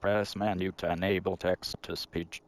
press menu to enable text-to-speech.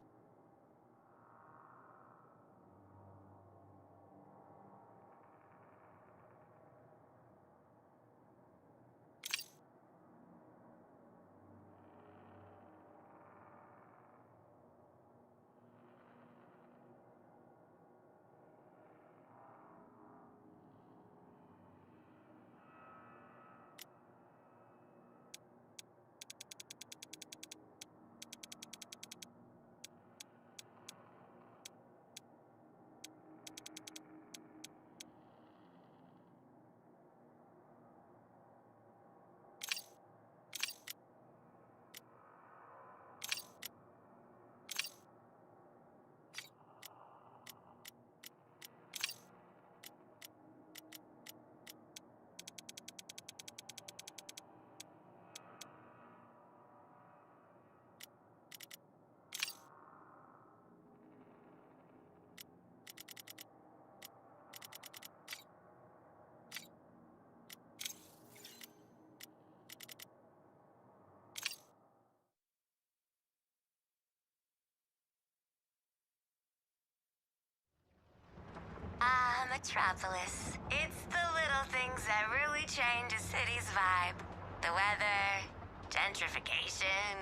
Metropolis. It's the little things that really change a city's vibe. The weather, gentrification,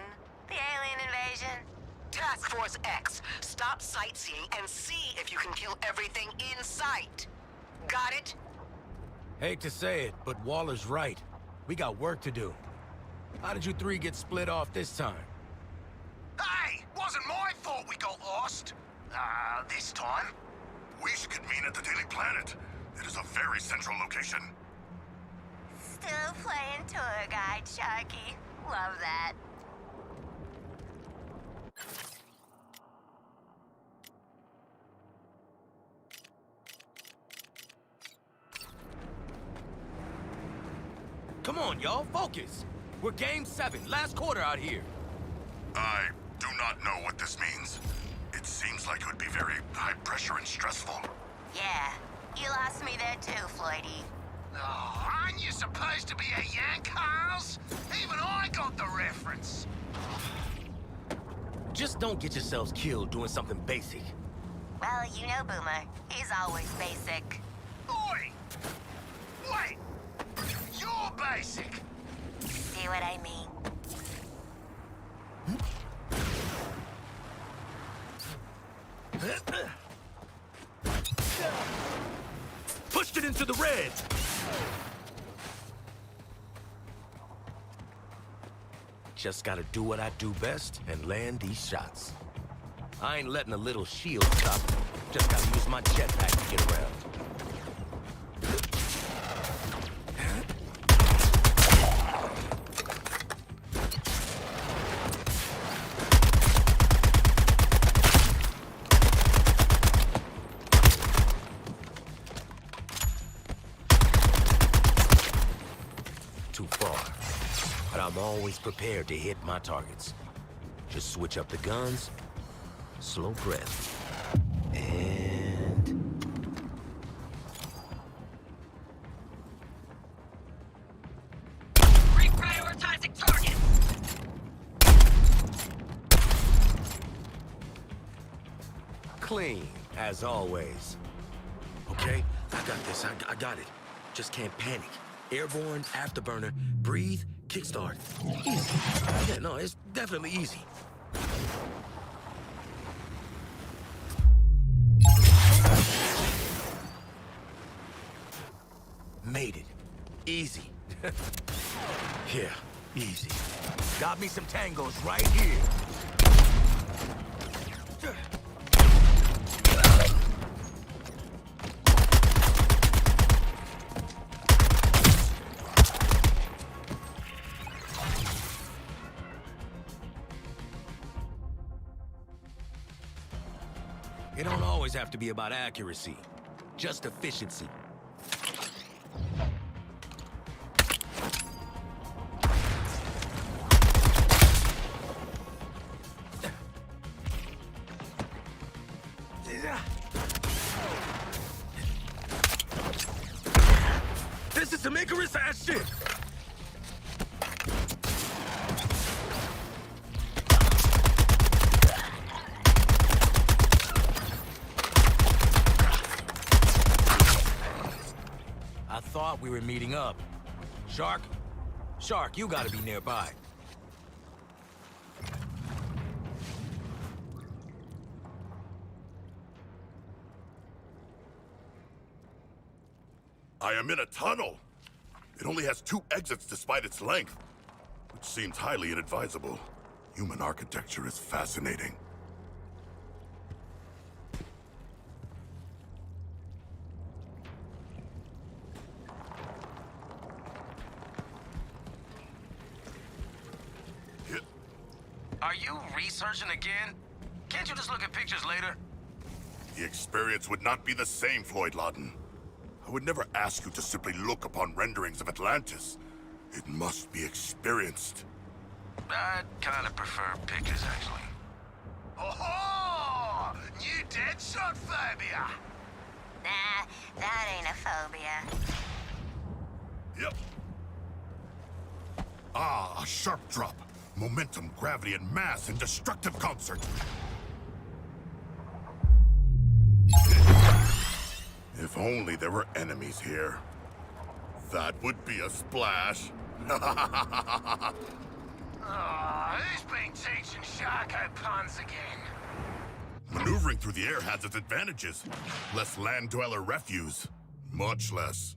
the alien invasion. Task Force X, stop sightseeing and see if you can kill everything in sight. Got it? Hate to say it, but Waller's right. We got work to do. How did you three get split off this time? Hey! Wasn't my fault we got lost. This time. We should convene at the Daily Planet. It is a very central location. Still playing tour guide, Sharky. Love that. Come on, y'all, focus! We're Game 7, last quarter out here. I do not know what this means. It seems like it would be very high pressure and stressful. Yeah, you lost me there too, Floydie. Oh, aren't you supposed to be a Yankees? Even I got the reference. Just don't get yourselves killed doing something basic. Well, you know Boomer. He's always basic. Oi! Wait! You're basic! See what I mean? Pushed it into the red! Just gotta do what I do best and land these shots. I ain't letting a little shield stop. Just gotta use my jetpack to get around. Too far. But I'm always prepared to hit my targets. Just switch up the guns, slow breath, and... Reprioritizing target! Clean, as always. Okay, I got this, I got it. Just can't panic. Airborne, afterburner, breathe, kickstart. Easy. Yeah, no, it's definitely easy. Made it. Easy. Yeah, easy. Got me some tangos right here. It don't always have to be about accuracy, just efficiency. This is some Icarus ass shit! I thought we were meeting up. Shark? Shark, you gotta be nearby. I am in a tunnel. It only has 2 exits despite its length, which seems highly inadvisable. Human architecture is fascinating. Are you researching again? Can't you just look at pictures later? The experience would not be the same, Floyd Lawton. I would never ask you to simply look upon renderings of Atlantis. It must be experienced. I'd kind of prefer pictures, actually. Oh, new Deadshot phobia. Nah, that ain't a phobia. Yep. Ah, a sharp drop. Momentum, gravity, and mass in destructive concert. If only there were enemies here. That would be a splash. Oh, who's been teaching Sharko puns again? Maneuvering through the air has its advantages. Less land dweller refuse. Much less.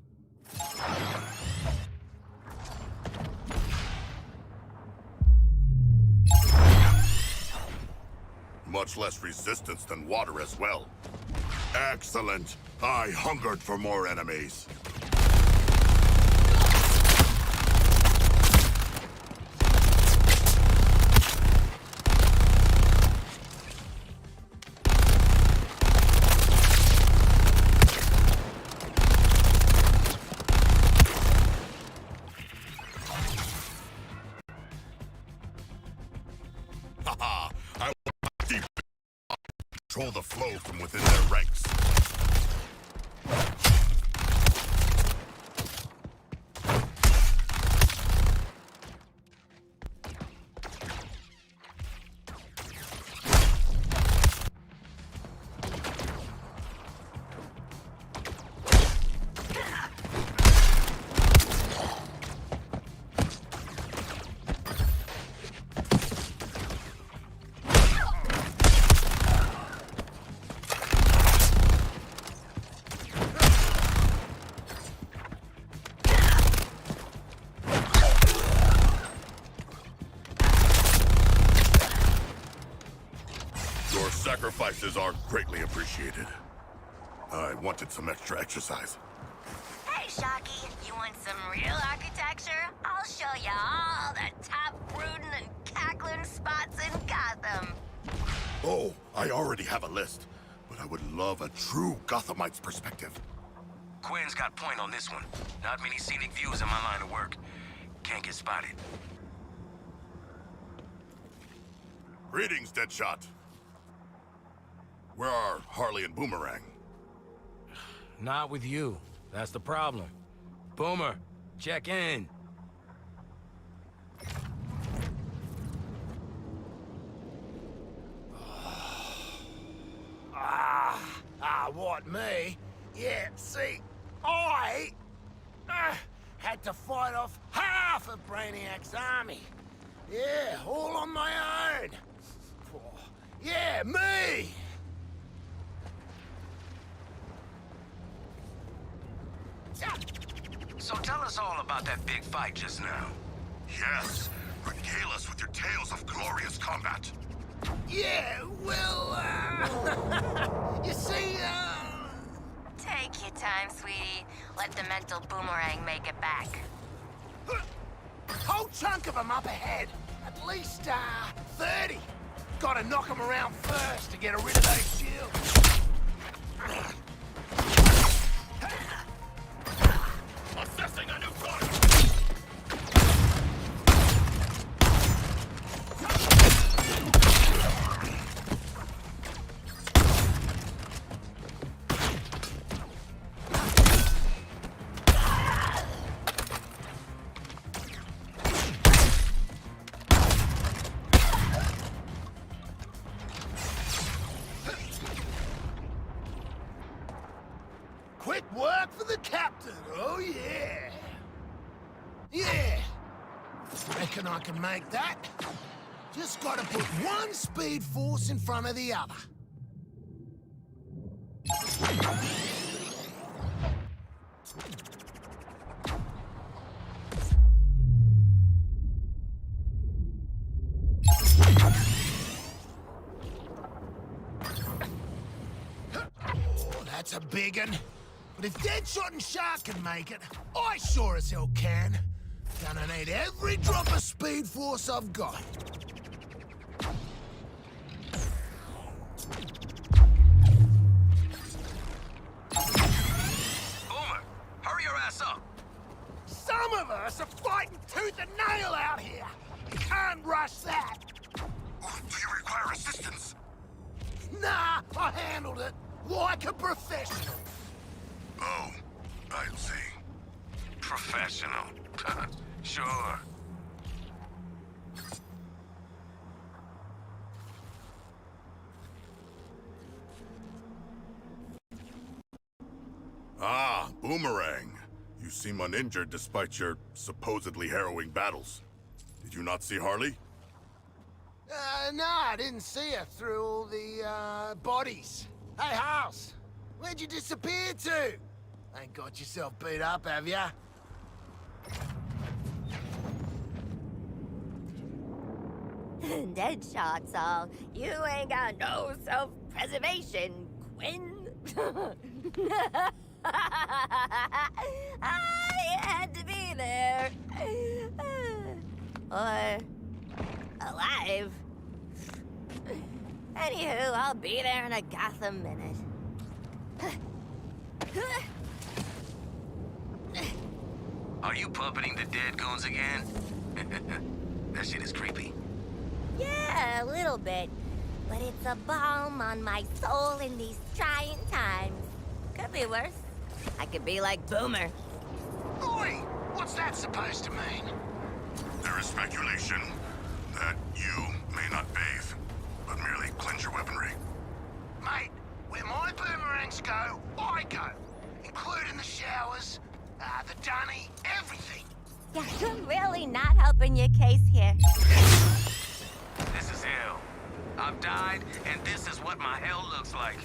Much less resistance than water as well. Excellent. I hungered for more enemies. Haha, I will deep control the flow from within their ranks. Your sacrifices are greatly appreciated. I wanted some extra exercise. Hey, Shocky, you want some real architecture? I'll show you all the top brooding and cackling spots in Gotham. Oh, I already have a list, but I would love a true Gothamite's perspective. Quinn's got point on this one. Not many scenic views in my line of work. Can't get spotted. Greetings, Deadshot. Where are Harley and Boomerang? Not with you. That's the problem. Boomer, check in. What, me? Yeah, see, I had to fight off half of Brainiac's army. Yeah, all on my own. Yeah, me! So tell us all about that big fight just now. Yes, regale us with your tales of glorious combat. Yeah, well, you see, Take your time, sweetie. Let the mental boomerang make it back. whole chunk of them up ahead. At least, 30. Gotta knock them around first to get rid of those shields. Assessing a new target! reckon I can make that. Just gotta put one speed force in front of the other. Oh, that's a big one. But if Deadshot and Shark can make it, I sure as hell can. Gonna need every drop of speed force I've got. Boomer, hurry your ass up. Some of us are fighting tooth and nail out here. You can't rush that. Do you require assistance? Nah, I handled it like a professional. Oh, I see. Professional. Sure. Ah, Boomerang. You seem uninjured despite your supposedly harrowing battles. Did you not see Harley? No, I didn't see her through all the, bodies. Hey, House, where'd you disappear to? Ain't got yourself beat up, have ya? Deadshot song. You ain't got no self-preservation, Quinn. I had to be there. Or alive. Anywho, I'll be there in a Gotham minute. Are you puppeting the dead goons again? That shit is creepy. Yeah, a little bit. But it's a balm on my soul in these trying times. Could be worse. I could be like Boomer. Oi! What's that supposed to mean? There is speculation that you may not bathe, but merely cleanse your weaponry. Mate, where my boomerangs go, I go. Including the showers, the dunny, everything. Yeah, you're really not helping your case here. This is hell. I've died, and this is what my hell looks like.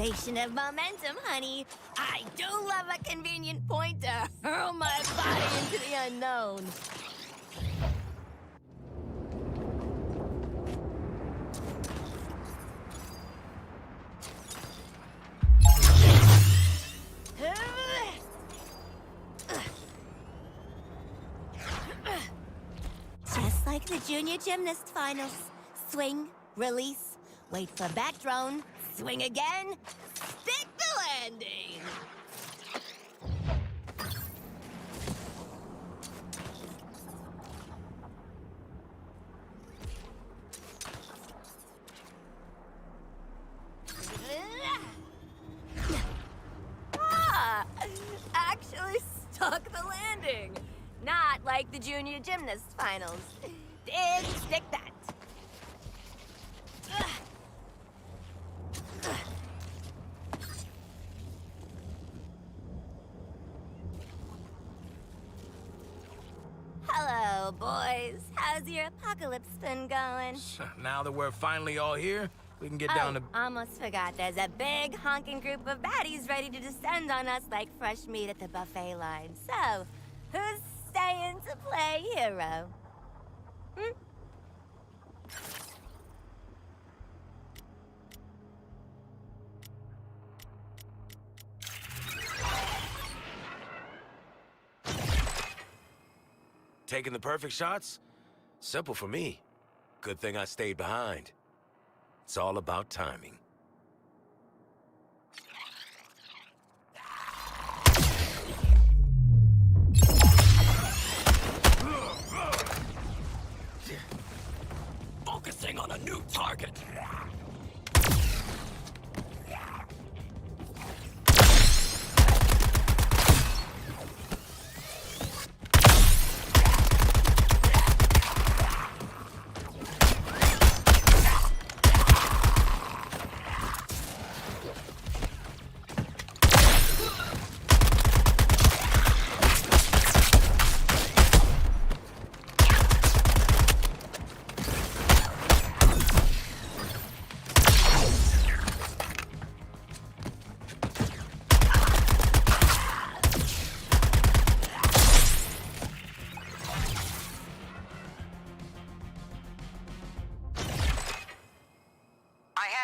anticipation of momentum, honey. I do love a convenient point to hurl my body into the unknown. Just like the junior gymnast finals. Swing, release, wait for back drone, swing again, stick the landing! Actually stuck the landing. Not like the junior gymnast finals. Didn't stick that. Hello, boys. How's your apocalypse been going? Now that we're finally all here, we can get down to... Almost forgot. There's a big honking group of baddies ready to descend on us like fresh meat at the buffet line. So, who's staying to play hero? Taking the perfect shots? Simple for me. Good thing I stayed behind. It's all about timing. Focusing on a new target.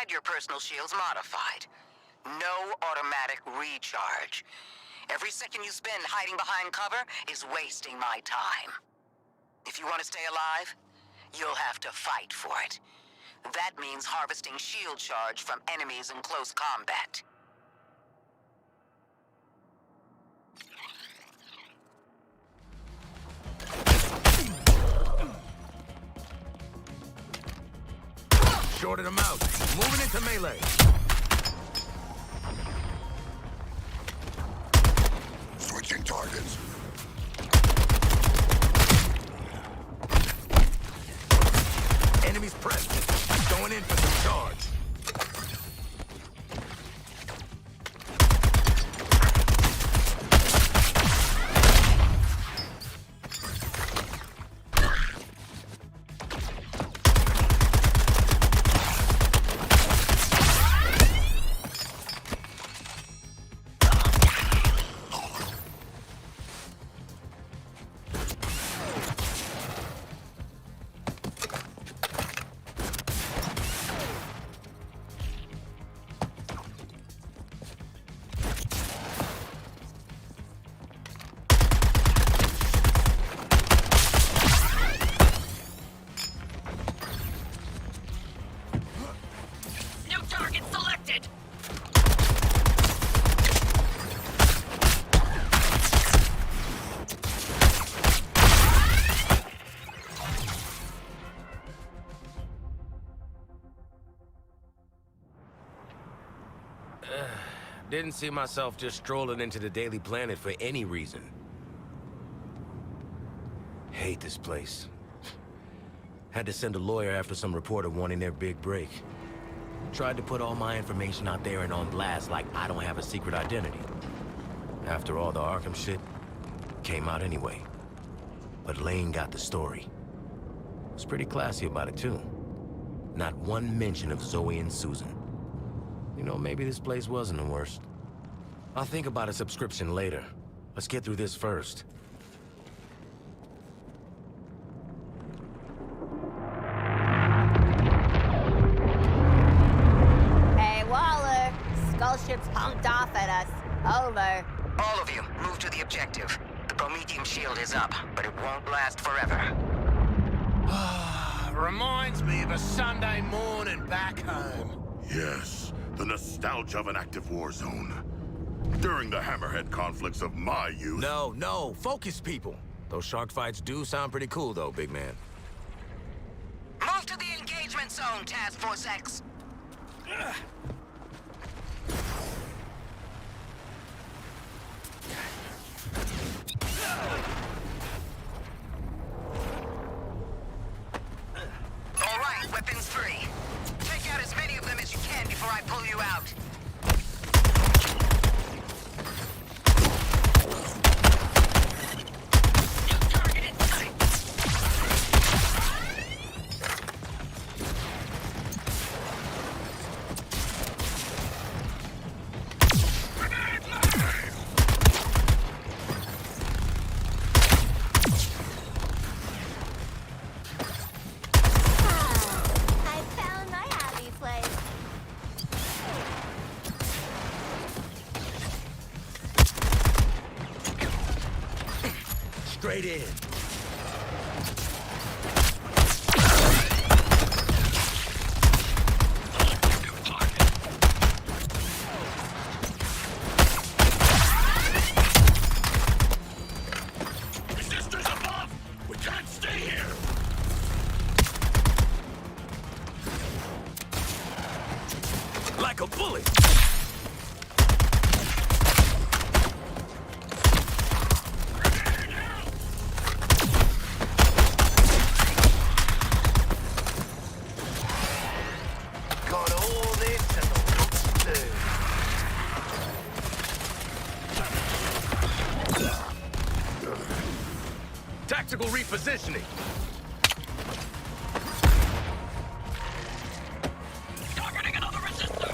Your personal shield's modified. No automatic recharge. Every second you spend hiding behind cover is wasting my time. If you want to stay alive, you'll have to fight for it. That means harvesting shield charge from enemies in close combat. Shorted them out. Moving into melee. Switching targets. Enemies pressed. Going in for some charge. Didn't see myself just strolling into the Daily Planet for any reason. Hate this place. Had to send a lawyer after some reporter wanting their big break. Tried to put all my information out there and on blast like I don't have a secret identity. After all the Arkham shit, came out anyway. But Lane got the story. Was pretty classy about it too. Not one mention of Zoe and Susan. You know, maybe this place wasn't the worst. I'll think about a subscription later. Let's get through this first. Hey, Waller. Skull ship's honked off at us. Over. All of you, move to the objective. The Prometheum shield is up, but it won't last forever. Reminds me of a Sunday morning back home. Yes, the nostalgia of an active war zone. During the Hammerhead conflicts of my youth... No, focus, people. Those shark fights do sound pretty cool, though, big man. Move to the engagement zone, Task Force X. All right, weapons free. Take out as many of them as you can before I pull you out. I found my happy place. Straight in. Resistors above! We can't stay here! Like a bullet! Got all this and the looks too. Tactical repositioning. Targeting another resistor!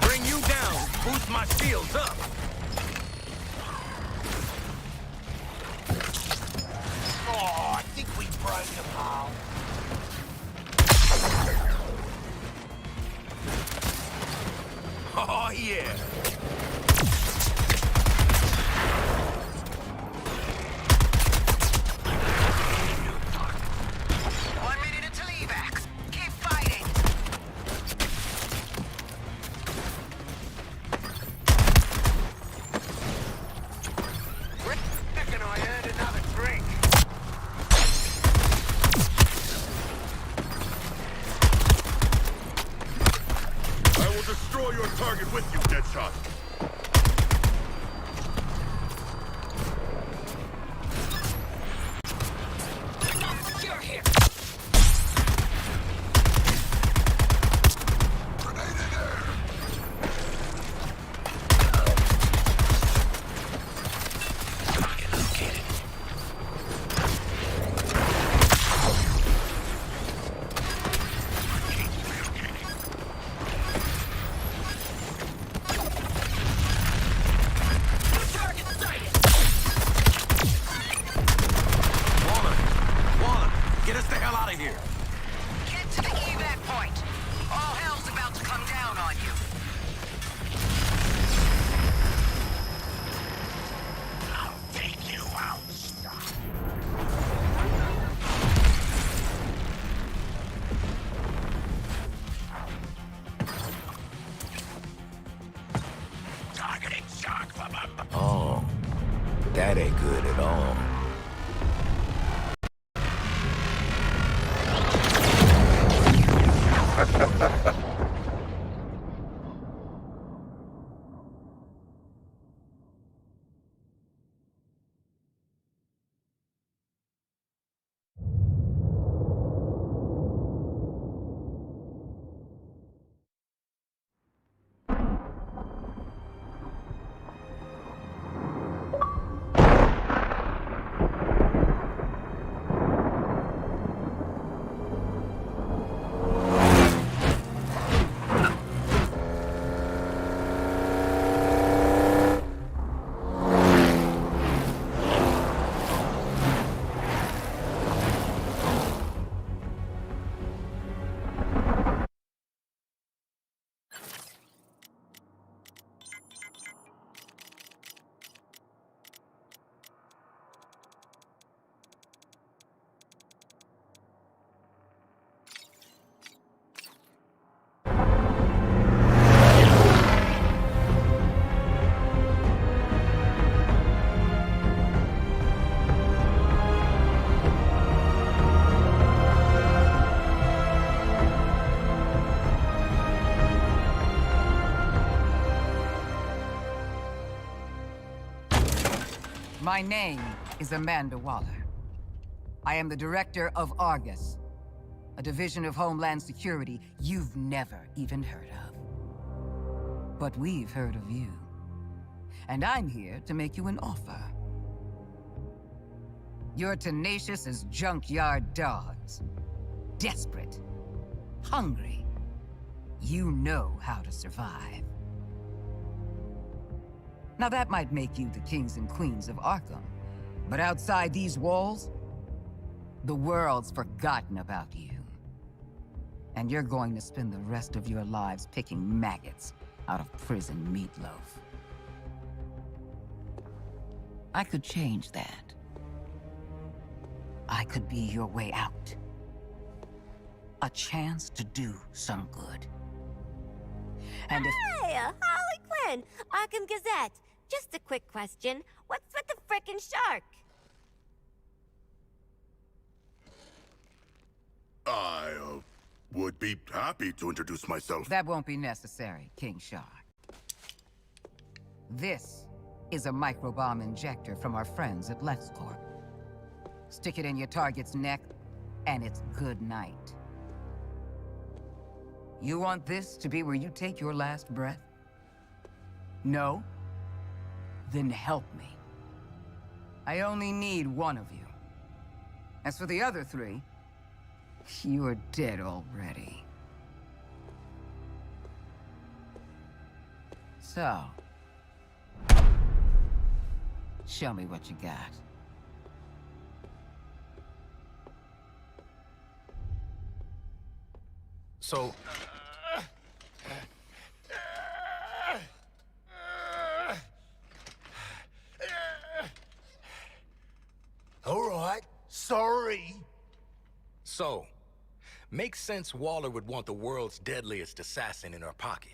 Bring you down. Boost my shields up. Oh, I think we broke them all. Oh, yeah. One minute until evac. Keep fighting. Reckon I earned another drink. I will destroy your target with you, Deadshot. You're here. Waller, get us the hell out of here. Get to the evac point. All hell's about to come down on you. I'll take you out. Targeting shark. Oh, that ain't good at all. My name is Amanda Waller. I am the director of Argus, a division of Homeland Security you've never even heard of. But we've heard of you. And I'm here to make you an offer. You're tenacious as junkyard dogs. Desperate. Hungry. You know how to survive. Now that might make you the kings and queens of Arkham. But outside these walls, the world's forgotten about you. And you're going to spend the rest of your lives picking maggots out of prison meatloaf. I could change that. I could be your way out. A chance to do some good. And if... Hey, Harley Quinn, Arkham Gazette. Just a quick question. What's with the frickin' shark? I, would be happy to introduce myself. That won't be necessary, King Shark. This is a microbomb injector from our friends at LexCorp. Stick it in your target's neck, and it's good night. You want this to be where you take your last breath? No? Then help me. I only need one of you. As for the other three, you're dead already. So, show me what you got. So, All right, sorry. makes sense Waller would want the world's deadliest assassin in her pocket.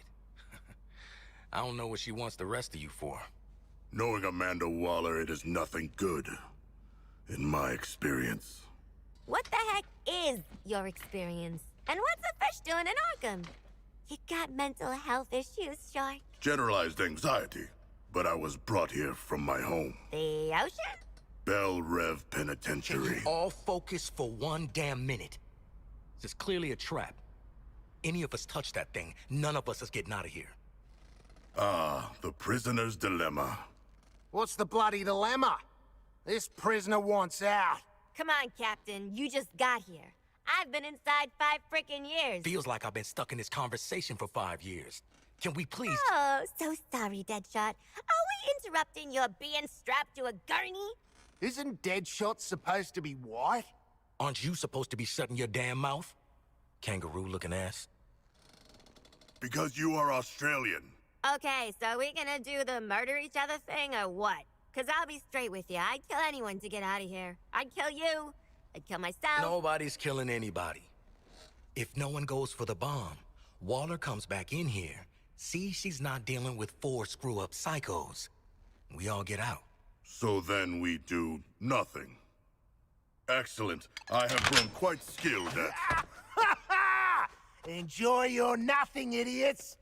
I don't know what she wants the rest of you for. Knowing Amanda Waller, it is nothing good. In my experience. What the heck is your experience? And what's the fish doing in Arkham? You got mental health issues, Shark? Generalized anxiety. But I was brought here from my home. The ocean? Bell Rev Can Penitentiary. you all focus for one damn minute? This is clearly a trap. Any of us touch that thing, none of us is getting out of here. Ah, the prisoner's dilemma. What's the bloody dilemma? This prisoner wants out. Come on, Captain. You just got here. I've been inside 5 frickin' years. Feels like I've been stuck in this conversation for 5 years. Can we please... Oh, so sorry, Deadshot. Are we interrupting your being strapped to a gurney? Isn't Deadshot supposed to be white? Aren't you supposed to be shutting your damn mouth? Kangaroo-looking ass. Because you are Australian. Okay, so we gonna do the murder each other thing or what? Cause I'll be straight with you. I'd kill anyone to get out of here. I'd kill you. I'd kill myself. Nobody's killing anybody. If no one goes for the bomb, Waller comes back in here, sees she's not dealing with 4 screw-up psychos. We all get out. So then we do nothing. Excellent. I have grown quite skilled at... Enjoy your nothing, idiots.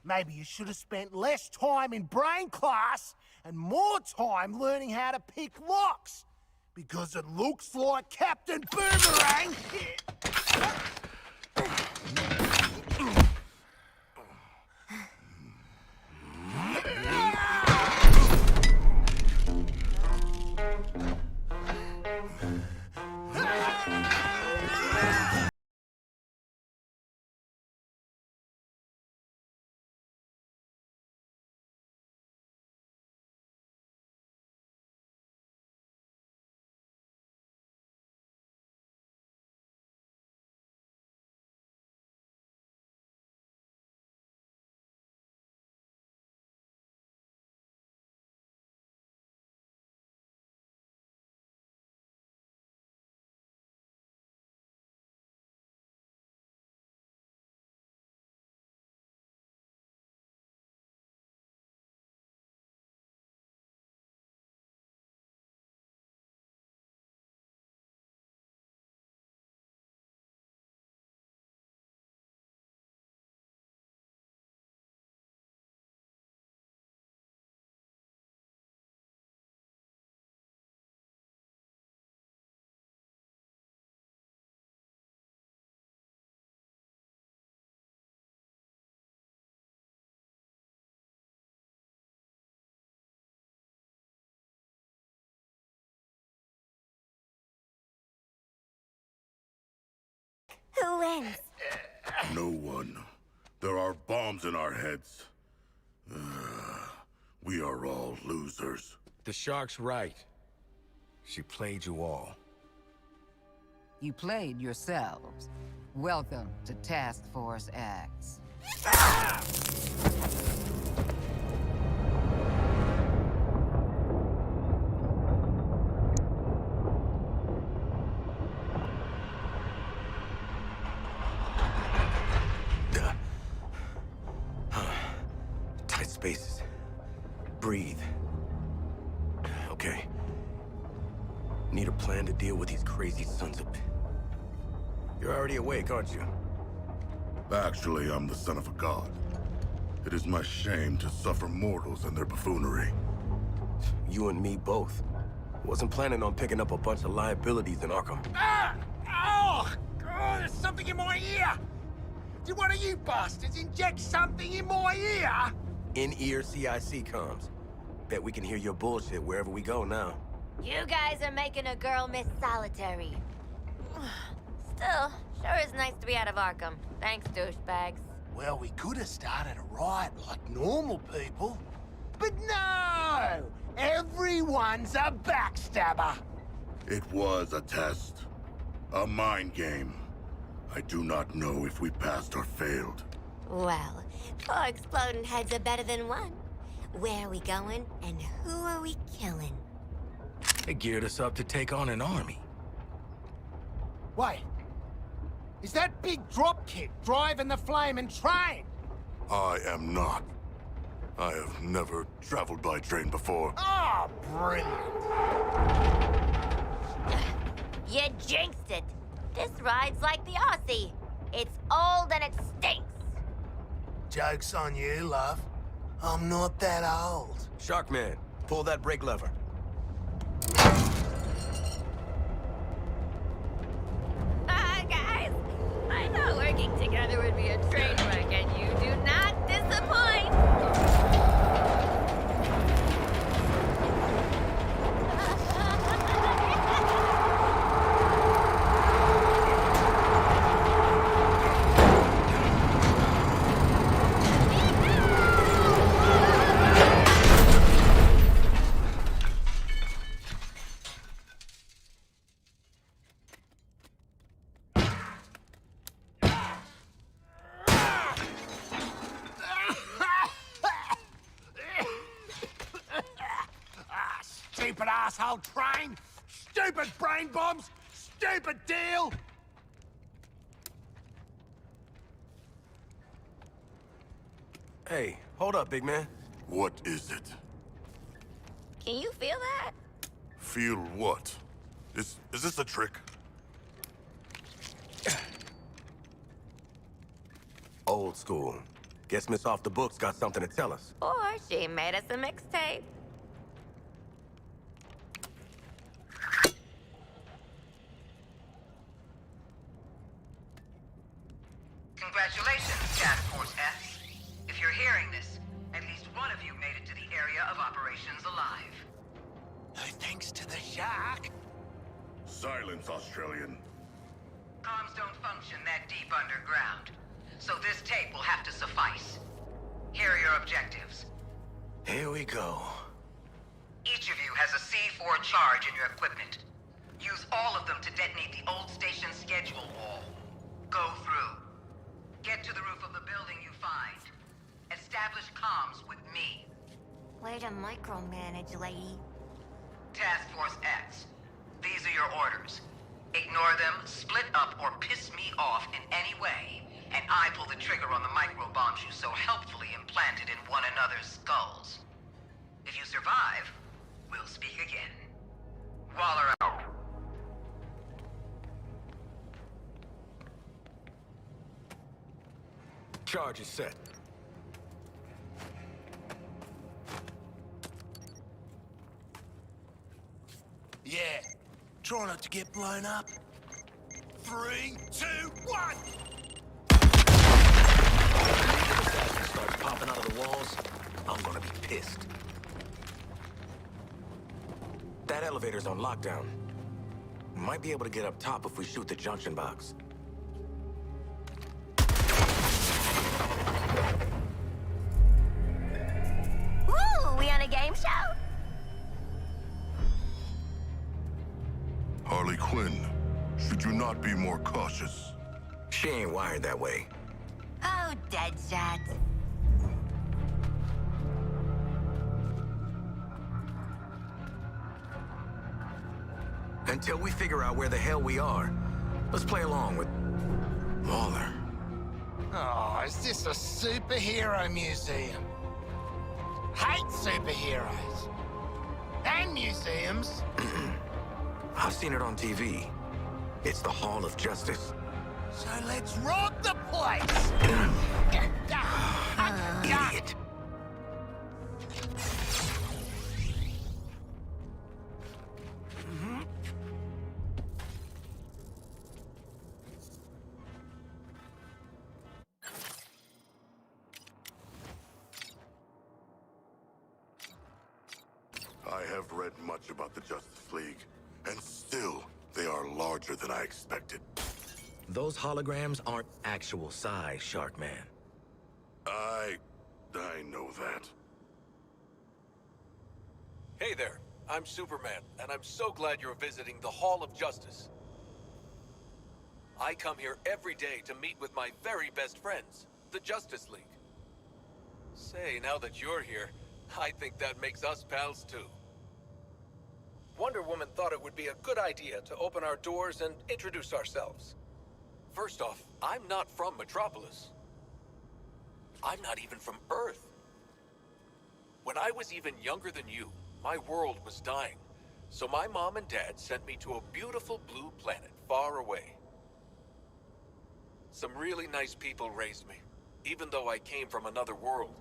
Maybe you should have spent less time in brain class and more time learning how to pick locks. Because it looks like Captain Boomerang... Who wins? No one. There are bombs in our heads. We are all losers. The Shark's right. She played you all. You played yourselves. Welcome to Task Force X. Tight spaces. Breathe. Okay. Need a plan to deal with these crazy sons of... You're already awake, aren't you? Actually, I'm the son of a god. It is my shame to suffer mortals and their buffoonery. You and me both. Wasn't planning on picking up a bunch of liabilities in Arkham. Ah! Oh! Oh, there's something in my ear! Did one of you bastards inject something in my ear? In-ear CIC comms. Bet we can hear your bullshit wherever we go now. You guys are making a girl miss solitary. Still, sure is nice to be out of Arkham. Thanks, douchebags. Well, we could have started a riot like normal people. But no! Everyone's a backstabber! It was a test. A mind game. I do not know if we passed or failed. Well, 4 exploding heads are better than 1. Where are we going, and who are we killing? They geared us up to take on an army. Wait. Is that big dropkick driving the flaming train? I am not. I have never traveled by train before. Oh, brilliant. You jinxed it. This ride's like the Aussie. It's old and it stinks. Joke's on you, love. I'm not that old. Sharkman, pull that brake lever. Guys, I thought working together would be a train wreck, and you do not disappoint. Stupid asshole train! Stupid brain bombs! Stupid deal! Hey, hold up, big man. What is it? Can you feel that? Feel what? Is this a trick? Old school. Guess Miss Off the Books got something to tell us. Or she made us a mixtape. Congratulations, Task Force X. If you're hearing this, at least one of you made it to the area of operations alive. No thanks to the shark. Silence, Australian. Comms don't function that deep underground, so this tape will have to suffice. Here are your objectives. Here we go. Each of you has a C4 charge in your equipment. Use all of them to detonate the old station schedule wall. Go through. Get to the roof of the building you find. Establish comms with me. Way to micromanage, lady. Task Force X. These are your orders. Ignore them, split up, or piss me off in any way, and I pull the trigger on the microbombs you so helpfully implanted in one another's skulls. If you survive, we'll speak again. Waller out. Charge is set. Yeah. Try not to get blown up. 3, 2, 1! Starts popping out of the walls, I'm gonna be pissed. That elevator's on lockdown. Might be able to get up top if we shoot the junction box. Quinn, should you not be more cautious? She ain't wired that way. Oh, Deadshot. Until we figure out where the hell we are, let's play along with Waller. Oh, is this a superhero museum? Hate superheroes. And museums. I've seen it on TV. It's the Hall of Justice. So let's rob the place! Idiot. I have read much about the Justice League, and still, they are larger than I expected. Those holograms aren't actual size, Sharkman. I know that. Hey there, I'm Superman, and I'm so glad you're visiting the Hall of Justice. I come here every day to meet with my very best friends, the Justice League. Say, now that you're here, I think that makes us pals too. Wonder Woman thought it would be a good idea to open our doors and introduce ourselves. First off, I'm not from Metropolis. I'm not even from Earth. When I was even younger than you, my world was dying. So my mom and dad sent me to a beautiful blue planet far away. Some really nice people raised me, even though I came from another world,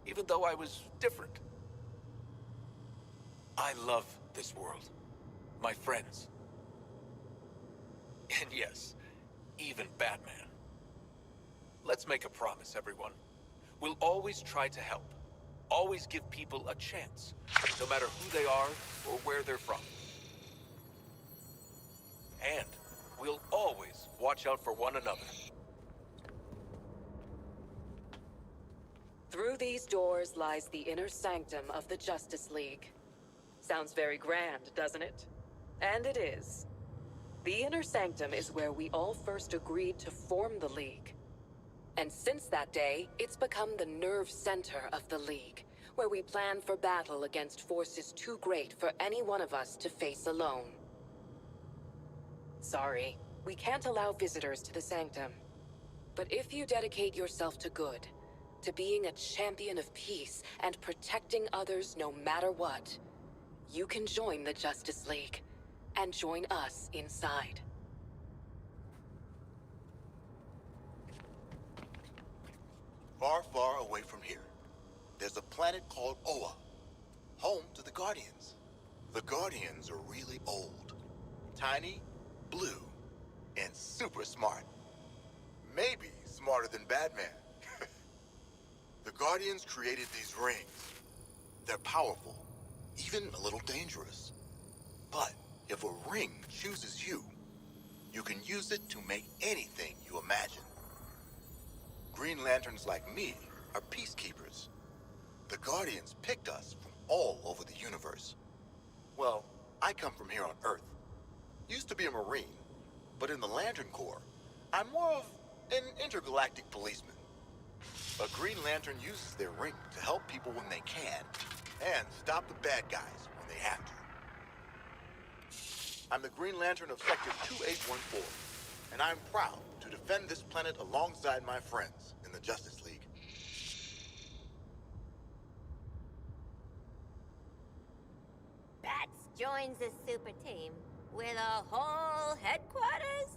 even though I was different. I love this world, my friends. And yes, even Batman. Let's make a promise, everyone. We'll always try to help. Always give people a chance, no matter who they are or where they're from. And we'll always watch out for one another. Through these doors lies the inner sanctum of the Justice League. Sounds very grand, doesn't it? And it is. The inner sanctum is where we all first agreed to form the League. And since that day, it's become the nerve center of the League, where we plan for battle against forces too great for any one of us to face alone. Sorry, we can't allow visitors to the sanctum. But if you dedicate yourself to good, to being a champion of peace and protecting others no matter what, you can join the Justice League and join us inside. Far, far away from here, there's a planet called Oa, home to the Guardians. The Guardians are really old, tiny, blue, and super smart. Maybe smarter than Batman. The Guardians created these rings. They're powerful, even a little dangerous. But if a ring chooses you, you can use it to make anything you imagine. Green Lanterns like me are peacekeepers. The Guardians picked us from all over the universe. Well, I come from here on Earth. Used to be a Marine, but in the Lantern Corps, I'm more of an intergalactic policeman. A Green Lantern uses their ring to help people when they can, and stop the bad guys when they have to. I'm the Green Lantern of Sector 2814, and I'm proud to defend this planet alongside my friends in the Justice League. Bats joins the super team with a whole headquarters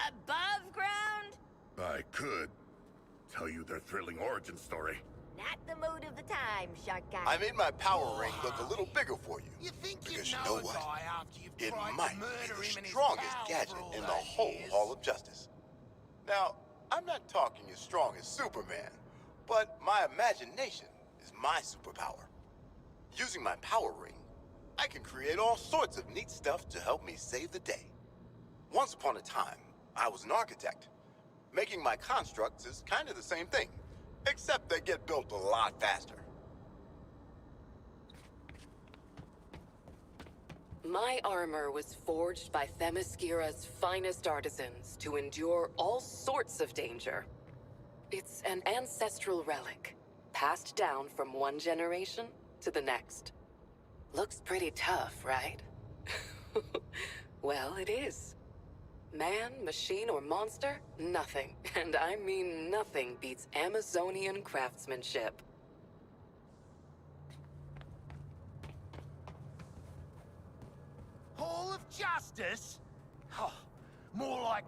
above ground. I could tell you their thrilling origin story. Not the mood of the time, Shark Guy. I made my power ring look a little bigger for you. You think Because you you know know a what? guy after you've It tried might to murder be him the and his strongest pals gadget for all in the those whole years. Hall of Justice. Now, I'm not talking as strong as Superman, but my imagination is my superpower. Using my power ring, I can create all sorts of neat stuff to help me save the day. Once upon a time, I was an architect. Making my constructs is kind of the same thing, except they get built a lot faster. My armor was forged by Themyscira's finest artisans to endure all sorts of danger. It's an ancestral relic, passed down from one generation to the next. Looks pretty tough, right? Well, it is. Man, machine, or monster? Nothing, and I mean nothing, beats Amazonian craftsmanship. Hall of Justice? Oh, more like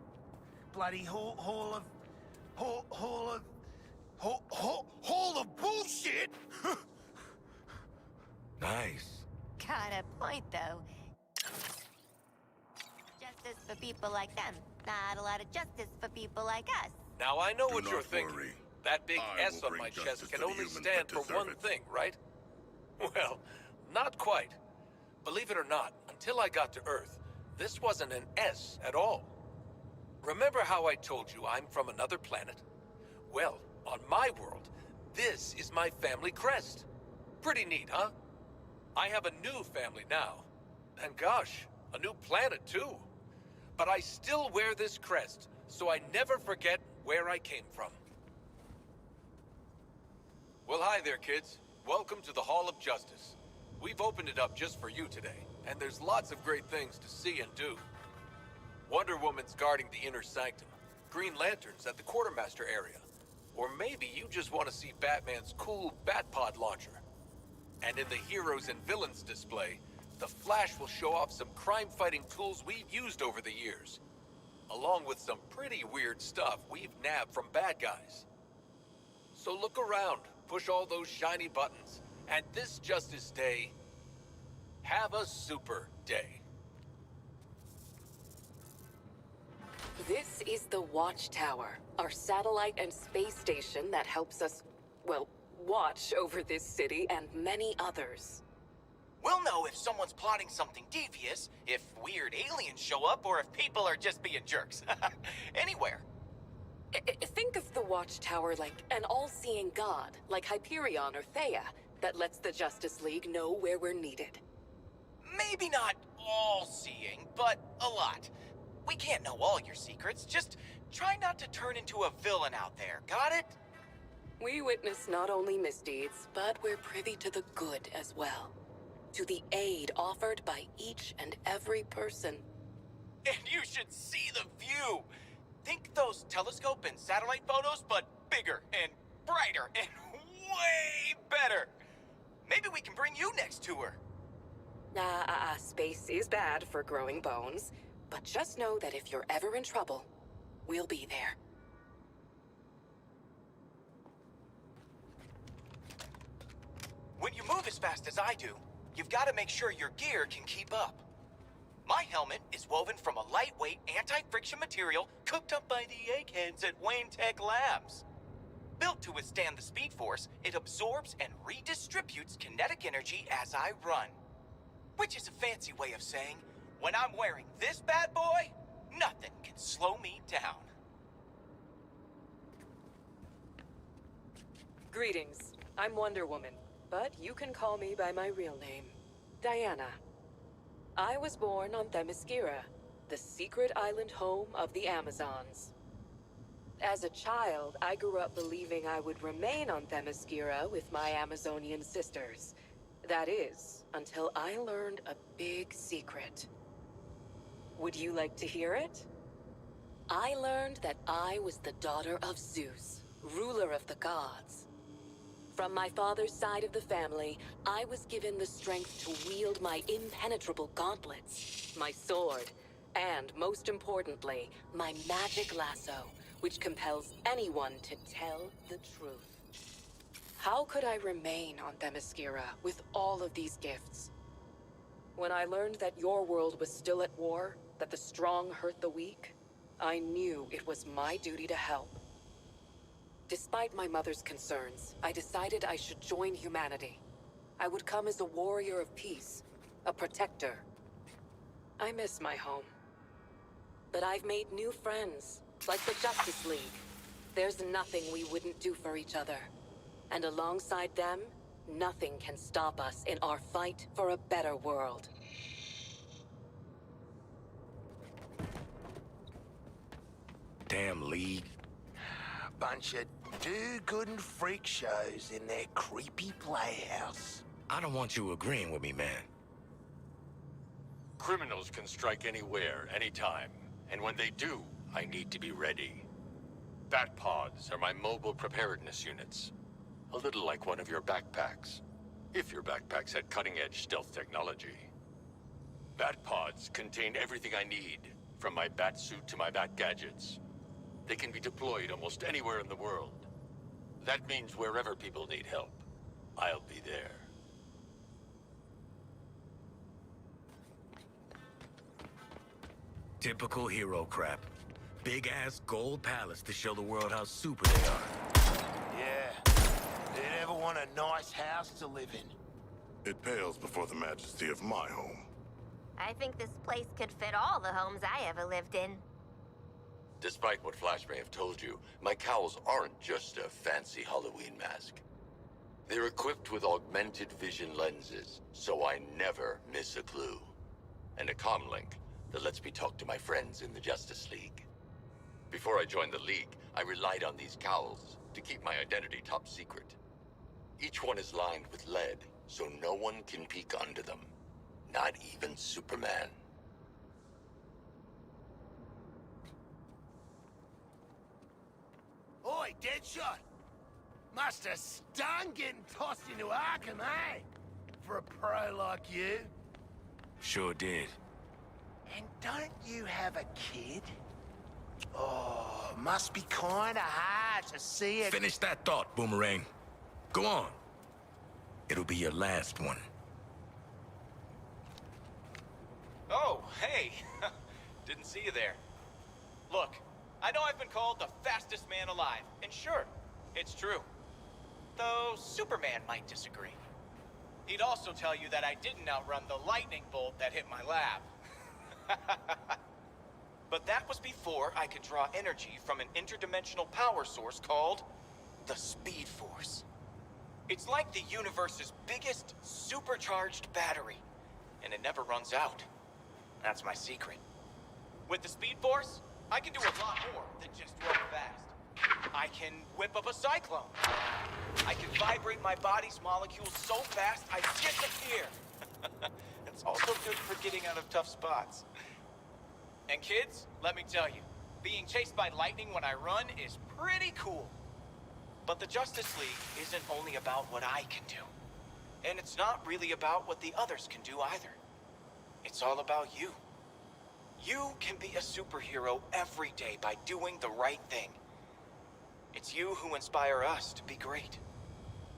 bloody hall of bullshit! Nice. Got a point, though. Justice for people like them. Not a lot of justice for people like us. Now I know Do what you're not thinking. worry. That big I S will on bring my justice chest to can the only humans stand that for one deserve it. thing, right? Well, not quite. Believe it or not, until I got to Earth, this wasn't an S at all. Remember how I told you I'm from another planet? Well, on my world, this is my family crest. Pretty neat, huh? I have a new family now. And gosh, a new planet too. But I still wear this crest, so I never forget where I came from. Well, hi there, kids. Welcome to the Hall of Justice. We've opened it up just for you today, and there's lots of great things to see and do. Wonder Woman's guarding the inner sanctum, Green Lantern's at the quartermaster area, or maybe you just want to see Batman's cool Batpod launcher. And in the Heroes and Villains display, the Flash will show off some crime-fighting tools we've used over the years, along with some pretty weird stuff we've nabbed from bad guys. So look around, push all those shiny buttons, and this Justice Day, have a super day. This is the Watchtower, our satellite and space station that helps us, well, watch over this city and many others. We'll know if someone's plotting something devious, if weird aliens show up, or if people are just being jerks. Anywhere. Think of the Watchtower like an all-seeing god, like Hyperion or Theia, that lets the Justice League know where we're needed. Maybe not all-seeing, but a lot. We can't know all your secrets. Just try not to turn into a villain out there, got it? We witness not only misdeeds, but we're privy to the good as well. To the aid offered by each and every person. And you should see the view! Think those telescope and satellite photos, but bigger and brighter and way better! Maybe we can bring you next tour. Space is bad for growing bones, but just know that if you're ever in trouble, we'll be there. When you move as fast as I do, you've got to make sure your gear can keep up. My helmet is woven from a lightweight, anti-friction material cooked up by the eggheads at Wayne Tech Labs. Built to withstand the speed force, it absorbs and redistributes kinetic energy as I run. Which is a fancy way of saying, when I'm wearing this bad boy, nothing can slow me down. Greetings. I'm Wonder Woman, but you can call me by my real name, Diana. I was born on Themyscira, the secret island home of the Amazons. As a child, I grew up believing I would remain on Themyscira with my Amazonian sisters. That is, until I learned a big secret. Would you like to hear it? I learned that I was the daughter of Zeus, ruler of the gods. From my father's side of the family, I was given the strength to wield my impenetrable gauntlets, my sword, and most importantly, my magic lasso, which compels anyone to tell the truth. How could I remain on Themyscira with all of these gifts? When I learned that your world was still at war, that the strong hurt the weak, I knew it was my duty to help. Despite my mother's concerns, I decided I should join humanity. I would come as a warrior of peace, a protector. I miss my home. But I've made new friends, like the Justice League. There's nothing we wouldn't do for each other. And alongside them, nothing can stop us in our fight for a better world. damn league? Bunch of do-good and freak shows in their creepy playhouse. I don't want you agreeing with me, man. Criminals can strike anywhere, anytime. And when they do, I need to be ready. Bat pods are my mobile preparedness units. A little like one of your backpacks. If your backpacks had cutting-edge stealth technology. Bat pods contain everything I need, from my bat suit to my bat gadgets. They can be deployed almost anywhere in the world. That means wherever people need help, I'll be there. Typical hero crap. Big-ass gold palace to show the world how super they are. Yeah. Did you ever want a nice house to live in? It pales before the majesty of my home. I think this place could fit all the homes I ever lived in. Despite what Flash may have told you, my cowls aren't just a fancy Halloween mask. They're equipped with augmented vision lenses, so I never miss a clue. And a comlink that lets me talk to my friends in the Justice League. Before I joined the League, I relied on these cowls to keep my identity top secret. Each one is lined with lead, so no one can peek under them. Not even Superman. Oi, Deadshot! Must have stung getting tossed into Arkham, eh? For a pro like you. Sure did. And don't you have a kid? Oh, must be kinda hard to see it. Finish that thought, Boomerang. Go on. It'll be your last one. Oh, hey. Didn't see you there. Look, I know I've been called the fastest man alive, and sure, it's true. Though Superman might disagree. He'd also tell you that I didn't outrun the lightning bolt that hit my lab. But that was before I could draw energy from an interdimensional power source called the Speed Force. It's like the universe's biggest supercharged battery, and it never runs out. That's my secret. With the Speed Force, I can do a lot more than just run fast. I can whip up a cyclone. I can vibrate my body's molecules so fast I disappear. It's also good for getting out of tough spots. And kids, let me tell you, being chased by lightning when I run is pretty cool. But the Justice League isn't only about what I can do. And it's not really about what the others can do either. It's all about you. You can be a superhero every day by doing the right thing. It's you who inspire us to be great.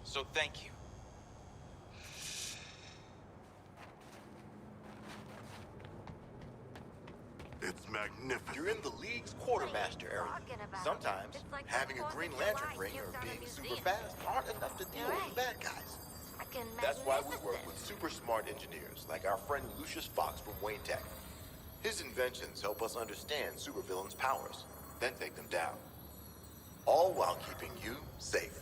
So thank you. It's magnificent. You're in the League's quartermaster area. Sometimes, having a Green Lantern ring or being super fast aren't enough to deal with the bad guys. That's why we work with super smart engineers like our friend Lucius Fox from Wayne Tech. His inventions help us understand supervillains' powers, then take them down. All while keeping you safe.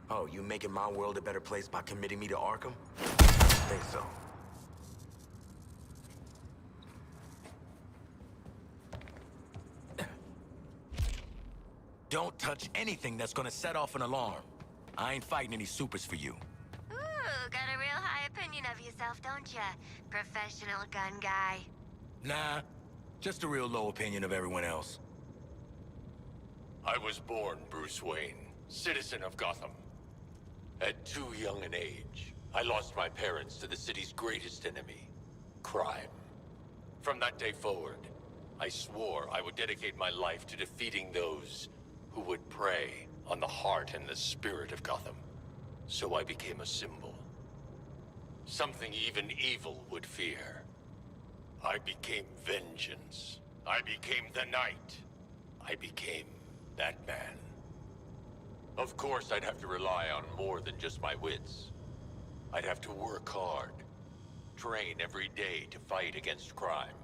Oh, you making my world a better place by committing me to Arkham? I think so. Don't touch anything that's gonna set off an alarm. I ain't fighting any supers for you. Ooh, got a real high opinion of yourself, don't ya? Professional gun guy. Nah, just a real low opinion of everyone else. I was born Bruce Wayne, citizen of Gotham. At too young an age, I lost my parents to the city's greatest enemy, crime. From that day forward, I swore I would dedicate my life to defeating those who would prey on the heart and the spirit of Gotham. So I became a symbol. Something even evil would fear. I became vengeance. I became the Knight. I became Batman. Of course, I'd have to rely on more than just my wits. I'd have to work hard, train every day to fight against crime.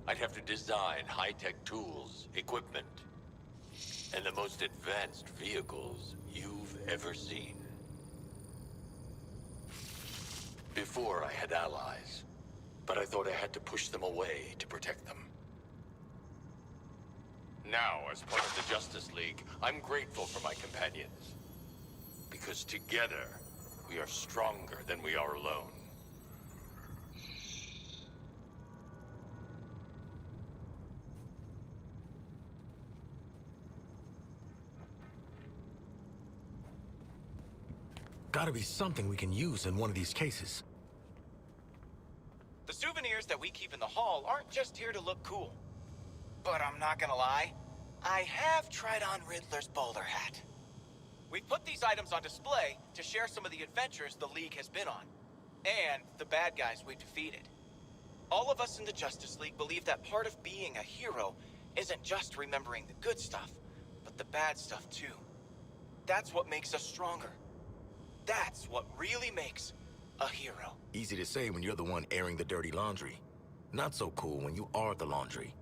I'd have to design high-tech tools, equipment, and the most advanced vehicles you've ever seen. Before I had allies, but I thought I had to push them away to protect them. Now, as part of the Justice League, I'm grateful for my companions. Because together, we are stronger than we are alone. Gotta be something we can use in one of these cases. The souvenirs that we keep in the hall aren't just here to look cool. But I'm not gonna lie, I have tried on Riddler's bowler hat. We've put these items on display to share some of the adventures the League has been on, and the bad guys we've defeated. All of us in the Justice League believe that part of being a hero isn't just remembering the good stuff, but the bad stuff too. That's what makes us stronger. That's what really makes a hero. Easy to say when you're the one airing the dirty laundry. Not so cool when you are the laundry.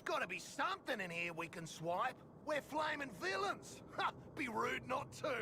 Gotta be something in here we can swipe. We're flaming villains. Ha! Be rude not to.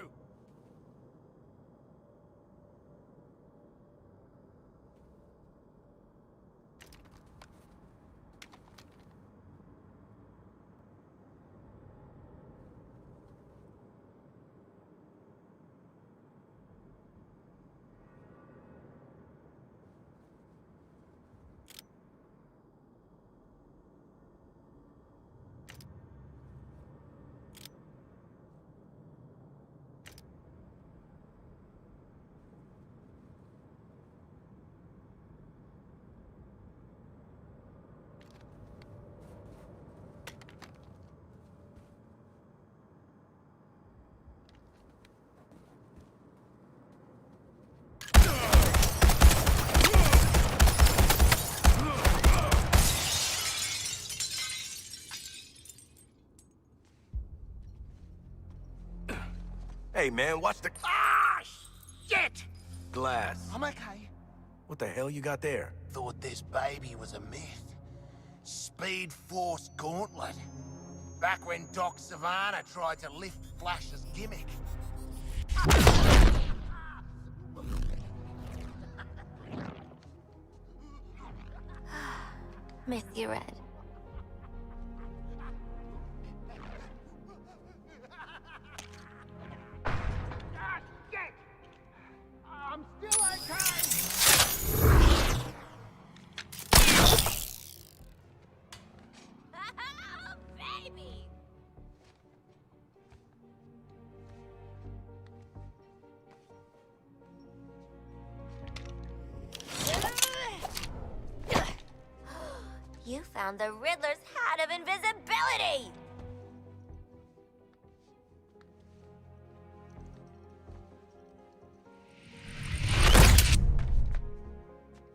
Hey, man, watch the Ah, shit! glass. I'm okay. What the hell you got there? Thought this baby was a myth. Speed Force Gauntlet. Back when Doc Savannah tried to lift Flash's gimmick. Miss you, Red. Ah, shit! I'm still okay! Oh, baby! You found the Riddler's hat of invisibility!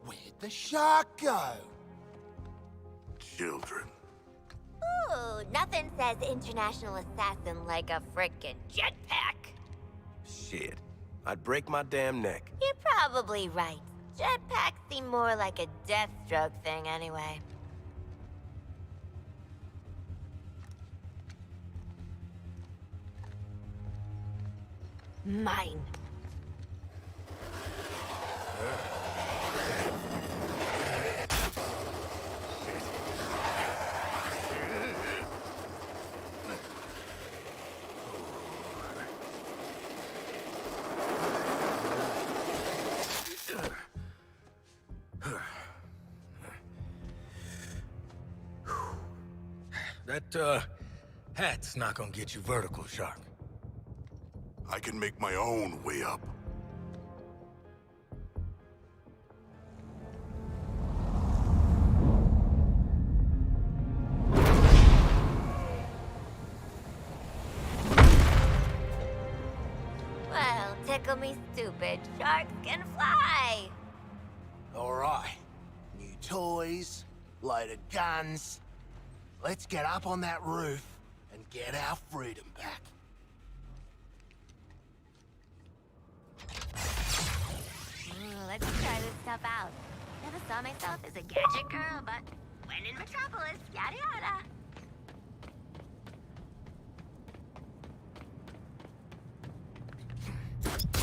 Where'd the shark go? Children. Ooh, nothing says international assassin like a frickin' jetpack. Shit. I'd break my damn neck. You're probably right. Jetpacks seem more like a Deathstroke thing anyway. Mine. That, hat's not gonna get you vertical, Shark. I can make my own way up. tickle me stupid. Sharks can fly. All right. New toys, loaded guns. Let's get up on that roof and get our freedom back. Ooh, let's try this stuff out. Never saw myself as a gadget girl, but when in Metropolis, yada yada.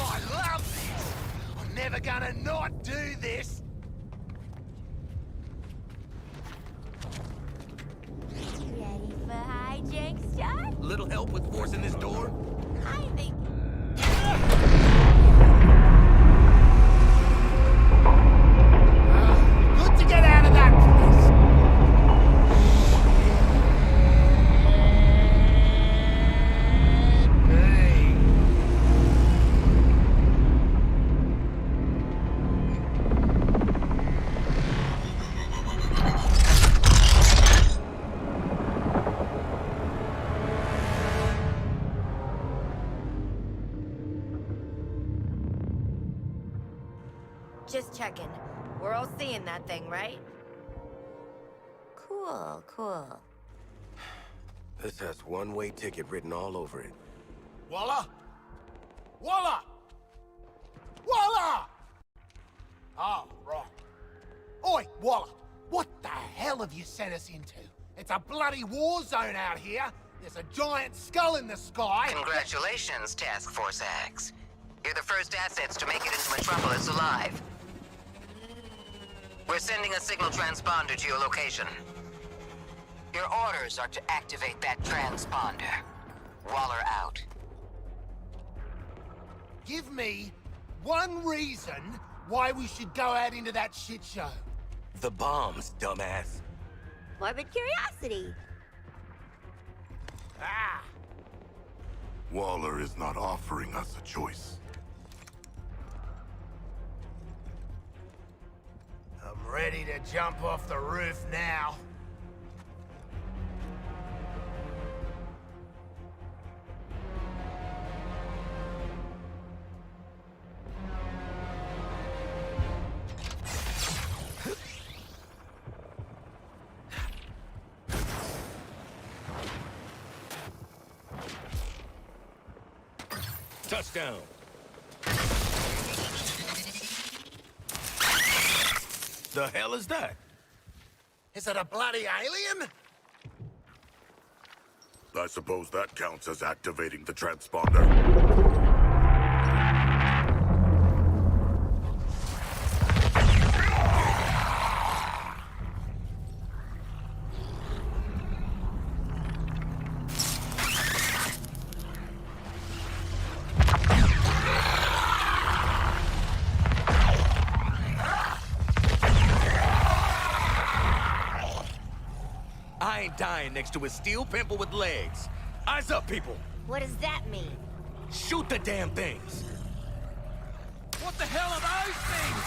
I love this! I'm never gonna not do this! Ready for hijinks, John? Little help with forcing this door? I think... Good to get out of that place! Hey. Just checking. We're all seeing that thing, right? Cool, cool. This has one-way ticket written all over it. Walla! Walla! Walla! Oh, right. Oi, Walla! What the hell have you sent us into? It's a bloody war zone out here. There's a giant skull in the sky. Congratulations, Task Force X. You're the first assets to make it into Metropolis alive. We're sending a signal transponder to your location. Your orders are to activate that transponder. Waller out. Give me one reason why we should go out into that shit show. The bombs, dumbass. Morbid curiosity. Ah! Waller is not offering us a choice. I'm ready to jump off the roof now. Touchdown. The hell is that? Is it a bloody alien? I suppose that counts as activating the transponder. I ain't dying next to a steel pimple with legs. Eyes up, people. What does that mean? Shoot the damn things. What the hell are those things?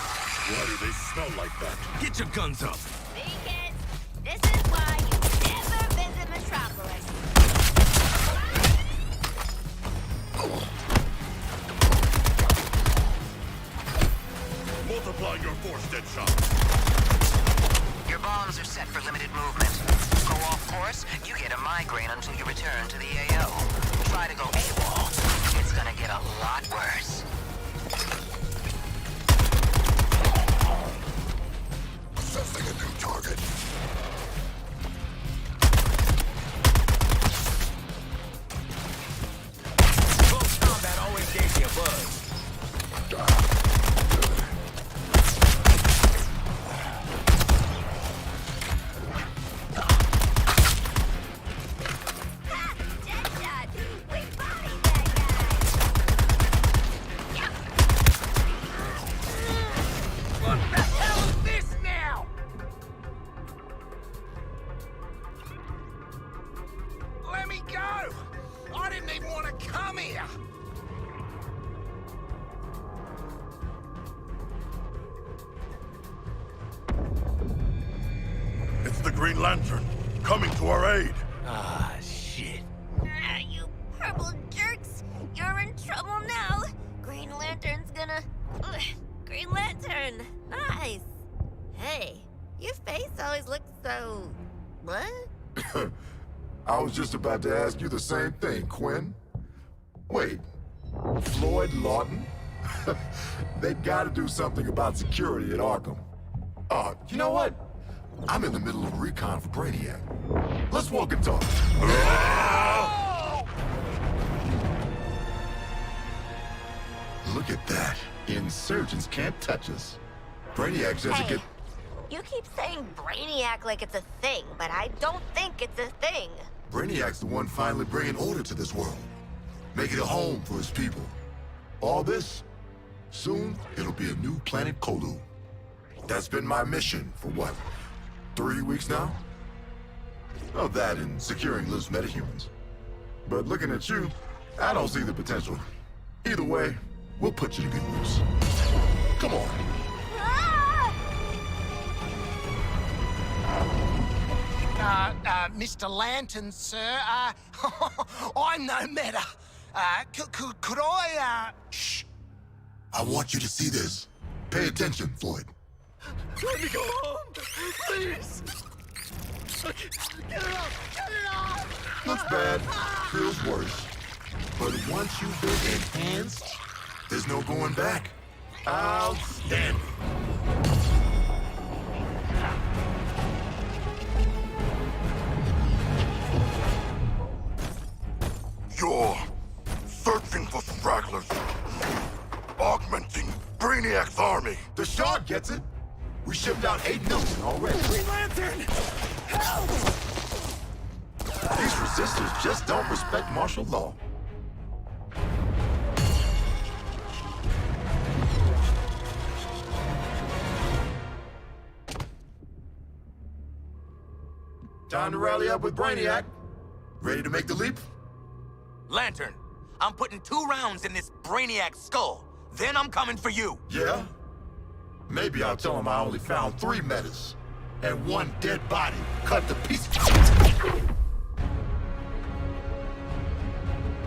Why do they smell like that? Get your guns up. See, kids? This is why you never visit Metropolis. Multiply your force dead shots. Your bombs are set for limited movement. Go off course, you get a migraine until you return to the AO. Try to go AWOL. It's gonna get a lot worse. Assessing a new target. Close combat always gave me a buzz. It's the Green Lantern, coming to our aid. Ah, shit. You purple jerks! You're in trouble now! Green Lantern Lantern! Nice! Hey, your face always looks so... what? I was just about to ask you the same thing, Quinn. Wait, Floyd Lawton? They've got to do something about security at Arkham. You know what? I'm in the middle of a recon for Brainiac. Let's walk and talk. Look at that. Insurgents can't touch us. Brainiac says it Hey, you keep saying Brainiac like it's a thing, but I don't think it's a thing. Brainiac's the one finally bringing order to this world. Making a home for his people. All this, soon it'll be a new planet Kolu. That's been my mission for what, 3 weeks now? Oh, that and securing loose metahumans. But looking at you, I don't see the potential. Either way, we'll put you to good use. Come on. Mr. Lantern, sir, I'm no matter. Could I, Shh. I want you to see this. Pay attention, Floyd. Let me go home! Please! Get it off! Get it off! Looks bad, feels worse. But once you've been enhanced, there's no going back. Outstanding. You're searching for stragglers. Augmenting Brainiac's army. The Shard gets it. We shipped out 8 million already. Green Lantern! Help! These resistors just don't respect martial law. Time to rally up with Brainiac. Ready to make the leap? Lantern, I'm putting 2 rounds in this Brainiac skull. Then I'm coming for you. Yeah? Maybe I'll tell him I only found 3 metas. And 1 dead body cut to pieces.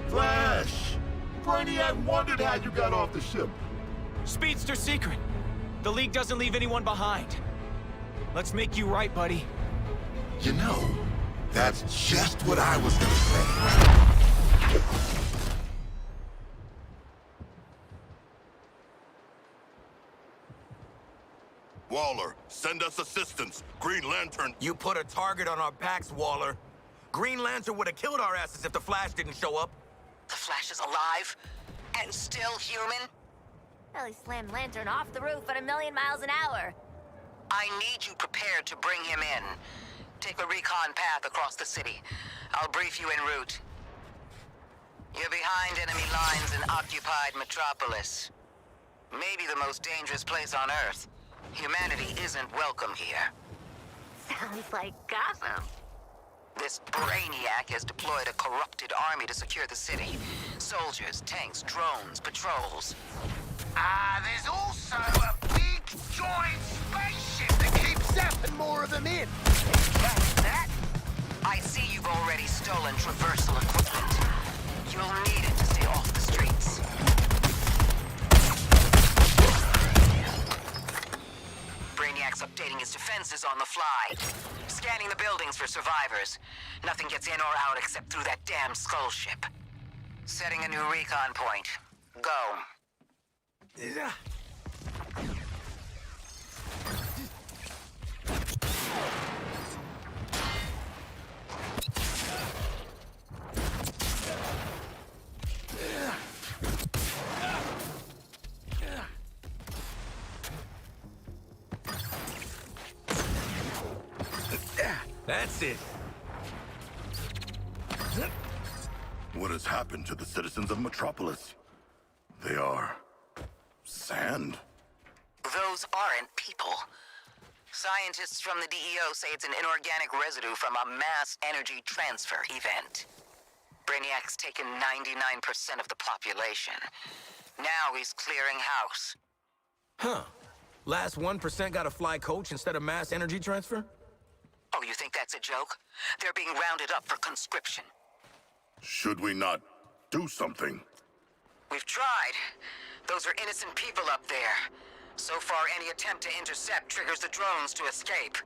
Flash! Brainiac wondered how you got off the ship. Speedster secret. The League doesn't leave anyone behind. Let's make you right, buddy. You know, that's just what I was gonna say. Waller, send us assistance. Green Lantern... You put a target on our backs, Waller. Green Lantern would have killed our asses if the Flash didn't show up. The Flash is alive and still human? Well, he slammed Lantern off the roof at 1,000,000 miles an hour. I need you prepared to bring him in. Take a recon path across the city. I'll brief you en route. You're behind enemy lines in occupied Metropolis. Maybe the most dangerous place on Earth. Humanity isn't welcome here. Sounds like Gotham. This Brainiac has deployed a corrupted army to secure the city. Soldiers, tanks, drones, patrols. there's also a big, giant spaceship that keeps zapping more of them in. That's that. I see you've already stolen traversal equipment. You'll need it to stay off the streets. Brainiac's updating his defenses on the fly. Scanning the buildings for survivors. Nothing gets in or out except through that damn skull ship. Setting a new recon point. Go. That's it. What has happened to the citizens of Metropolis? They are... sand? Those aren't people. Scientists from the DEO say it's an inorganic residue from a mass energy transfer event. Brainiac's taken 99% of the population. Now he's clearing house. Huh. Last 1% got a fly coach instead of mass energy transfer? Oh, you think that's a joke? They're being rounded up for conscription. Should we not do something? We've tried. Those are innocent people up there. So far, any attempt to intercept triggers the drones to escape.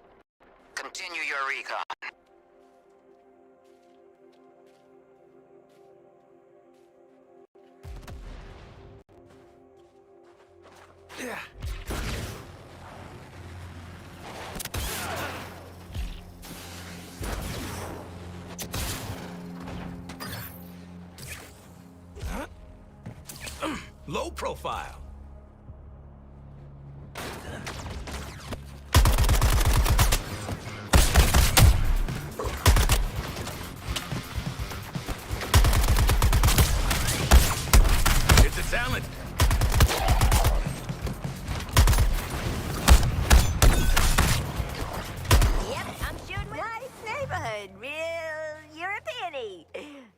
Continue your recon. Low profile. It's a talent. Yep, I'm shooting with... Nice neighborhood. Real European-y.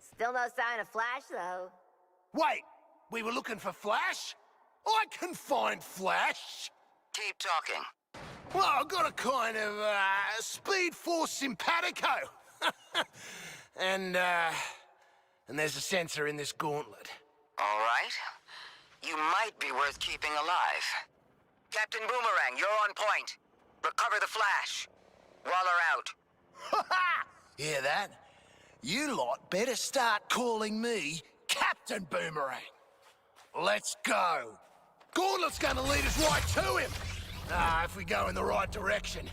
Still no sign of Flash, though. Wait, we were looking for Flash? I can find Flash. Keep talking. Well, I've got a kind of, Speed Force simpatico. and there's a sensor in this gauntlet. All right. You might be worth keeping alive. Captain Boomerang, you're on point. Recover the Flash. Waller out. Ha-ha! Hear that? You lot better start calling me Captain Boomerang. Let's go. Gauntlet's gonna lead us right to him. If we go in the right direction.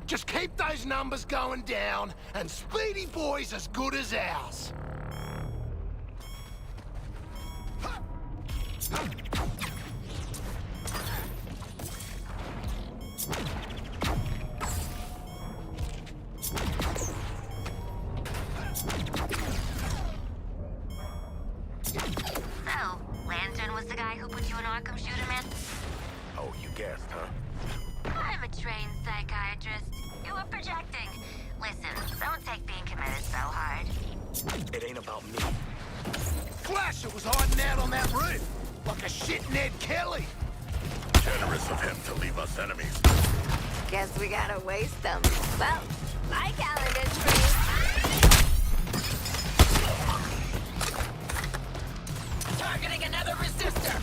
Just keep those numbers going down, and Speedy Boy's as good as ours. So, Lantern was the guy who put you in Arkham, Shooter Man? Oh, you guessed, huh? I'm a trained psychiatrist. You were projecting. Listen, don't take being committed so hard. It ain't about me. Flasher was hiding out on that roof, like a shit Ned Kelly. Generous of him to leave us enemies. Guess we gotta waste them. Well, my calendar's free. Targeting another resistor.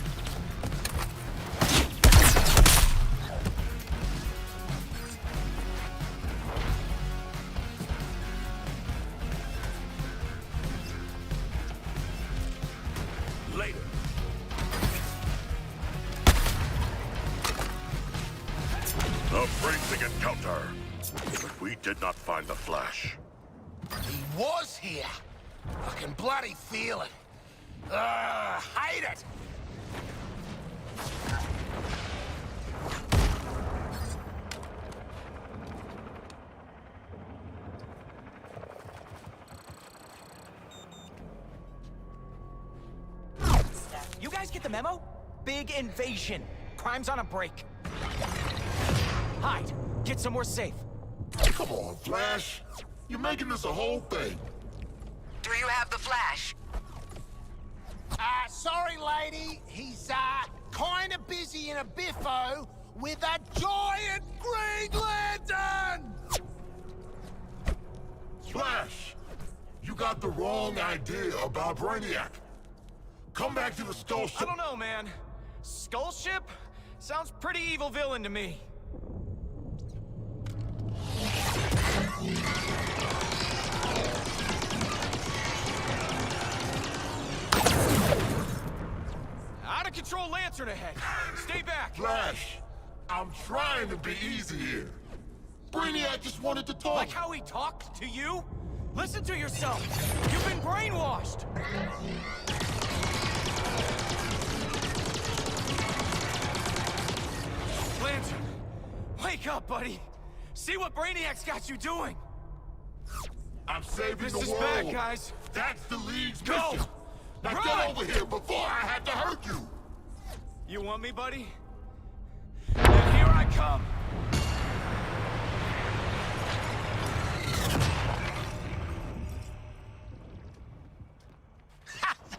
Later. A bracing encounter. But we did not find the Flash. He was here. I can bloody feel it. Hate it! You guys get the memo? Big invasion. Crime's on a break. Hide. Get somewhere safe. Come on, Flash. You're making this a whole thing. Do you have the Flash? Sorry, lady. He's, kinda busy in a biffo with a giant Green Lantern! Flash, you got the wrong idea about Brainiac. Come back to the Skull Ship. I don't know, man. Skull Ship? Sounds pretty evil villain to me. Out of control lantern ahead. Stay back. Flash, I'm trying to be easy here. Brainiac just wanted to talk. Like how he talked to you? Listen to yourself. You've been brainwashed. Lantern, wake up, buddy. See what Brainiac's got you doing. I'm saving This the is world. bad, guys. That's the League's Go! mission. Now Run! get over here before I have to hurt you. You want me, buddy? Then here I come.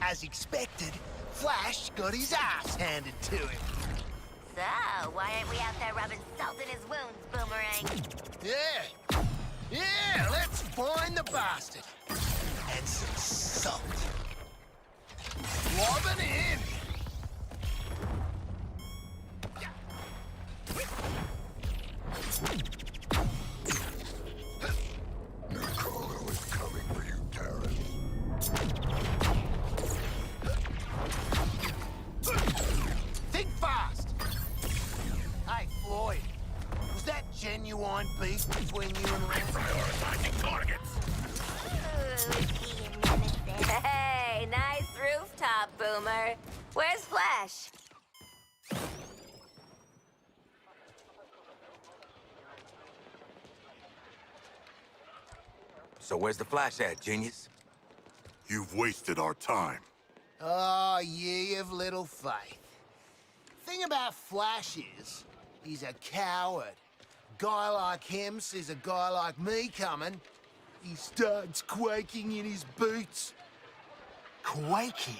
As expected, Flash got his ass handed to him. So, why aren't we out there rubbing salt in his wounds, Boomerang? Yeah, let's find the bastard. And some salt. Lobbing in. Carlo is coming for you, Terrence. Think fast! Hey, Floyd. Was that genuine beef between you and Rand? Prioritizing targets. Hey, nice rooftop, Boomer. Where's Flash? So where's the Flash at, genius? You've wasted our time. Oh, ye of little faith. Thing about Flash is, he's a coward. Guy like him sees a guy like me coming, he starts quaking in his boots. Quaking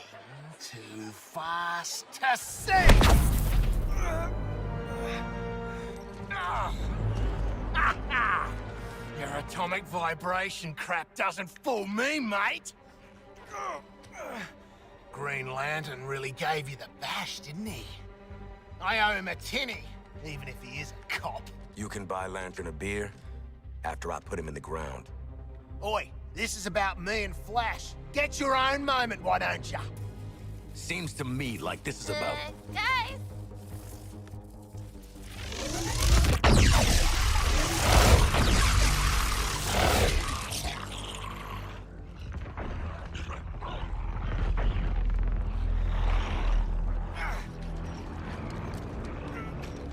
too fast to see! Your atomic vibration crap doesn't fool me, mate! Green Lantern really gave you the bash, didn't he? I owe him a tinny, even if he is a cop. You can buy Lantern a beer after I put him in the ground. Oi, this is about me and Flash. Get your own moment, why don't ya? Seems to me like this is about... Guys!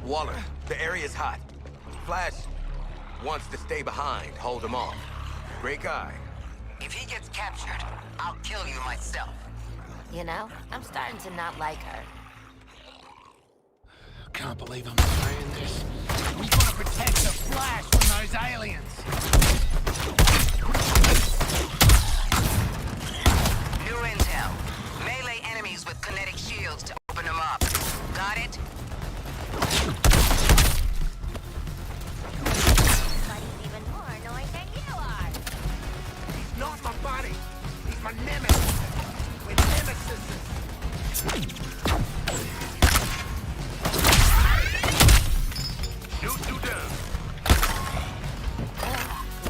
Waller, the area's hot. Flash wants to stay behind, hold him off. Great guy. If he gets captured, I'll kill you myself. You know, I'm starting to not like her. Can't believe I'm saying this. We've got to protect the Flash from those aliens. New intel. Melee enemies with kinetic shields to open them up. Got it? Buddy's even more annoying than you are. He's not my buddy. He's my nemesis. We're nemesis. Shoot you down.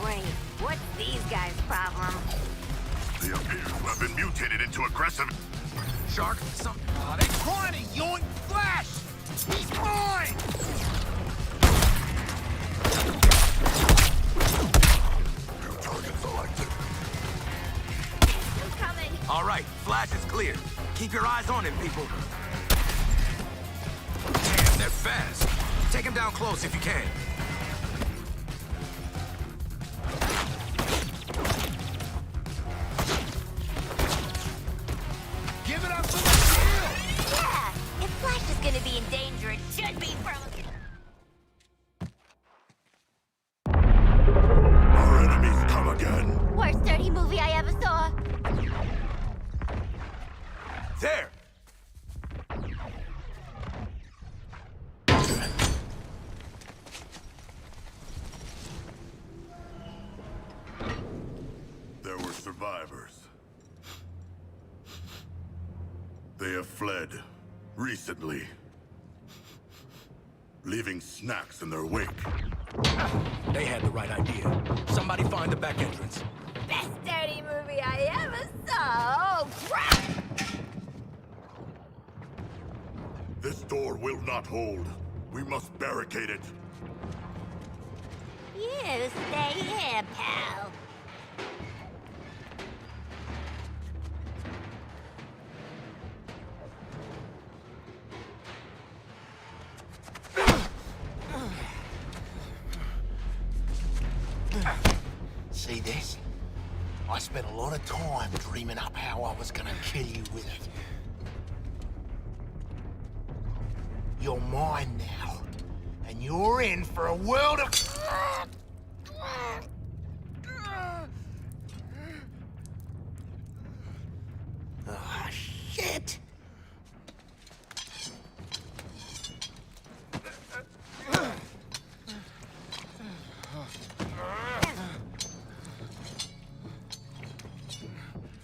Wait, what's these guys' problem? They appear to have been mutated into aggressive... Shark, some... Oh, they're trying to yoink Flash! He's mine! Your target selected. Who's coming? All right, Flash is clear. Keep your eyes on him, people. Damn, they're fast. Take him down close if you can. Give it up for the shield! Yeah, if Flash is gonna be in danger, it should be from... Our enemies come again. Worst dirty movie I ever saw. There! There were survivors. They have fled recently, leaving snacks in their wake. They had the right idea. Somebody find the back entrance. Best dirty movie I ever saw. Oh, crap! This door will not hold. We must barricade it. You stay here, pal. See this? I spent a lot of time dreaming up how I was gonna kill you with it. You're mine now, and you're in for a world of... Ah, shit!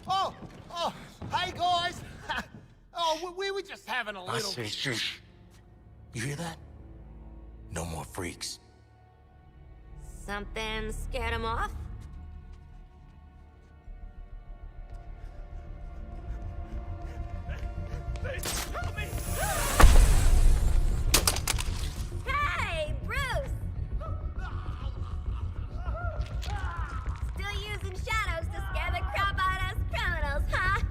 Oh, hey guys! Oh, we were just having a little... You hear that? No more freaks. Something scared him off? Hey, Bruce! Still using shadows to scare the crap out of us criminals, huh?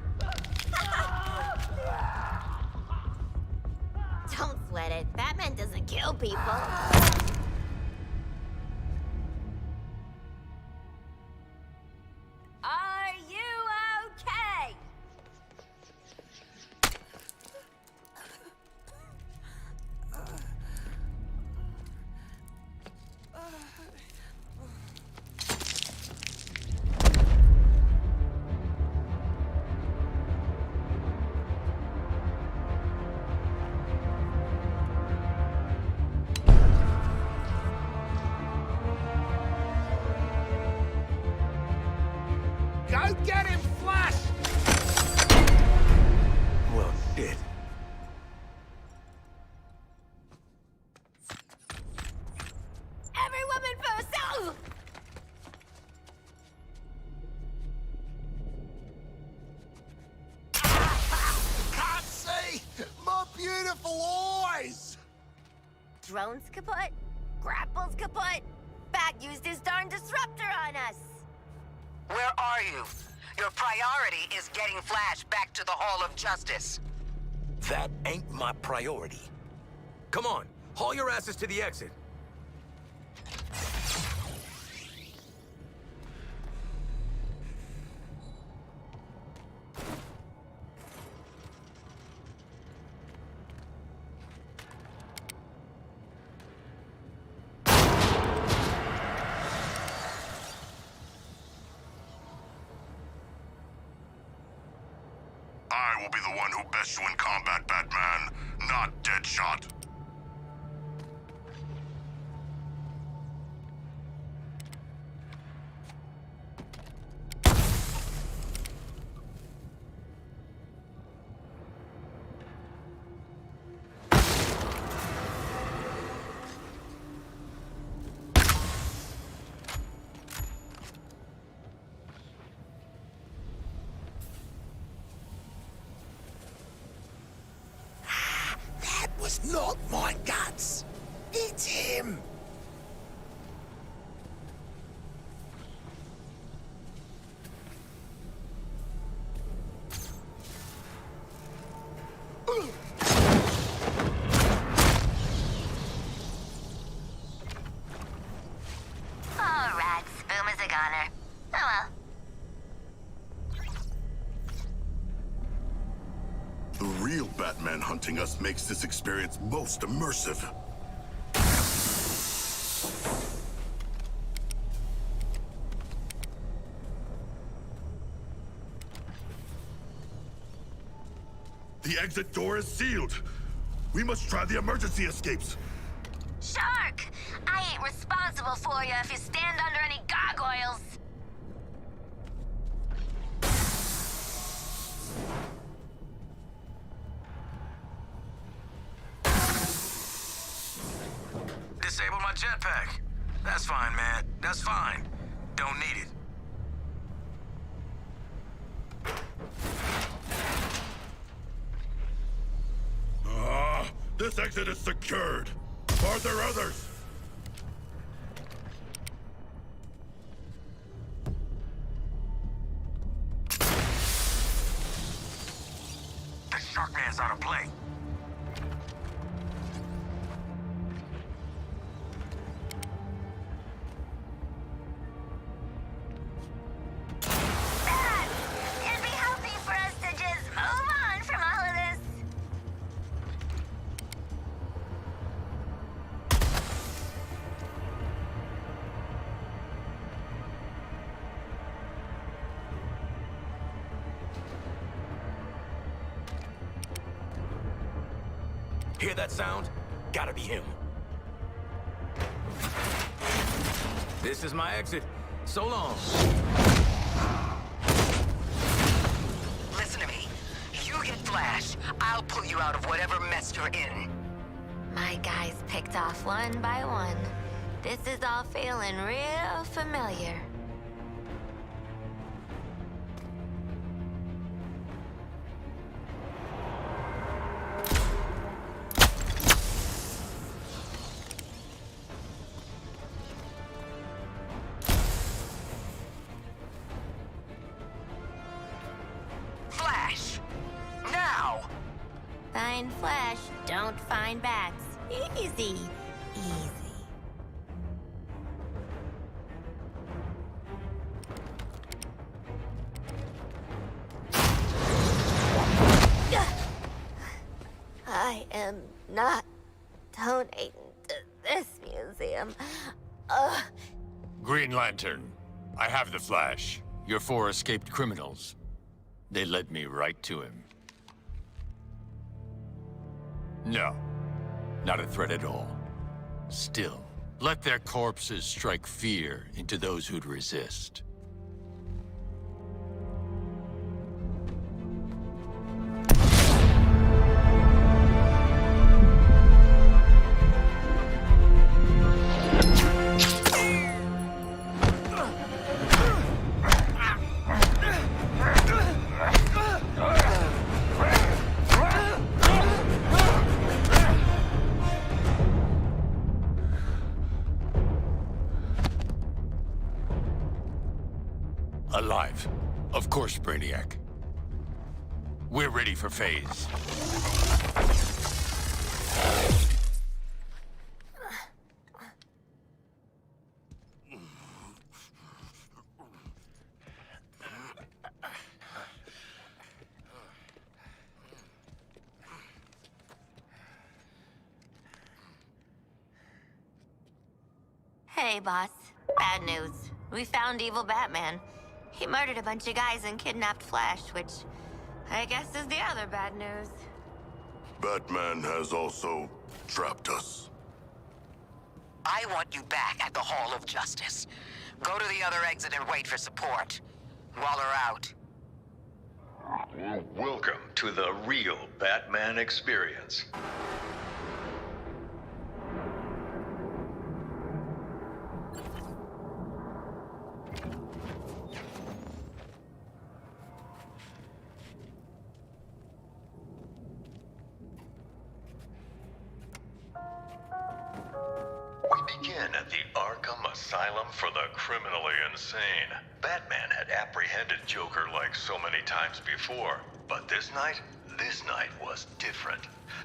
Don't sweat it. Batman doesn't kill people. Are you okay? Go get him, Flash! Well, shit. Every woman for herself! Can't see! My beautiful eyes! Drone's kaput. Grapple's kaput. Bat used his darn disruptor on us. Where are you? Your priority is getting Flash back to the Hall of Justice. That ain't my priority. Come on, haul your asses to the exit. I will be the one who bests you in combat, Batman, not Deadshot. That was not my guts. It's him. All right, Boom is a goner. Oh well. The real Batman hunting us makes this experience most immersive. The exit door is sealed. We must try the emergency escapes. Shark! I ain't responsible for you if you stand under any gargoyles. Disable my jetpack. That's fine, man. That's fine. Don't need it. This exit is secured. Are there others? The Sharkman's out of play. Dad! It'd be healthy for us to just move on from all of this. Hear that sound? Gotta be him. This is my exit. So long. Listen to me. You get Flash, I'll pull you out of whatever mess you're in. My guys picked off one by one. This is all feeling real familiar. Flash! Now! Find Flash, don't find bats. Easy. Easy. I am not donating to this museum. Green Lantern, I have the Flash. Your 4 escaped criminals. They led me right to him. No, not a threat at all. Still, let their corpses strike fear into those who'd resist. Alive. Of course, Brainiac. We're ready for phase. Hey, boss. Bad news. We found evil Batman. He murdered a bunch of guys and kidnapped Flash, which I guess is the other bad news. Batman has also trapped us. I want you back at the Hall of Justice. Go to the other exit and wait for support. Waller out. Welcome to the real Batman experience. Begin at the Arkham Asylum for the criminally insane. Batman had apprehended Joker like so many times before, but this night was different.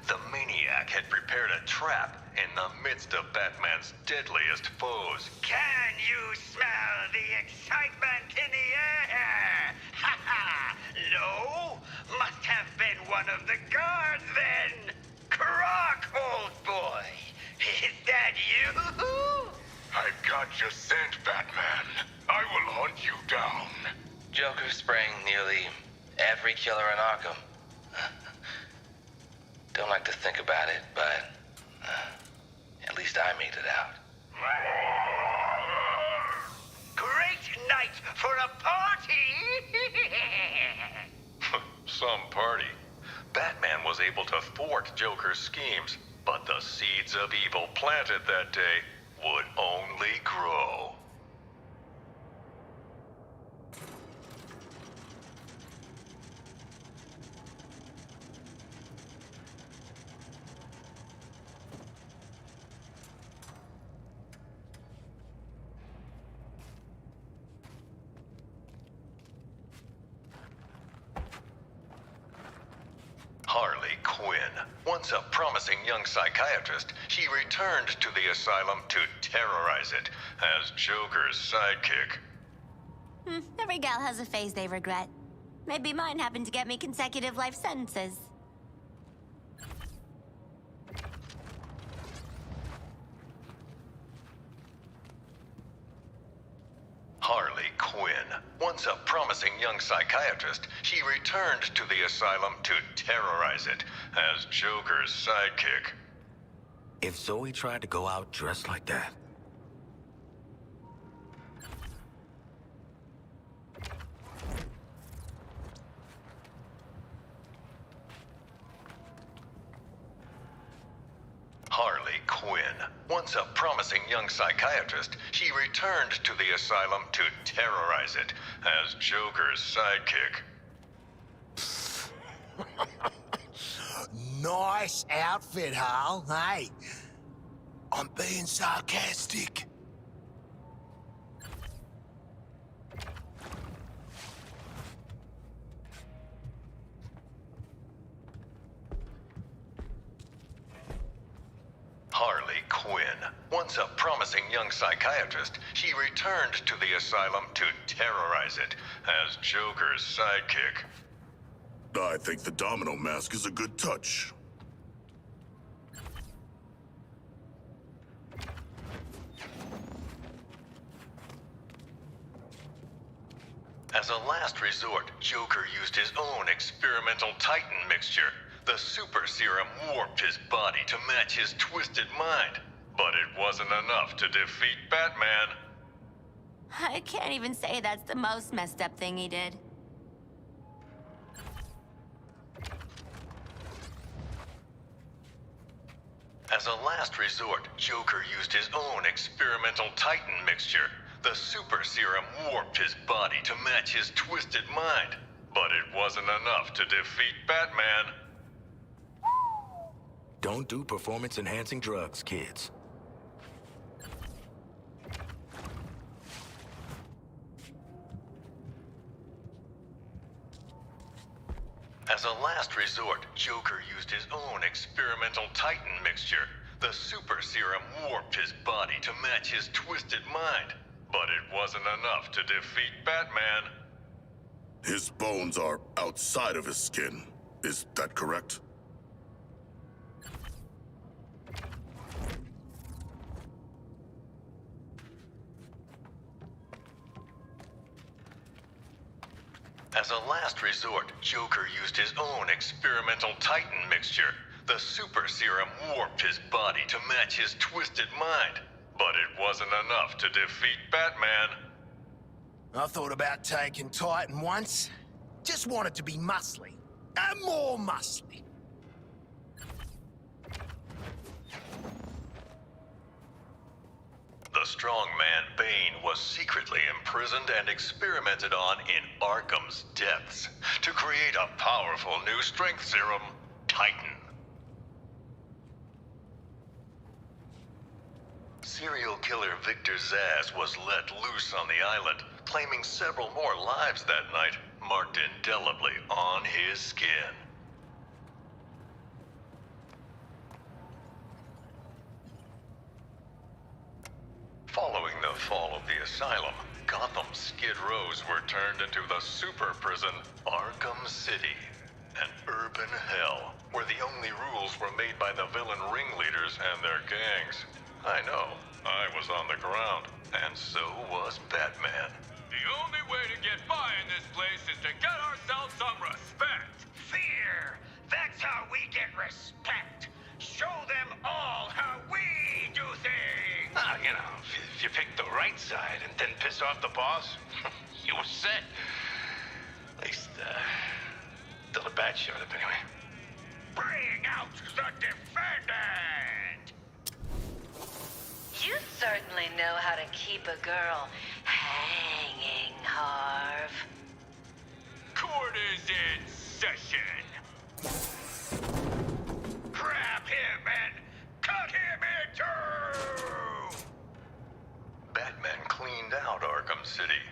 The Maniac had prepared a trap in the midst of Batman's deadliest foes. Can you smell the excitement in the air? Ha ha! No? Must have been one of the guards then! Croc, old boy! Is that you? I've got your scent, Batman. I will hunt you down. Joker spraying nearly every killer in Arkham. Don't like to think about it, but at least I made it out. Great night for a party! Some party. Batman was able to thwart Joker's schemes, but the seeds of evil planted that day would only grow. Harley Quinn. Once a promising young psychiatrist, she returned to the asylum to terrorize it as Joker's sidekick. Every gal has a phase they regret. Maybe mine happened to get me consecutive life sentences. Harley Quinn. Once a promising young psychiatrist, she returned to the asylum to terrorize it as Joker's sidekick. If Zoe tried to go out dressed like that, Harley Once a promising young psychiatrist, she returned to the asylum to terrorize it as Joker's sidekick. Nice outfit, Hal. Hey, I'm being sarcastic. Harley Quinn. Once a promising young psychiatrist, she returned to the asylum to terrorize it as Joker's sidekick. I think the domino mask is a good touch. As a last resort, Joker used his own experimental Titan mixture. The super serum warped his body to match his twisted mind. But it wasn't enough to defeat Batman. I can't even say that's the most messed up thing he did. As a last resort, Joker used his own experimental Titan mixture. The super serum warped his body to match his twisted mind. But it wasn't enough to defeat Batman. Don't do performance-enhancing drugs, kids. As a last resort, Joker used his own experimental Titan mixture. The super serum warped his body to match his twisted mind. But it wasn't enough to defeat Batman. His bones are outside of his skin. Is that correct? As a last resort, Joker used his own experimental Titan mixture. The super serum warped his body to match his twisted mind. But it wasn't enough to defeat Batman. I thought about taking Titan once. Just wanted to be muscly. And more muscly. The strongman Bane was secretly imprisoned and experimented on in Arkham's depths to create a powerful new strength serum, Titan. Serial killer Victor Zsasz was let loose on the island, claiming several more lives that night, marked indelibly on his skin. Following the fall of the asylum, Gotham's Skid Rows were turned into the super prison, Arkham City. An urban hell, where the only rules were made by the villain ringleaders and their gangs. I know, I was on the ground, and so was Batman. The only way to get by in this place is to get ourselves some respect. Fear! That's how we get respect. Show them all how we do things! Ah, you know, if you pick the right side and then piss off the boss, you were set. At least, till the bat showed up anyway. Bring out the defendant! You certainly know how to keep a girl hanging, Harv. Court is in session. Grab him and cut him in two! Batman cleaned out Arkham City.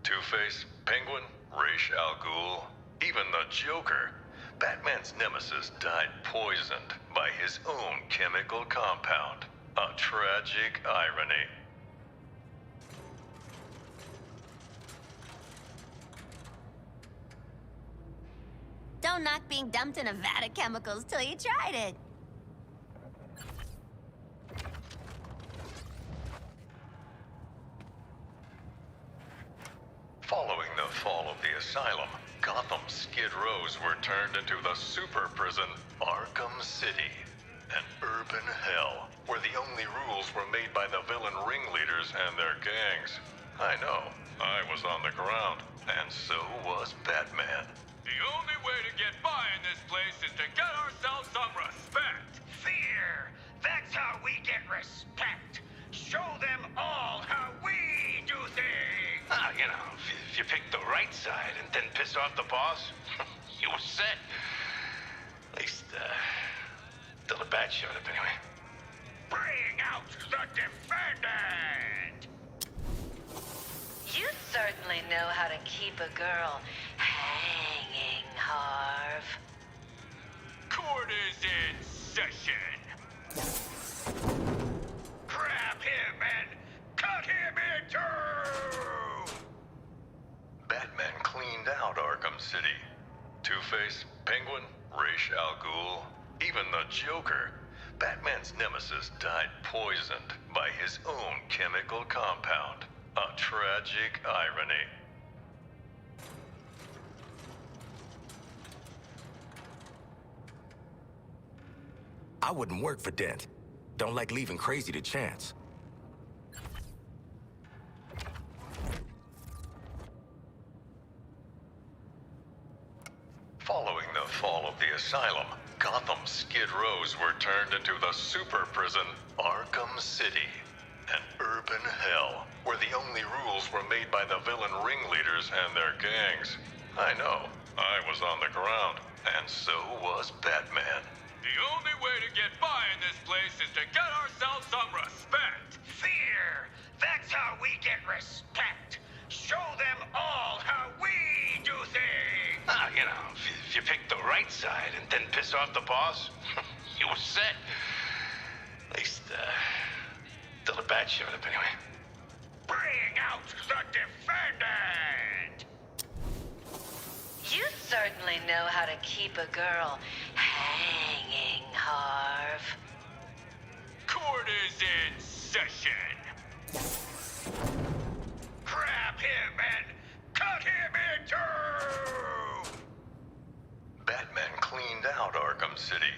Two-Face, Penguin, Ra's al Ghul, even the Joker. Batman's nemesis died poisoned by his own chemical compound. A tragic irony. Don't knock being dumped in a vat of chemicals till you tried it. Following the fall of the asylum, Gotham's Skid Rows were turned into the super prison, Arkham City. An urban hell, where the only rules were made by the villain ringleaders and their gangs. I know, I was on the ground, and so was Batman. The only way to get by in this place is to get ourselves some respect. Fear! That's how we get respect. Show them all how we do things. You know, if you pick the right side and then piss off the boss, you were set. At least, till the bat showed up anyway. Bring out the defendant! You certainly know how to keep a girl hanging, Harv. Court is in session. Grab him and cut him in two! Batman cleaned out Arkham City. Two-Face, Penguin, Ra's al Ghul, even the Joker. Batman's nemesis died poisoned by his own chemical compound. A tragic irony. I wouldn't work for Dent. Don't like leaving crazy to chance. Following the fall of the asylum, Gotham's skid rows were turned into the super prison, Arkham City. An urban hell, where the only rules were made by the villain ringleaders and their gangs. I know, I was on the ground, and so was Batman. The only way to get by in this place is to get ourselves some respect. Fear! That's how we get respect. Show them all how we do things. You know, if you pick the right side and then piss off the boss, you were set. At least, till the bat showed up anyway. Bring out the defendant! You certainly know how to keep a girl hanging, Harv. Court is in session. Grab him and cut him in two! Batman cleaned out Arkham City.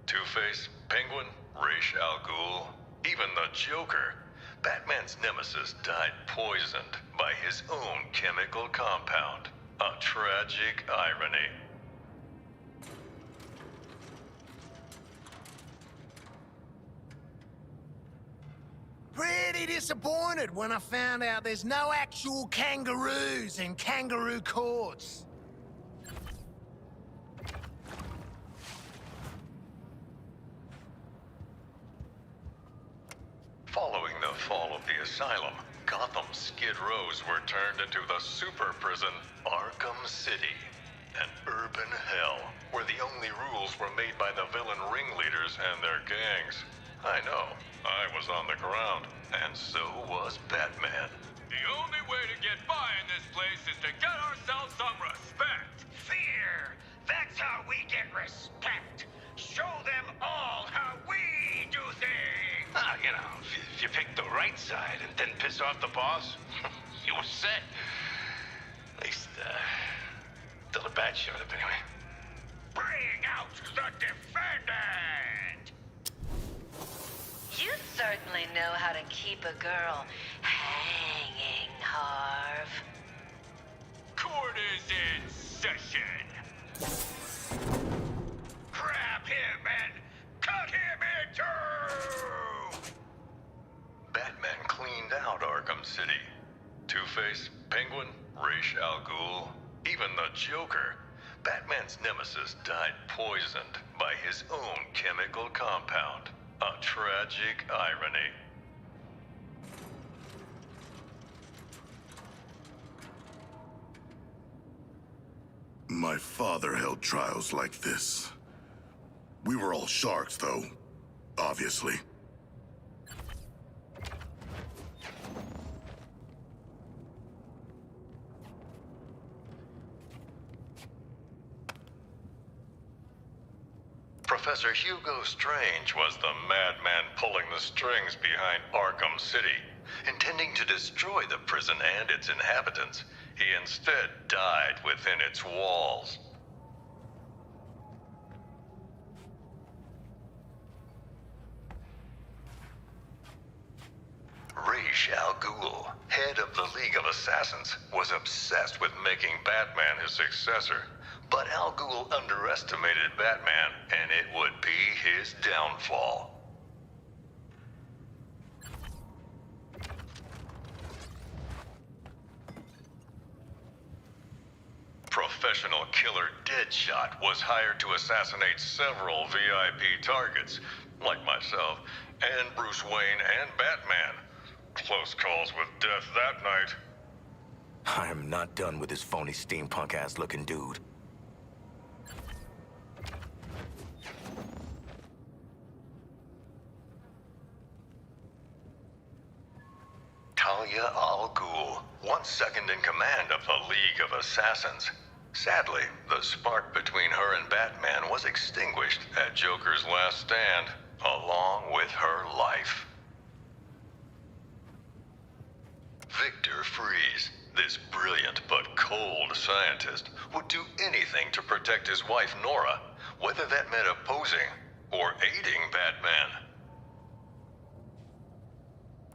Two-Face, Penguin, Ra's al Ghul, even the Joker. Batman's nemesis died poisoned by his own chemical compound. A tragic irony. Pretty disappointed when I found out there's no actual kangaroos in kangaroo courts. Following the fall of the asylum, Gotham's skid rows were turned into the super prison, Arkham City. An urban hell, where the only rules were made by the villain ringleaders and their gangs. I know, I was on the ground, and so was Batman. The only way to get by in this place is to get ourselves some respect. Fear! That's how we get respect. Show them all how we do things. You know, if you pick the right side and then piss off the boss, you were set. At least, till the bat showed up anyway. Bring out the defendant! You certainly know how to keep a girl hanging, Harv. Court is in session. Grab him and cut him in two! Batman cleaned out Arkham City. Two-Face, Penguin, Ra's al Ghul, even the Joker. Batman's nemesis died poisoned by his own chemical compound. A tragic irony. My father held trials like this. We were all sharks, though. Obviously. Professor Hugo Strange was the madman pulling the strings behind Arkham City. Intending to destroy the prison and its inhabitants, he instead died within its walls. Ra's al Ghul, head of the League of Assassins, was obsessed with making Batman his successor. But Al Ghul underestimated Batman, and it would be his downfall. professional killer Deadshot was hired to assassinate several VIP targets, like myself, and Bruce Wayne and Batman. Close calls with death that night. I am not done with this phony steampunk-ass looking dude. Talia al Ghul, once second in command of the League of Assassins. Sadly, the spark between her and Batman was extinguished at Joker's last stand, along with her life. Victor Freeze, this brilliant but cold scientist, would do anything to protect his wife Nora, whether that meant opposing or aiding Batman.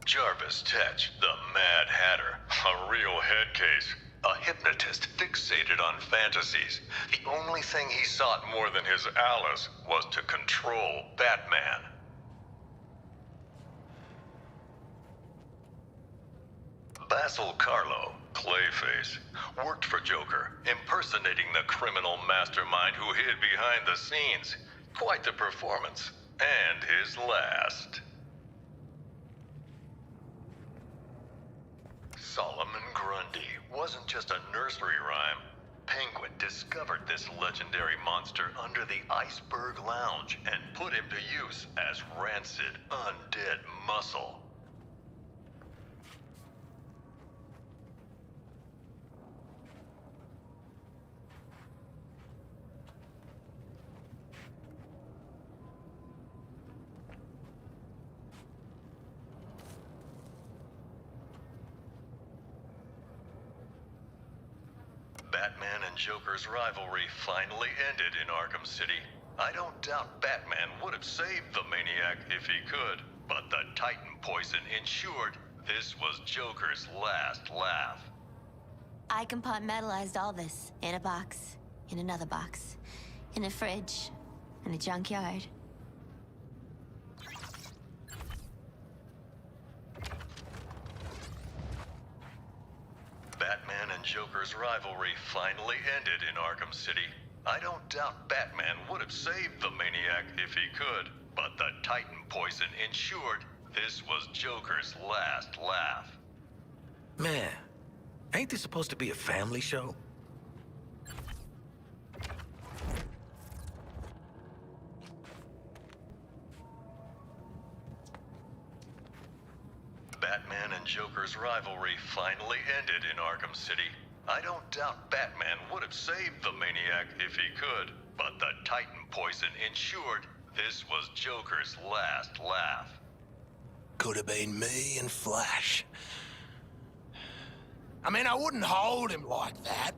Jarvis Tetch, the Mad Hatter, a real head case, a hypnotist fixated on fantasies. The only thing he sought more than his Alice was to control Batman. Basil Carlo, Clayface, worked for Joker, impersonating the criminal mastermind who hid behind the scenes. Quite the performance, and his last. Solomon Grundy wasn't just a nursery rhyme. Penguin discovered this legendary monster under the Iceberg Lounge and put him to use as rancid, undead muscle. Batman and Joker's rivalry finally ended in Arkham City. I don't doubt Batman would have saved the maniac if he could, but the Titan poison ensured this was Joker's last laugh. I compartmentalized all this in a box, in another box, in a fridge, in a junkyard. Batman and Joker's rivalry finally ended in Arkham City. I don't doubt Batman would have saved the maniac if he could, but the Titan poison ensured this was Joker's last laugh. Man, ain't this supposed to be a family show? Batman and Joker's rivalry finally ended in Arkham City. I don't doubt Batman would have saved the maniac if he could, but the Titan poison ensured this was Joker's last laugh. Could have been me and Flash. I mean, I wouldn't hold him like that.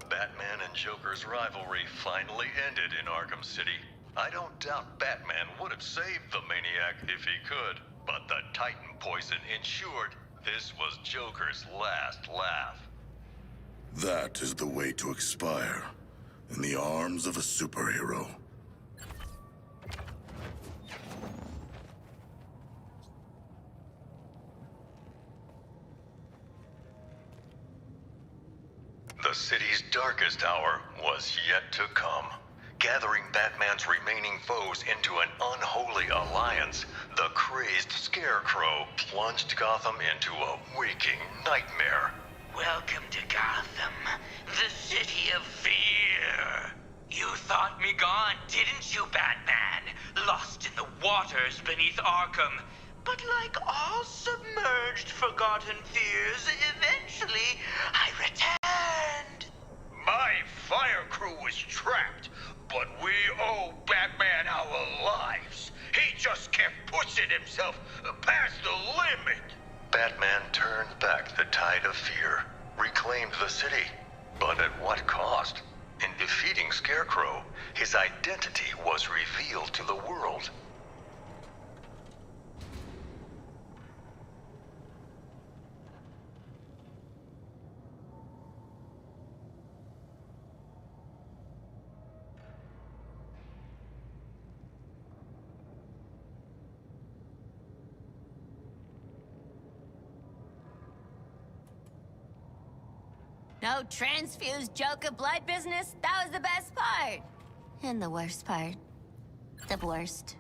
Batman and Joker's rivalry finally ended in Arkham City. I don't doubt Batman would have saved the maniac if he could, but the Titan poison ensured this was Joker's last laugh. That is the way to expire, in the arms of a superhero. The city's darkest hour was yet to come. Gathering Batman's remaining foes into an unholy alliance, the crazed Scarecrow plunged Gotham into a waking nightmare. Welcome to Gotham, the city of fear. You thought me gone, didn't you, Batman? Lost in the waters beneath Arkham. But like all submerged, forgotten fears, eventually I returned. My fire crew was trapped, but we owe Batman our lives. He just kept pushing himself past the limit. Batman turned back the tide of fear, reclaimed the city. But at what cost? In defeating Scarecrow, his identity was revealed to the world. No transfused Joker blood business? That was the best part. And the worst part. The worst.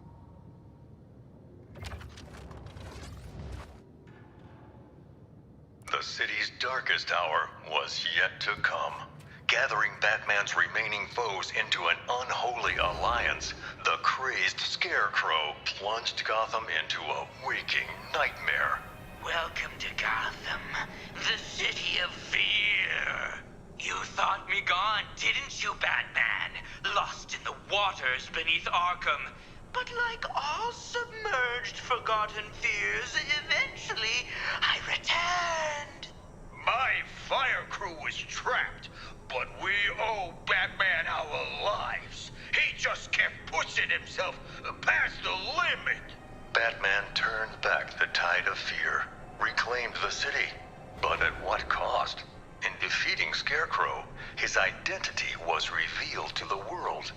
The city's darkest hour was yet to come. Gathering Batman's remaining foes into an unholy alliance, the crazed Scarecrow plunged Gotham into a waking nightmare. Welcome to Gotham, the city of fear. You thought me gone, didn't you, Batman? Lost in the waters beneath Arkham. But like all submerged, forgotten fears, eventually I returned. My fire crew was trapped, but we owe Batman our lives. He just kept pushing himself past the limit. Batman turned back the tide of fear, reclaimed the city, but at what cost? In defeating Scarecrow, his identity was revealed to the world.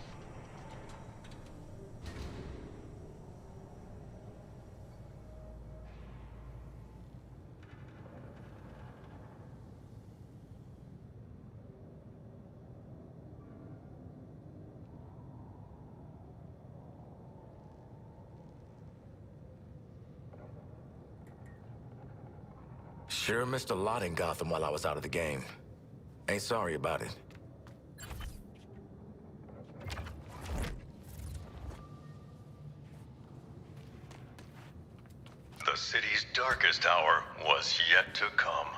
Sure missed a lot in Gotham while I was out of the game. Ain't sorry about it. The city's darkest hour was yet to come.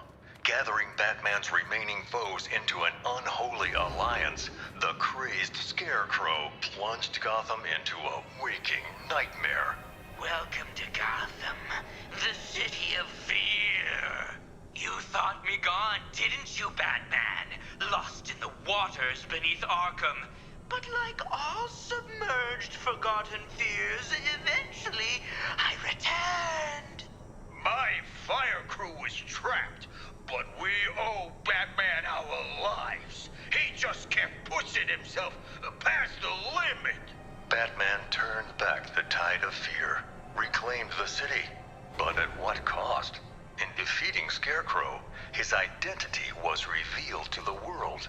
Gathering Batman's remaining foes into an unholy alliance, the crazed Scarecrow plunged Gotham into a waking nightmare. Welcome to Gotham, the city of fear. You thought me gone, didn't you, Batman? Lost in the waters beneath Arkham. But like all submerged, forgotten fears, eventually I returned. My fire crew was trapped, but we owe Batman our lives. He just kept pushing himself past the limit. Batman turned back the tide of fear, reclaimed the city, but at what cost? In defeating Scarecrow, his identity was revealed to the world.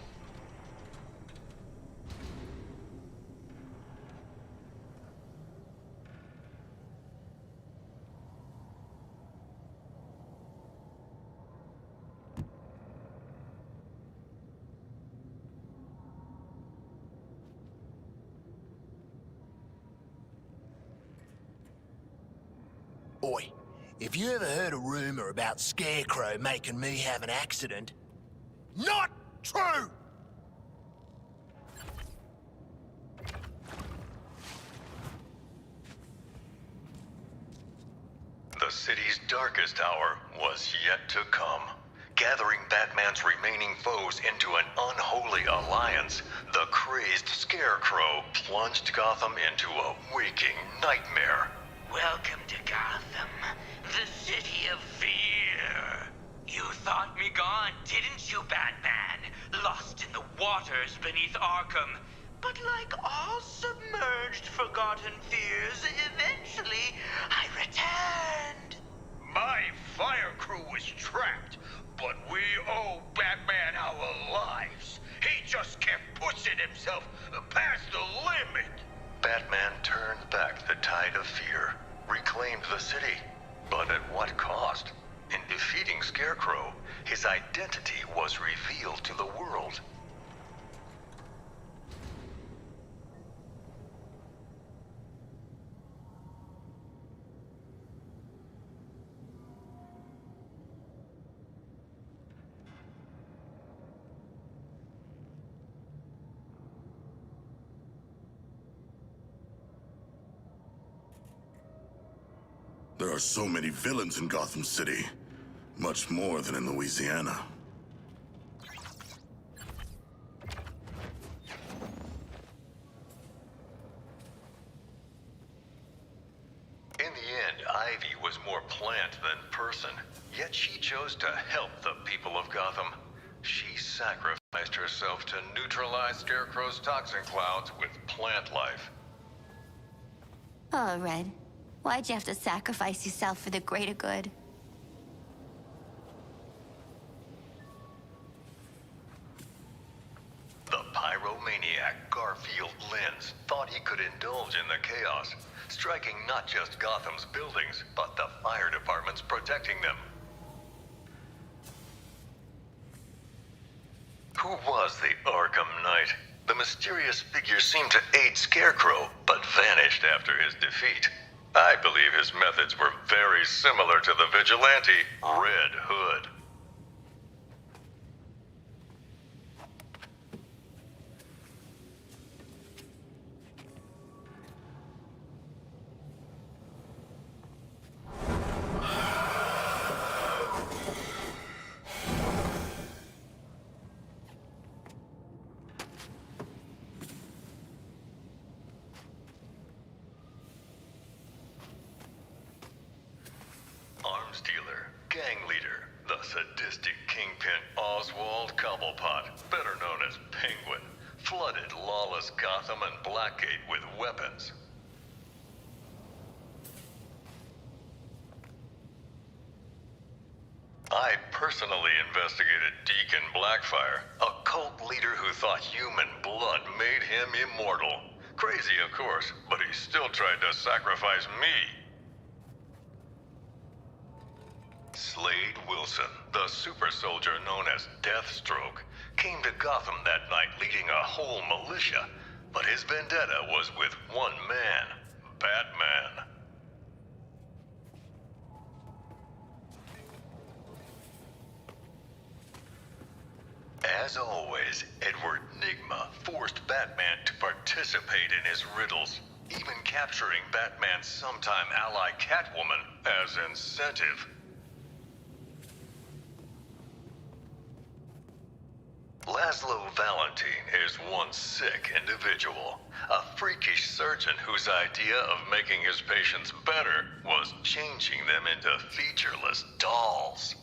Oi, if you ever heard a rumor about Scarecrow making me have an accident, not true! The city's darkest hour was yet to come. Gathering Batman's remaining foes into an unholy alliance, the crazed Scarecrow plunged Gotham into a waking nightmare. Welcome to Gotham, the city of fear. You thought me gone, didn't you, Batman? Lost in the waters beneath Arkham. But like all submerged, forgotten fears, eventually I returned. My fire crew was trapped, but we owe Batman our lives. He just kept pushing himself past the limit. Batman turned back the tide of fear, reclaimed the city, but at what cost? In defeating Scarecrow, his identity was revealed to the world. There are so many villains in Gotham City. Much more than in Louisiana. In the end, Ivy was more plant than person, yet she chose to help the people of Gotham. She sacrificed herself to neutralize Scarecrow's toxin clouds with plant life. Oh, Red. Why'd you have to sacrifice yourself for the greater good? maniac Garfield Lynns thought he could indulge in the chaos, striking not just Gotham's buildings, but the fire departments protecting them. Who was the Arkham Knight? The mysterious figure seemed to aid Scarecrow, but vanished after his defeat. I believe his methods were very similar to the vigilante Red Hood. Arms dealer, gang leader, the sadistic kingpin Oswald Cobblepot, better known as Penguin, flooded lawless Gotham and Blackgate with weapons. I personally investigated Deacon Blackfire, a cult leader who thought human blood made him immortal. Crazy, of course, but he still tried to sacrifice me. Slade Wilson, the super soldier known as Deathstroke, came to Gotham that night leading a whole militia, but his vendetta was with one man, Batman. As always, Edward Nygma forced Batman to participate in his riddles, even capturing Batman's sometime ally Catwoman as incentive. Laszlo Valentine is one sick individual, a freakish surgeon whose idea of making his patients better was changing them into featureless dolls.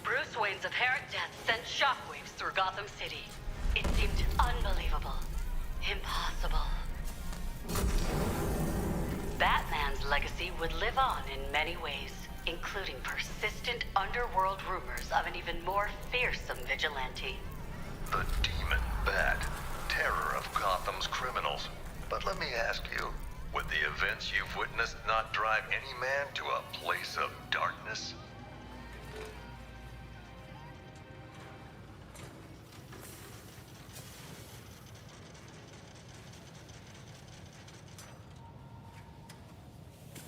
Bruce Wayne's apparent death sent shockwaves through Gotham City. It seemed unbelievable. Impossible. Batman's legacy would live on in many ways, including persistent underworld rumors of an even more fearsome vigilante. The Demon Bat, terror of Gotham's criminals. But let me ask you, would the events you've witnessed not drive any man to a place of darkness?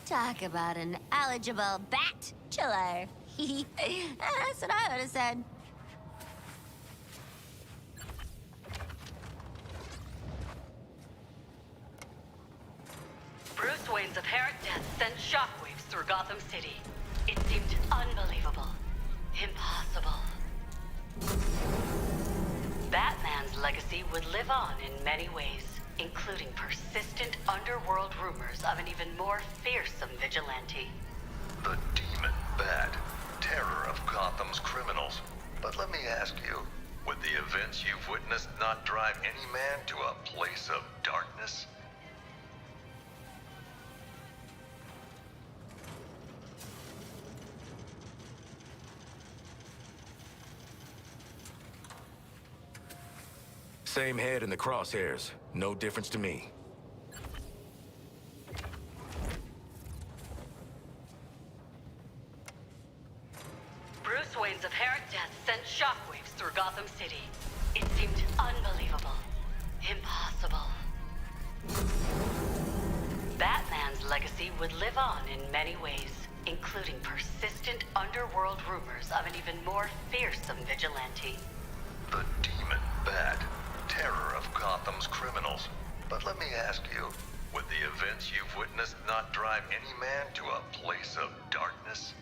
Talk about an eligible bachelor. That's what I would have said. Bruce Wayne's apparent death sent shockwaves through Gotham City. It seemed unbelievable. Impossible. Batman's legacy would live on in many ways, including persistent underworld rumors of an even more fearsome vigilante. The Demon Bat, terror of Gotham's criminals. But let me ask you, would the events you've witnessed not drive any man to a place of darkness? Same head in the crosshairs. No difference to me. Bruce Wayne's apparent death sent shockwaves through Gotham City. It seemed unbelievable. Impossible. Batman's legacy would live on in many ways, including persistent underworld rumors of an even more fearsome vigilante. The Demon Bat, terror of Gotham's criminals. But let me ask you, would the events you've witnessed not drive any man to a place of darkness?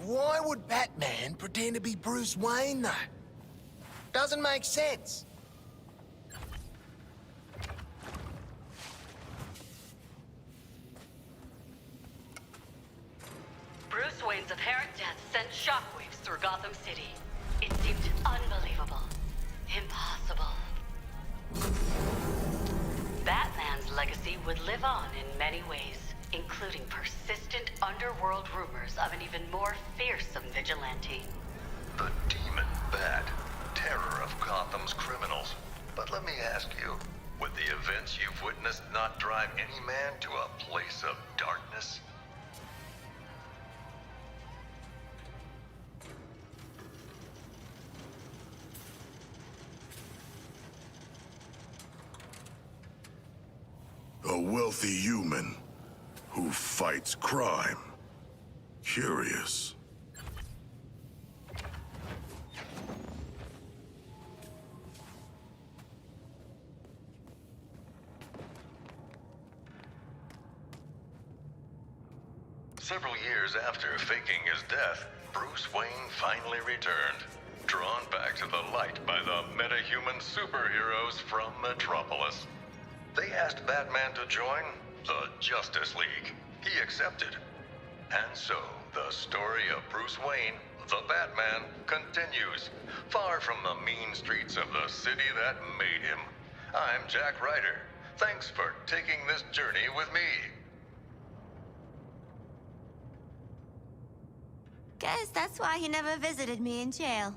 Why would Batman pretend to be Bruce Wayne, though? Doesn't make sense. Bruce Wayne's apparent death sent shockwaves through Gotham City. It seemed unbelievable. Impossible. Batman's legacy would live on in many ways, including persistent underworld rumors of an even more fearsome vigilante. The Demon Bat, terror of Gotham's criminals. But let me ask you, would the events you've witnessed not drive any man to a place of darkness? A wealthy human who fights crime. Curious. Several years after faking his death, Bruce Wayne finally returned, drawn back to the light by the meta-human superheroes from Metropolis. They asked Batman to join the Justice League. He accepted. And so, the story of Bruce Wayne, the Batman, continues, far from the mean streets of the city that made him. I'm Jack Ryder. Thanks for taking this journey with me. Guess that's why he never visited me in jail.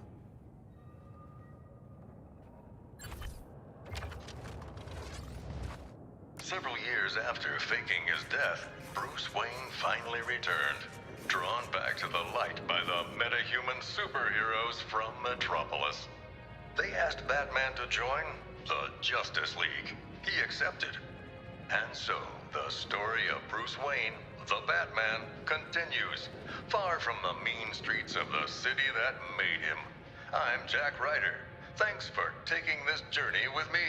Several years after faking his death, Bruce Wayne finally returned, drawn back to the light by the meta-human superheroes from Metropolis. They asked Batman to join the Justice League. He accepted. And so, the story of Bruce Wayne, the Batman, continues, far from the mean streets of the city that made him. I'm Jack Ryder. Thanks for taking this journey with me.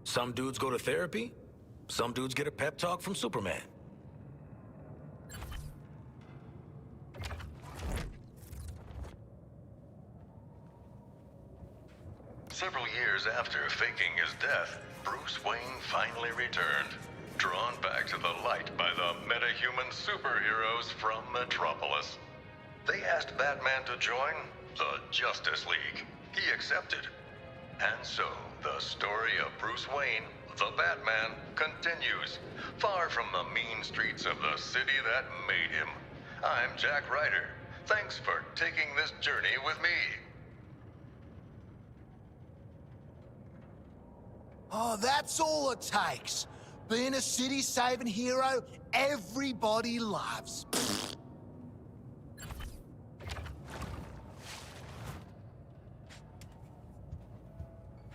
Some dudes go to therapy, some dudes get a pep talk from Superman. Several years after faking his death, Bruce Wayne finally returned, drawn back to the light by the meta-human superheroes from Metropolis. They asked Batman to join the Justice League. He accepted. And so, the story of Bruce Wayne, the Batman, continues, far from the mean streets of the city that made him. I'm Jack Ryder. Thanks for taking this journey with me. Oh, that's all it takes. Being a city-saving hero everybody loves.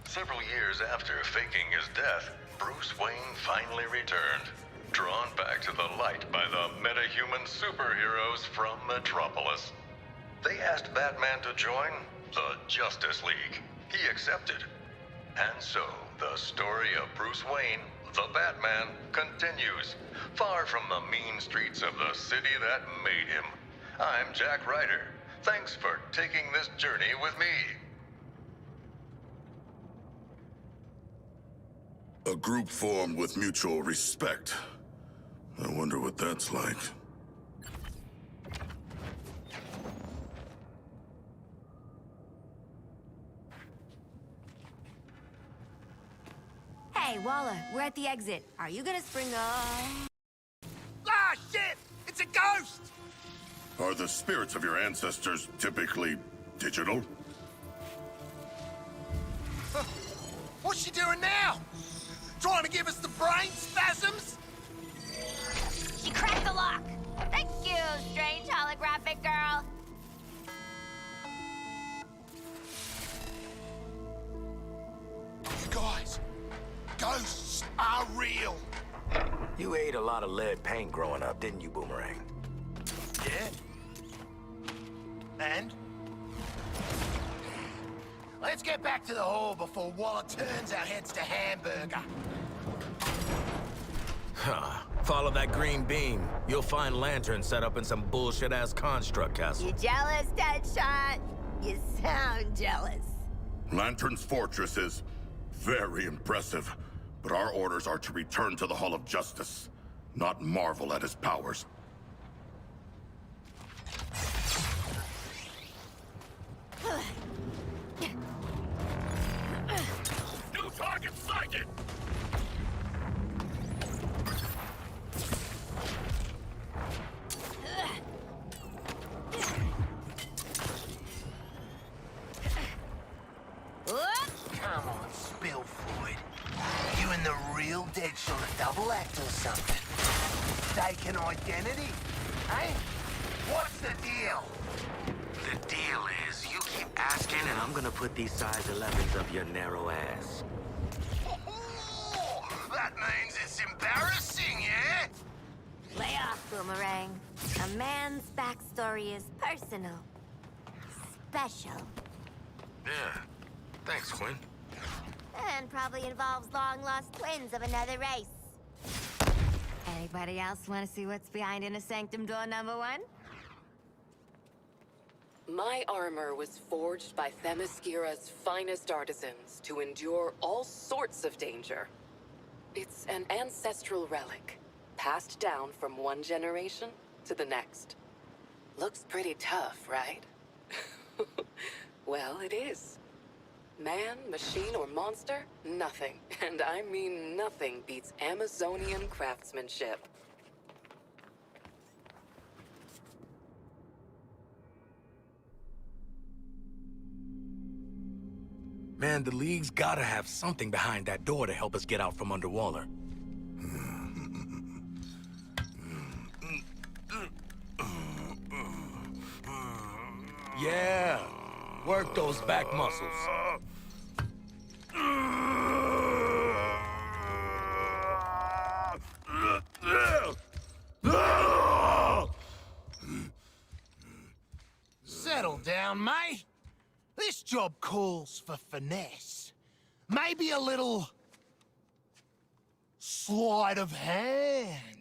Several years after faking his death, Bruce Wayne finally returned, drawn back to the light by the meta-human superheroes from Metropolis. They asked Batman to join the Justice League. He accepted. And so, the story of Bruce Wayne, the Batman, continues, far from the mean streets of the city that made him. I'm Jack Ryder. Thanks for taking this journey with me. A group formed with mutual respect. I wonder what that's like. Hey, Waller, we're at the exit. Are you gonna spring Ah, shit! It's a ghost! Are the spirits of your ancestors typically digital? What's she doing now? Trying to give us the brain spasms? She cracked the lock. Thank you, strange holographic girl. You guys, ghosts are real. You ate a lot of lead paint growing up, didn't you, Boomerang? Yeah. And? Let's get back to the hall before Waller turns our heads to hamburger. Huh. Follow that green beam. You'll find lanterns set up in some bullshit-ass construct castle. You jealous, Deadshot? You sound jealous. Lantern's fortress is very impressive, but our orders are to return to the Hall of Justice, not marvel at his powers. something. Mistaken identity? Hey? What's the deal? The deal is, you keep asking, and I'm gonna put these size 11s up your narrow ass. Oh, that means it's embarrassing, yeah? Lay off, Boomerang. A man's backstory is personal. Special. Yeah. Thanks, Quinn. And probably involves long-lost twins of another race. Anybody else want to see what's behind Inner Sanctum door number 1? My armor was forged by Themyscira's finest artisans to endure all sorts of danger. It's an ancestral relic, passed down from one generation to the next. Looks pretty tough, right? Well, it is. Man, machine, or monster? Nothing, and I mean nothing, beats Amazonian craftsmanship. Man, the League's gotta have something behind that door to help us get out from under Waller. Yeah, work those back muscles. Settle down, mate. This job calls for finesse. Maybe a little sleight of hand.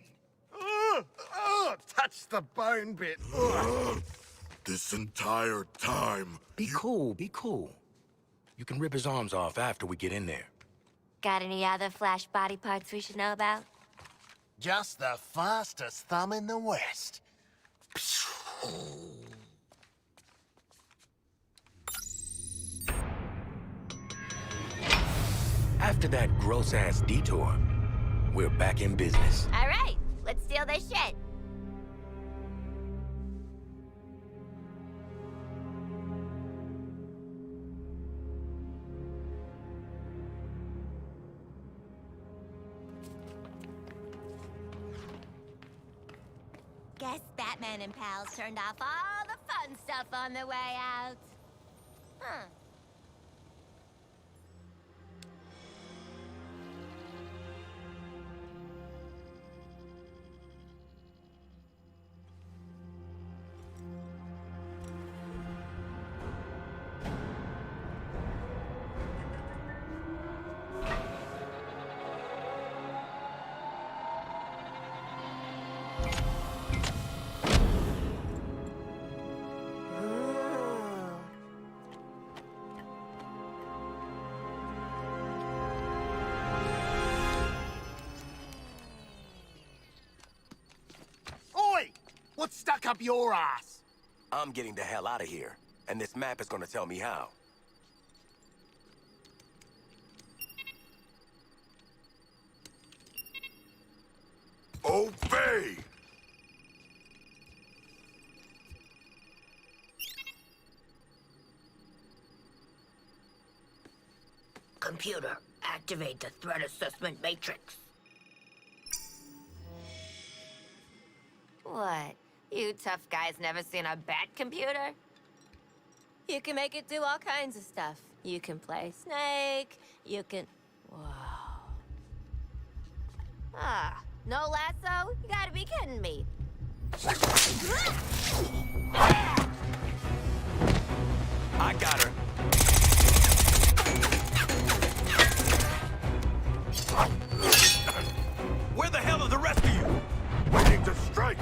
Touch the bone bit. This entire time. Be cool, be cool. You can rip his arms off after we get in there. Got any other Flash body parts we should know about? Just the fastest thumb in the West. After that gross-ass detour, we're back in business. All right, let's steal their shit. Guess Batman and pals turned off all the fun stuff on the way out. Huh. What's stuck up your ass? I'm getting the hell out of here, and this map is gonna tell me how. Obey! Computer, activate the threat assessment matrix. What? You tough guys never seen a bat computer? You can make it do all kinds of stuff. You can play Snake, you can... Whoa. Ah, no lasso? You gotta be kidding me. I got her. Where the hell are the rest of you? Waiting to strike!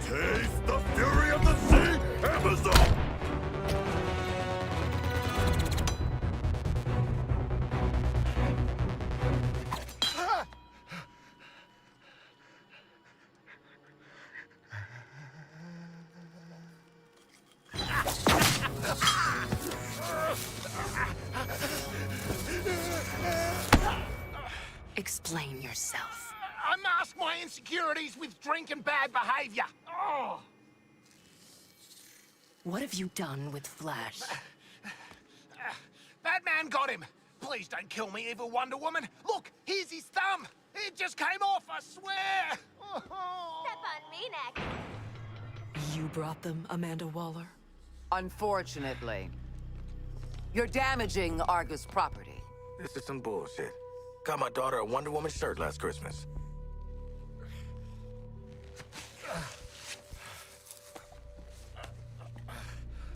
Taste the fury of the sea, Amazon! Explain yourself. I mask my insecurities with drink and bad behavior. Oh. What have you done with Flash? Batman got him! Please don't kill me, evil Wonder Woman! Look, here's his thumb! It just came off, I swear! Step on me next. You brought them, Amanda Waller? Unfortunately. You're damaging Argus property. This is some bullshit. Got my daughter a Wonder Woman shirt last Christmas.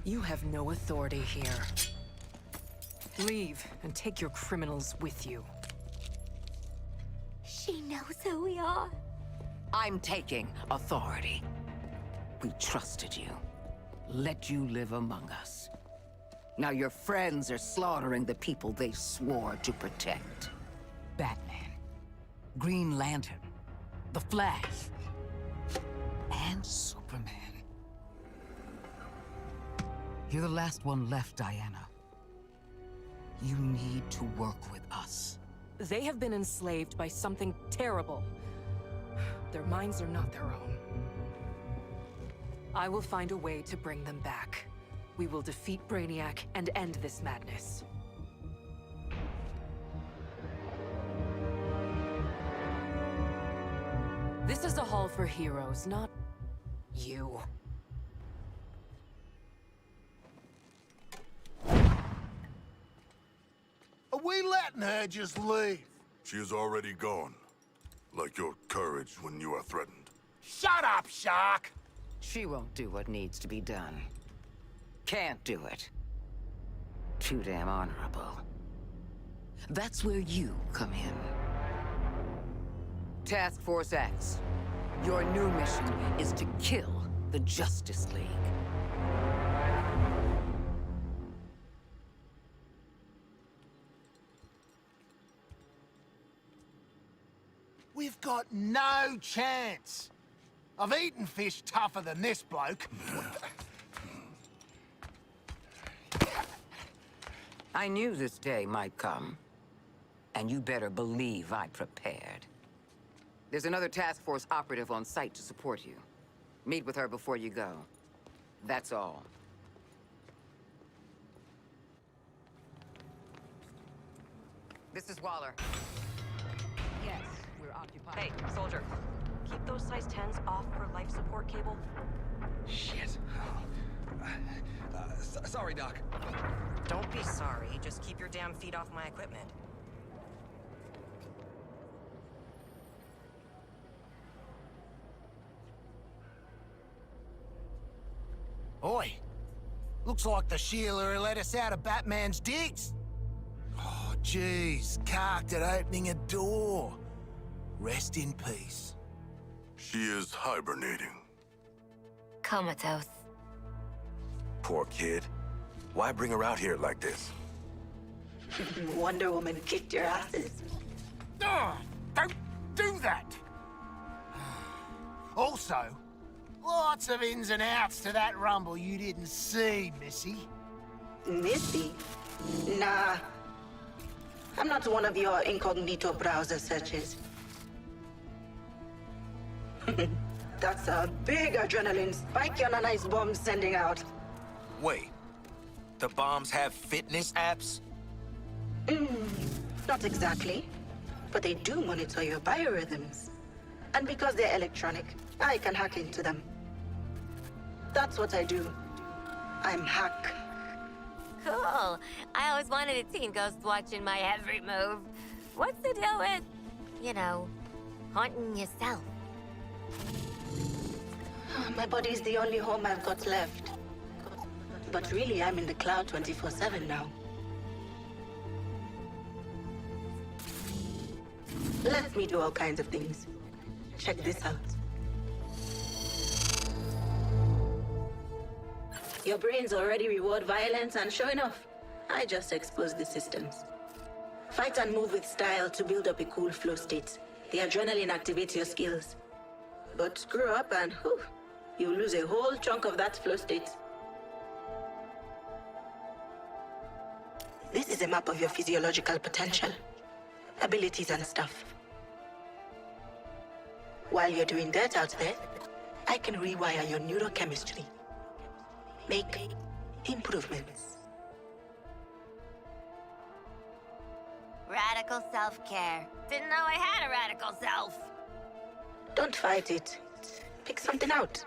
You have no authority here. Leave and take your criminals with you. She knows who we are. I'm taking authority. We trusted you. Let you live among us. Now your friends are slaughtering the people they swore to protect. Batman, Green Lantern, The Flash, and Superman. You're the last one left, Diana. You need to work with us. They have been enslaved by something terrible. Their minds are not their own. I will find a way to bring them back. We will defeat Brainiac and end this madness. This is a hall for heroes, not you. Are we letting her just leave? She is already gone. Like your courage when you are threatened. Shut up, Shark! She won't do what needs to be done. Can't do it. Too damn honorable. That's where you come in. Task Force X. Your new mission is to kill the Justice League. We've got no chance. I've eaten fish tougher than this bloke. I knew this day might come. And you better believe I prepared. There's another task force operative on site to support you. Meet with her before you go. That's all. This is Waller. Yes, we're occupied. Hey, soldier. Keep those size 10s off her life support cable. Shit. Sorry, Doc. Don't be sorry. Just keep your damn feet off my equipment. Oi. Looks like the Sheila let us out of Batman's digs. Oh, jeez. Carked at opening a door. Rest in peace. She is hibernating. Comatose. Poor kid. Why bring her out here like this? Wonder Woman kicked your asses. Oh, don't do that! Also, lots of ins and outs to that rumble you didn't see, Missy. Missy? Nah. I'm not one of your incognito browser searches. That's a big adrenaline spike on a nice bomb sending out. Wait. The bombs have fitness apps? Not exactly. But they do monitor your biorhythms. And because they're electronic, I can hack into them. That's what I do. I'm hack. Cool. I always wanted a teen ghost watching my every move. What's the deal with, you know, haunting yourself? My body's the only home I've got left. But really, I'm in the cloud 24/7 now. Let me do all kinds of things. Check this out. Your brains already reward violence, and sure enough, I just exposed the systems. Fight and move with style to build up a cool flow state. The adrenaline activates your skills. But screw up and whew, you lose a whole chunk of that flow state. This is a map of your physiological potential, abilities and stuff. While you're doing that out there, I can rewire your neurochemistry. Make improvements. radical self-care. Didn't know I had a radical self. Don't fight it. Pick something out.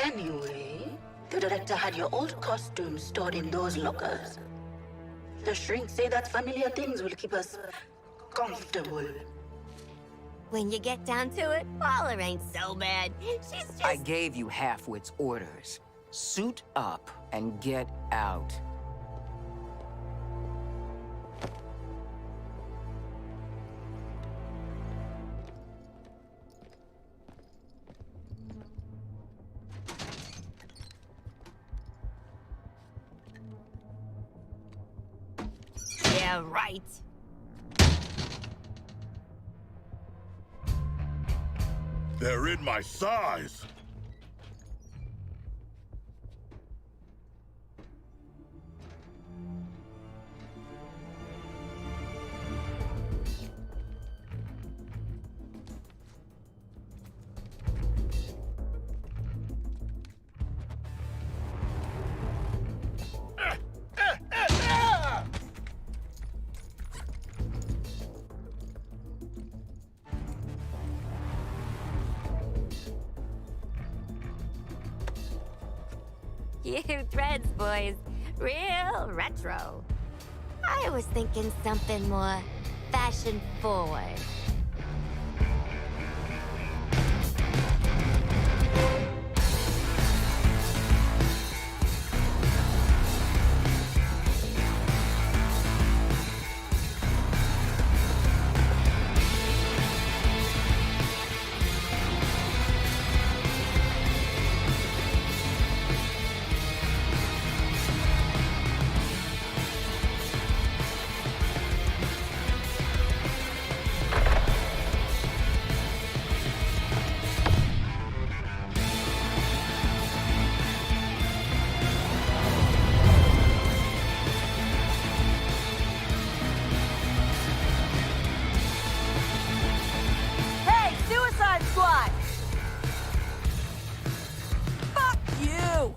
Anyway, the director had your old costumes stored in those lockers. The shrinks say that familiar things will keep us comfortable. When you get down to it, Waller ain't so bad. She's just... I gave you Halfwit's orders. Suit up and get out. Yeah, right. They're in my size! You threads, boys. Real retro. I was thinking something more fashion forward. Hey, Suicide Squad! Fuck you!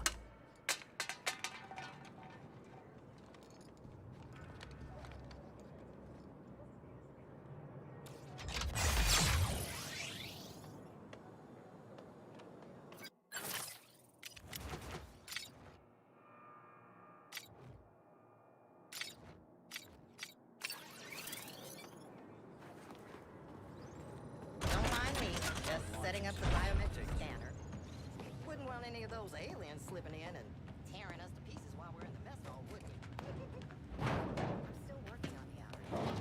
Don't mind me, just setting up the biometric scanner. Wouldn't want any of those aliens slipping in and tearing us to pieces while we're in the mess hall, would we? I'm still working on the outer.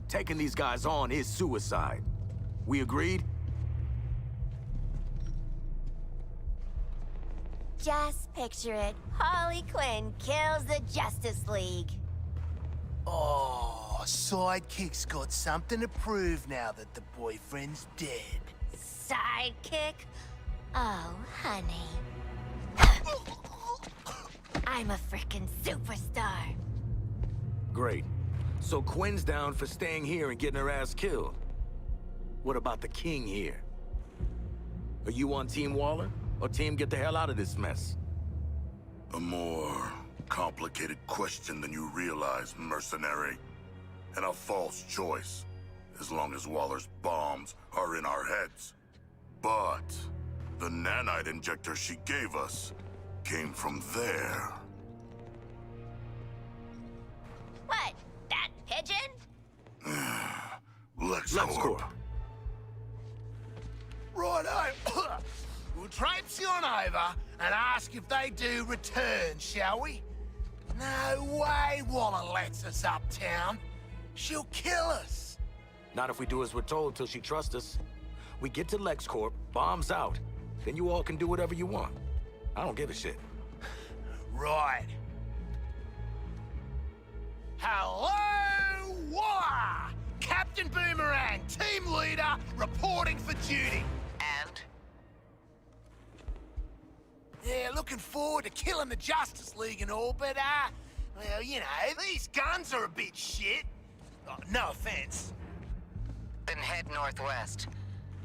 Taking these guys on is suicide. We agreed? Just picture it. Harley Quinn kills the Justice League. Oh, Sidekick's got something to prove now that the boyfriend's dead. Sidekick? Oh, honey. I'm a frickin' superstar. Great. So Quinn's down for staying here and getting her ass killed. What about the king here? Are you on Team Waller, or Team get the hell out of this mess? A more complicated question than you realize, mercenary. And a false choice, as long as Waller's bombs are in our heads. But the nanite injector she gave us came from there. What? That pigeon? LexCorp. Righto. We'll traipsy on over and ask if they do return, shall we? No way Waller lets us uptown. She'll kill us. Not if we do as we're told till she trusts us. We get to LexCorp, bombs out. Then you all can do whatever you want. I don't give a shit. Right. Hello, Waller! Captain Boomerang, team leader, reporting for duty. And? Yeah, looking forward to killing the Justice League and all, but, well, you know, these guns are a bit shit. Oh, no offense. Then head northwest.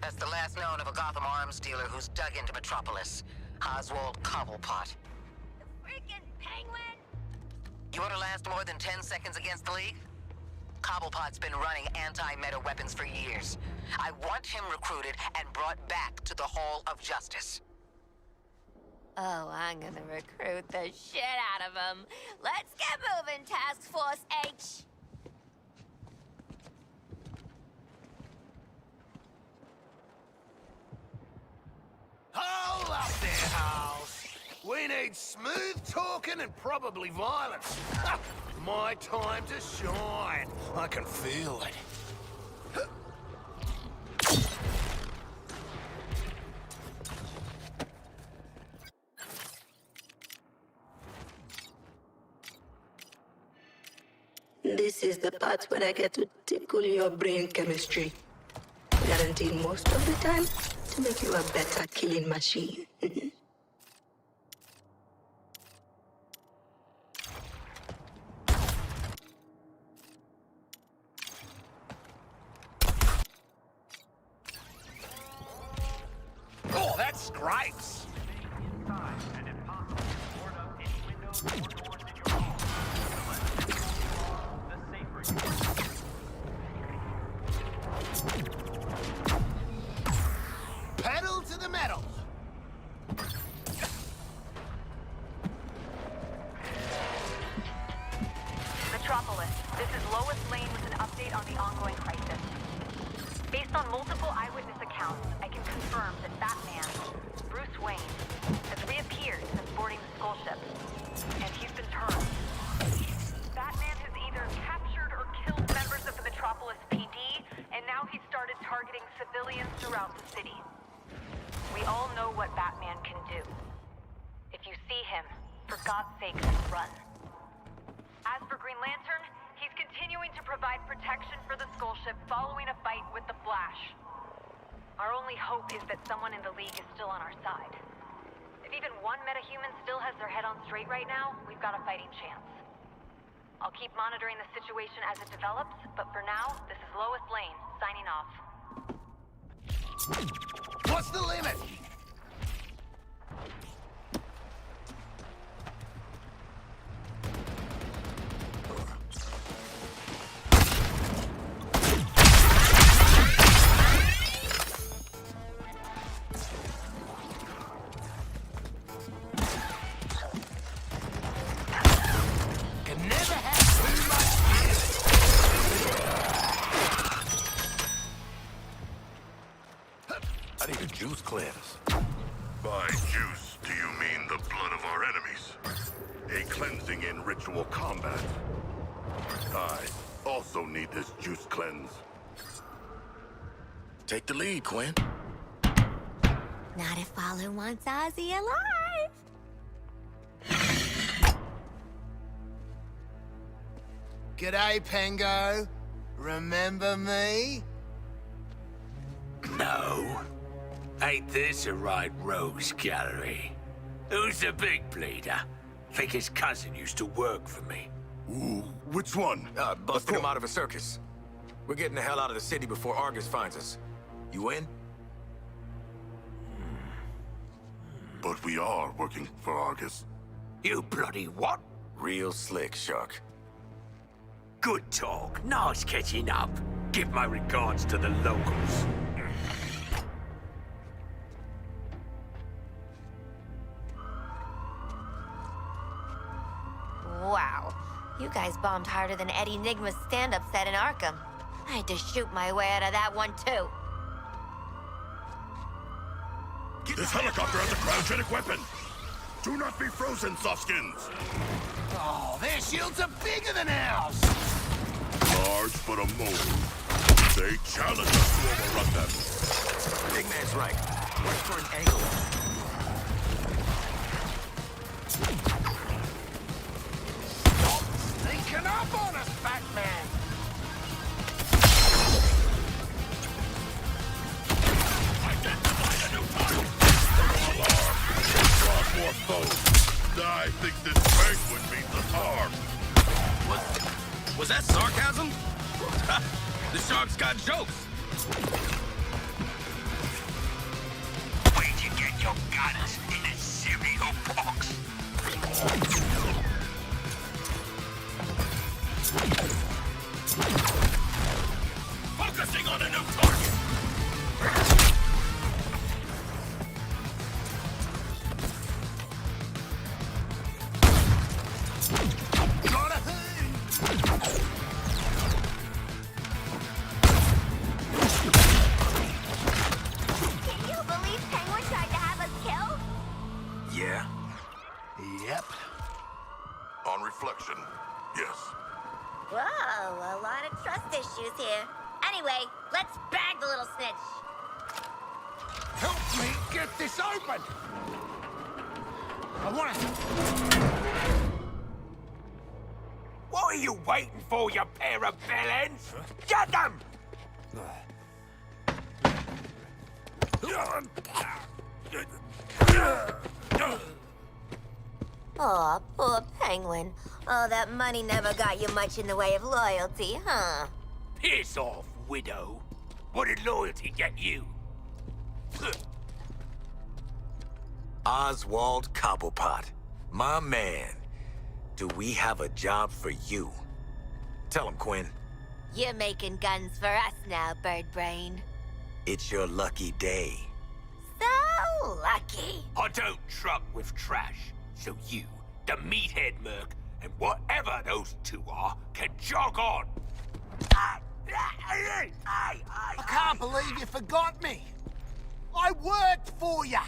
That's the last known of a Gotham arms dealer who's dug into Metropolis. Oswald Cobblepot. The freaking penguin! You want to last more than 10 seconds against the League? Cobblepot's been running anti-meta weapons for years. I want him recruited and brought back to the Hall of Justice. Oh, I'm gonna recruit the shit out of him. Let's get moving, Task Force H! Hold up there, House. We need smooth talking and probably violence. My time to shine. I can feel it. This is the part where I get to tickle your brain chemistry. Guaranteed most of the time to make you a better killing machine. Oh, that scrapes. Pedal to the metal. Metropolis, this is Lois Lane with an update on the ongoing crisis. Based on multiple eyewitness accounts, I can confirm that Batman, Bruce Wayne, has reappeared since boarding the Skull ship, and he's been turned. Batman has either captured or killed members of the Metropolis PD, and now he's started targeting civilians throughout the city. We all know what Batman can do. If you see him, for God's sake, run. As for Green Lantern, he's continuing to provide protection for the Skull ship following a fight with the Flash. Our only hope is that someone in the League is still on our side. If even one metahuman still has their head on straight right now, we've got a fighting chance. I'll keep monitoring the situation as it develops, but for now, this is Lois Lane, signing off. What's the limit? Juice cleanse. By juice, do you mean the blood of our enemies? A cleansing in ritual combat. I also need this juice cleanse. Take the lead, Quinn. Not if Waller wants Ozzy alive! G'day, Pengo. Remember me? No. Ain't this a right rogues gallery? Who's the big bleeder? Think his cousin used to work for me. Ooh, which one? Busted him out of a circus. We're getting the hell out of the city before Argus finds us. You in? But we are working for Argus. You bloody what? Real slick, Shark. Good talk. Nice catching up. Give my regards to the locals. Wow. You guys bombed harder than Eddie Nigma's stand-up set in Arkham. I had to shoot my way out of that one, too. Get This helicopter has a cryogenic weapon! Do not be frozen, softskins! Oh, their shields are bigger than ours! Large but a mole. They challenge us to overrun them. Big man's right. Wait for an angle. Stop sneaking up on us, Batman! Identify a new target! Alarm! Cross more foes. I think this penguin means us harm. Was that sarcasm? The shark's got jokes. Where'd you get your guns in a cereal box? Focusing on a new target! Yeah. Yep. On reflection, yes. Whoa, a lot of trust issues here. Anyway, let's bag the little snitch. Help me get this open! I want to... What are you waiting for, you pair of bellends? Get them! Aw, poor penguin. Oh, that money never got you much in the way of loyalty, huh? Piss off, widow. What did loyalty get you? Oswald Cobblepot, my man. Do we have a job for you? Tell him, Quinn. You're making guns for us now, Bird Brain. It's your lucky day. So lucky. I don't truck with trash, so you, the meathead merc, and whatever those two are, can jog on. I can't believe you forgot me. I worked for you.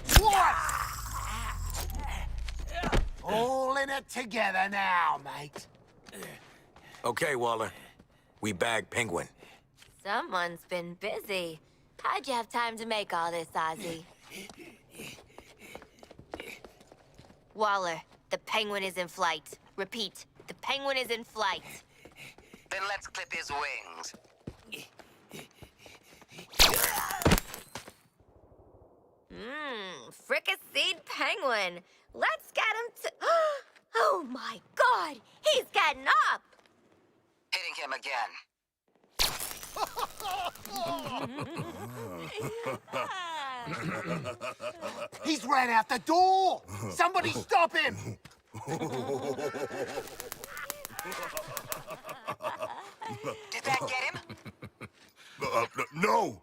Twice. All in it together now, mate. Okay, Waller. We bagged Penguin. Someone's been busy. How'd you have time to make all this, Ozzy? Waller, the penguin is in flight. Repeat, the penguin is in flight. Then let's clip his wings. Fricasseed penguin. Let's get him to... Oh my god, he's getting up! Hitting him again. He's ran out the door! Somebody stop him! Did that get him? No!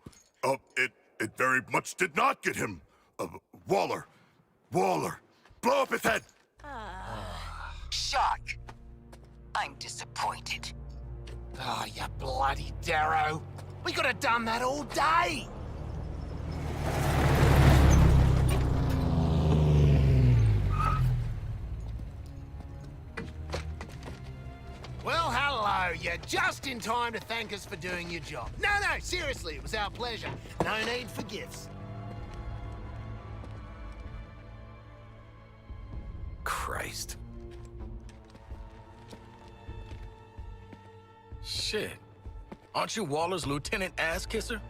It very much did not get him. Waller! Blow up his head! Shark! I'm disappointed. Oh, you bloody Darrow. We could have done that all day! Well, hello. You're just in time to thank us for doing your job. No, seriously, it was our pleasure. No need for gifts. Christ. Shit. Aren't you Waller's lieutenant ass-kisser?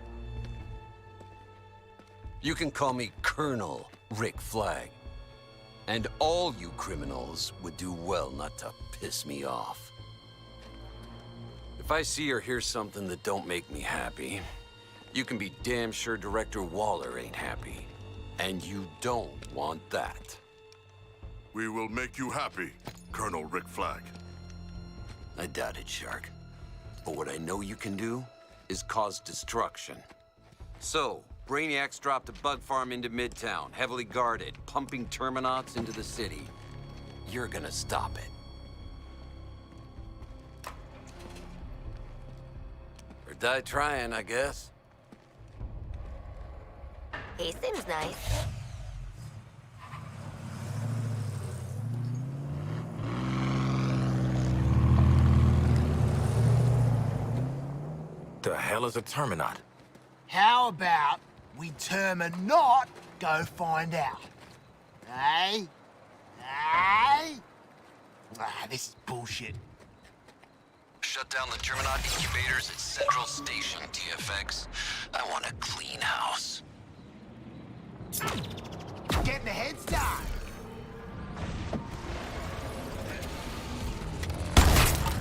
You can call me Colonel Rick Flag. And all you criminals would do well not to piss me off. If I see or hear something that don't make me happy, you can be damn sure Director Waller ain't happy. And you don't want that. We will make you happy, Colonel Rick Flag. I doubt it, Shark. But what I know you can do is cause destruction. So, Brainiac's dropped a bug farm into Midtown, heavily guarded, pumping Terminauts into the city. You're gonna stop it. Or die trying, I guess. He seems nice. The hell is a Terminaut? How about we not go find out? Hey? Hey? Ah, this is bullshit. Shut down the Terminaut incubators at Central Station, TFX. I want a clean house. Getting a head start.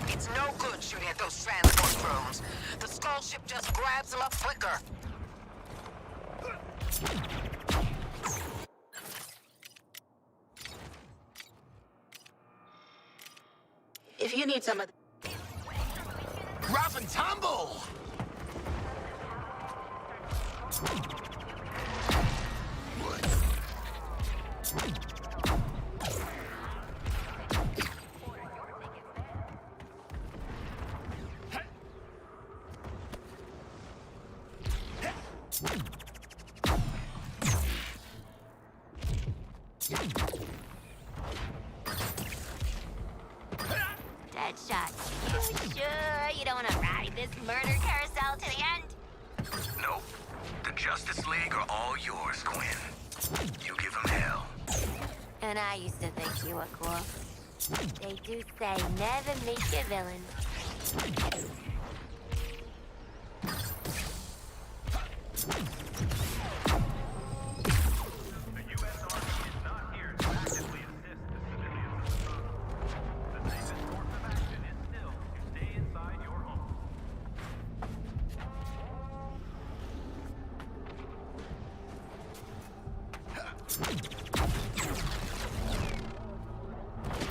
It's no good shooting at those transport drones. The skull ship just grabs them up quicker. If you need some of Rough and tumble! Deadshot. You sure you don't want to ride this murder carousel to the end? Nope. The Justice League are all yours, Quinn. You give them hell. And I used to think you were cool. They do say never meet your villain.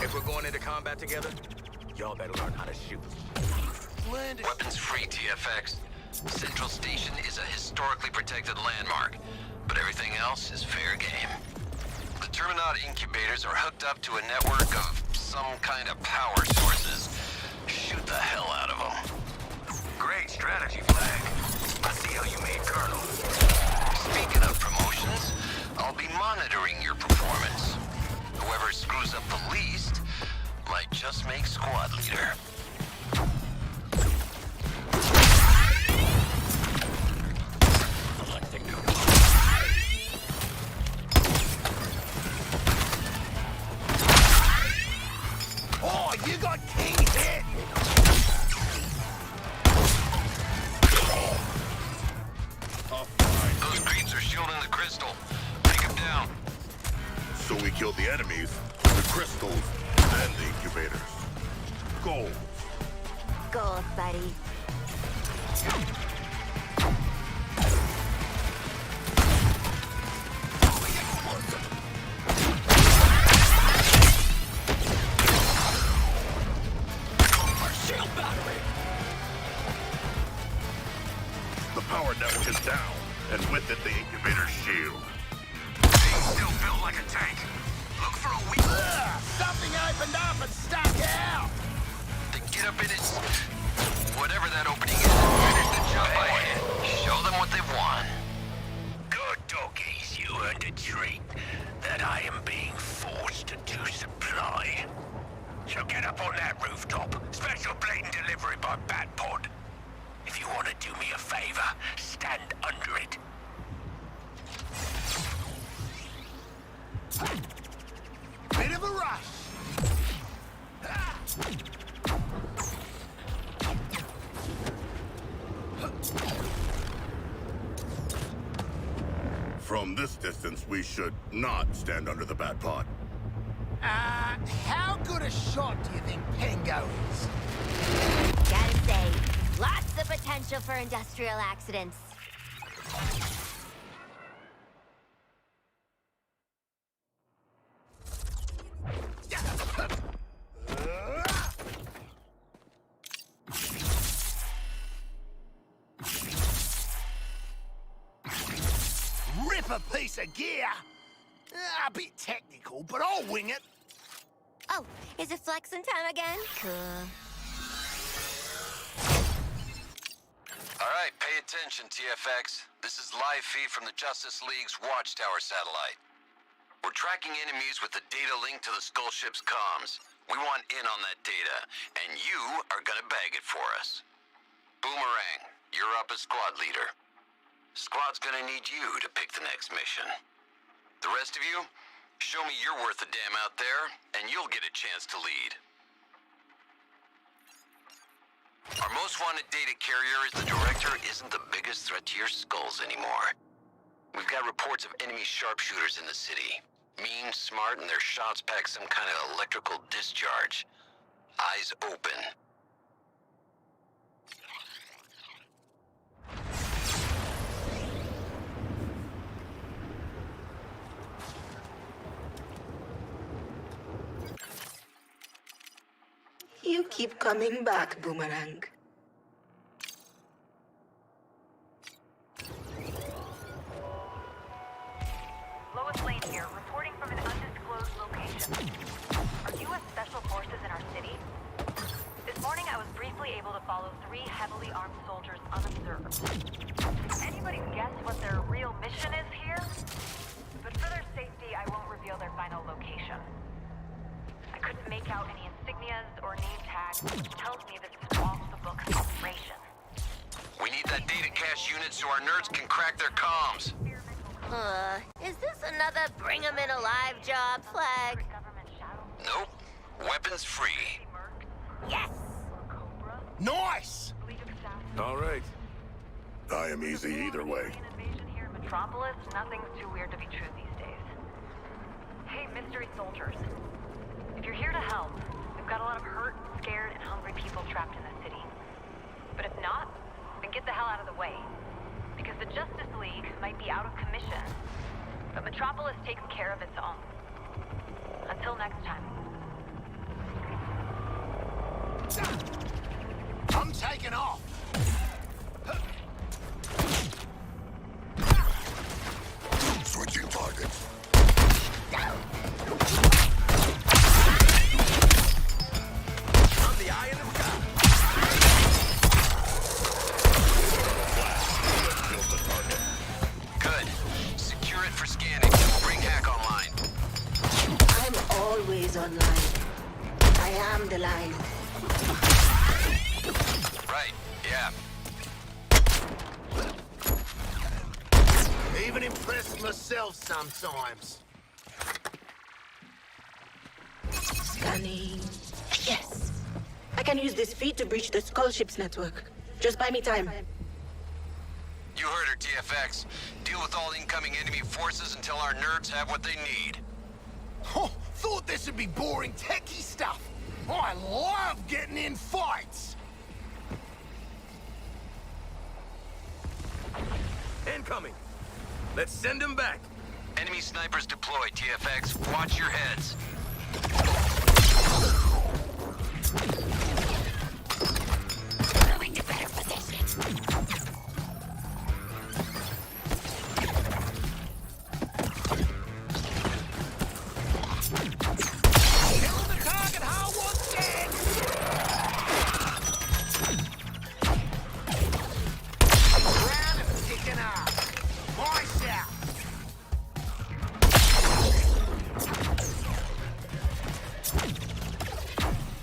If we're going into combat together, y'all better learn how to shoot. Weapons free, TFX. Central Station is a historically protected landmark, but everything else is fair game. The Terminaut incubators are hooked up to a network of some kind of power sources. Shoot the hell out of them. Great strategy, Flag. I see how you made Colonel. Speaking of promotions, I'll be monitoring your performance. Whoever screws up the least might just make squad leader. Oh, you got king hit! Those creeps are shielding the crystal. Take them down. So we killed the enemies, the crystals, and the incubators. Gold. Gold, buddy. The power network is down, and with it, the incubator's shield. Still built like a tank. Look for a weak... Something opened up and stuck out! Then get up in it. Whatever that opening is, finish the job ahead. Show them what they want. Good doggies, you earned a treat that I am being forced to supply. So get up on that rooftop. Special blatant delivery by Bat Pod. If you want to do me a favor, stand under it. Bit of a rush! From this distance, we should not stand under the bat pod. How good a shot do you think Pengo is? Gotta say, lots of potential for industrial accidents. Rip a piece of gear! A bit technical, but I'll wing it. Oh, is it flexing time again? Cool. All right, pay attention, TFX. This is live feed from the Justice League's Watchtower satellite. We're tracking enemies with the data link to the Skull Ship's comms. We want in on that data, and you are gonna bag it for us. Boomerang, you're up as squad leader. Squad's gonna need you to pick the next mission. The rest of you, show me you're worth a damn out there, and you'll get a chance to lead. Our most wanted data carrier is the Director isn't the biggest threat to your skulls anymore. We've got reports of enemy sharpshooters in the city. Mean, smart, and their shots pack some kind of electrical discharge. Eyes open. You keep coming back, Boomerang. Lois Lane here, reporting from an undisclosed location. Are U.S. Special Forces in our city? This morning I was briefly able to follow 3 heavily armed soldiers unobserved. Anybody guess what their real mission is here? But for their safety, I won't reveal their final location. I couldn't make out any insignias or name tags, which tells me this is an off-the-books operation. We need that data cache unit so our nerds can crack their comms. Is this another bring 'em in alive job, Flag? Nope. Weapons free. Yes! Nice! All right. I am easy either way. Here in Metropolis, nothing's too weird to be true these days. Hey, mystery soldiers. If you're here to help, we've got a lot of hurt, scared, and hungry people trapped in the city. But if not, then get the hell out of the way. Because the Justice League might be out of commission, but Metropolis takes care of its own. Until next time. I'm taking off! Switching targets. I'm the eye in the sky. Good. Secure it for scanning. Bring hack online. I'm always online. I am the line. Right, yeah. Even impressed myself sometimes. Scanning. Yes! I can use this feed to breach the Skull Ship's network. Just buy me time. You heard her, TFX. Deal with all incoming enemy forces until our nerds have what they need. Oh, thought this would be boring techie stuff. I love getting in fights. Incoming. Let's send him back. Enemy snipers deployed, TFX. Watch your heads. Going to better position.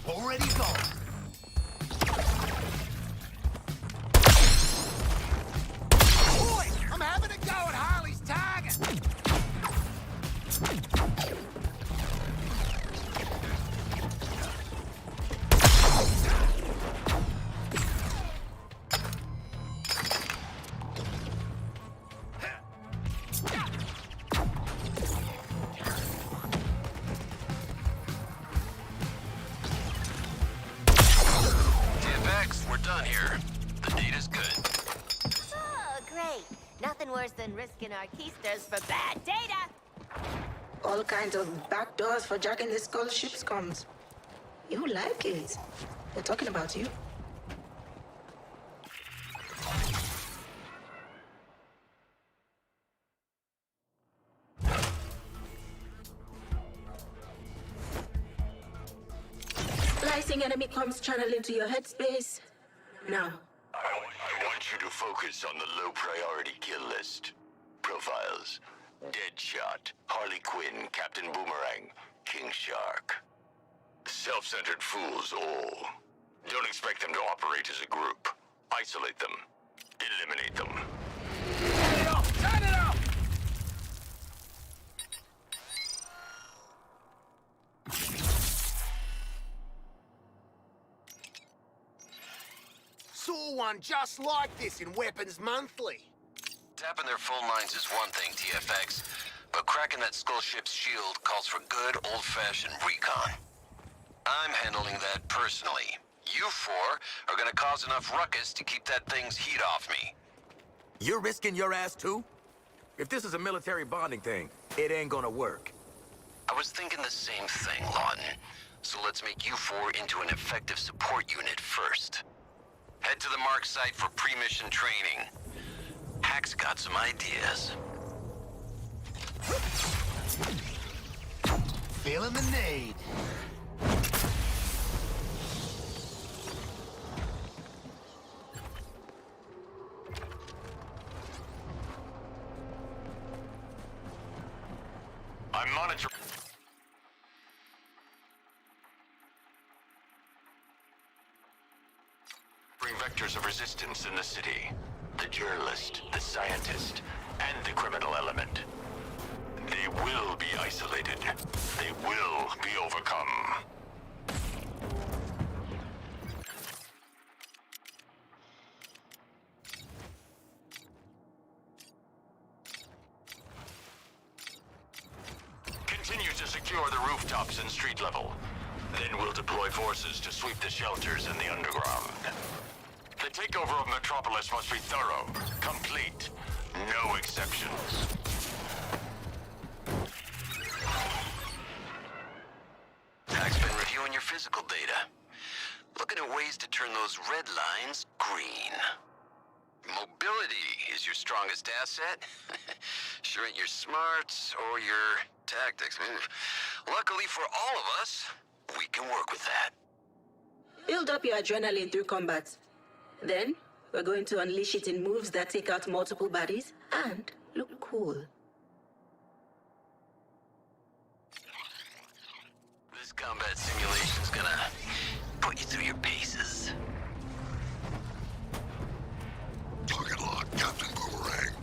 Already gone. Boy, I'm having a go at Harley's target. We're done here. The data's good. Oh, great. Nothing worse than risking our keysters for bad data. All kinds of backdoors for jacking the Skull Ship's comms. You like it. They're talking about you. Splicing enemy comms channel into your headspace. Now, I want you to focus on the low-priority kill list. Profiles: Deadshot, Harley Quinn, Captain Boomerang, King Shark. Self-centered fools all. Don't expect them to operate as a group. Isolate them. Eliminate them. Turn it off! Turn it off! Saw one just like this in Weapons Monthly. Tapping their phone lines is one thing, TFX, but cracking that skull ship's shield calls for good old-fashioned recon. I'm handling that personally. You four are gonna cause enough ruckus to keep that thing's heat off me. You're risking your ass too? If this is a military bonding thing, it ain't gonna work. I was thinking the same thing, Lawton. So let's make you four into an effective support unit first. Head to the Mark site for pre-mission training. Hack's got some ideas. Feeling the need. I'm monitoring vectors of resistance in the city. The journalist, the scientist, and the criminal element. They will be isolated. They will be overcome. Continue to secure the rooftops and street level. Then we'll deploy forces to sweep the shelters in the underground. The takeover of Metropolis must be thorough, complete, no exceptions. Hack's been reviewing your physical data. Looking at ways to turn those red lines green. Mobility is your strongest asset. Sure ain't your smarts or your tactics. Luckily for all of us, we can work with that. Build up your adrenaline through combat. Then, we're going to unleash it in moves that take out multiple bodies and look cool. This combat simulation's gonna put you through your paces. Target lock, Captain Boomerang.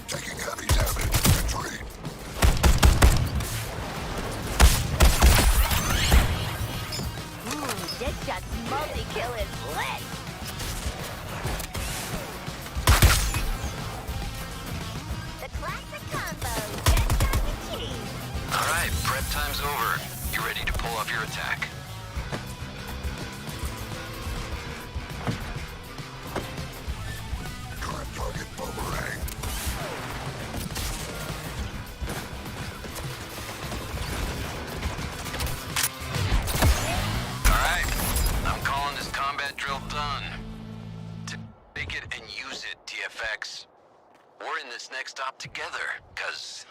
Taking heavy damage. Retreat. Deadshot's multi-kill is lit! The classic combo, Deadshot and cheese! Alright, prep time's over. You ready to pull off your attack? Current target Boomerang. Alright, I'm calling this combat drill done. Take it and use it, TFX. We're in this next op together, cause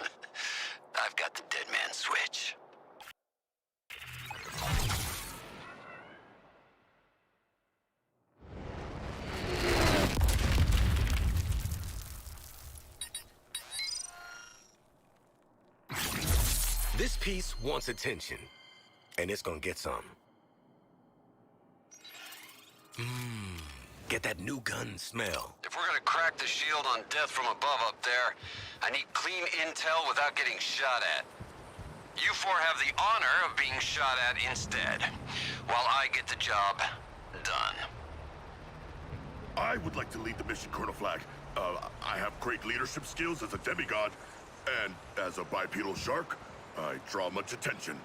I've got the dead man switch. This piece wants attention, and it's gonna get some. Get that new gun smell. If we're gonna crack the shield on death from above up there, I need clean intel without getting shot at. You four have the honor of being shot at instead, while I get the job done. I would like to lead the mission, Colonel Flag. I have great leadership skills as a demigod, and as a bipedal shark, I draw much attention.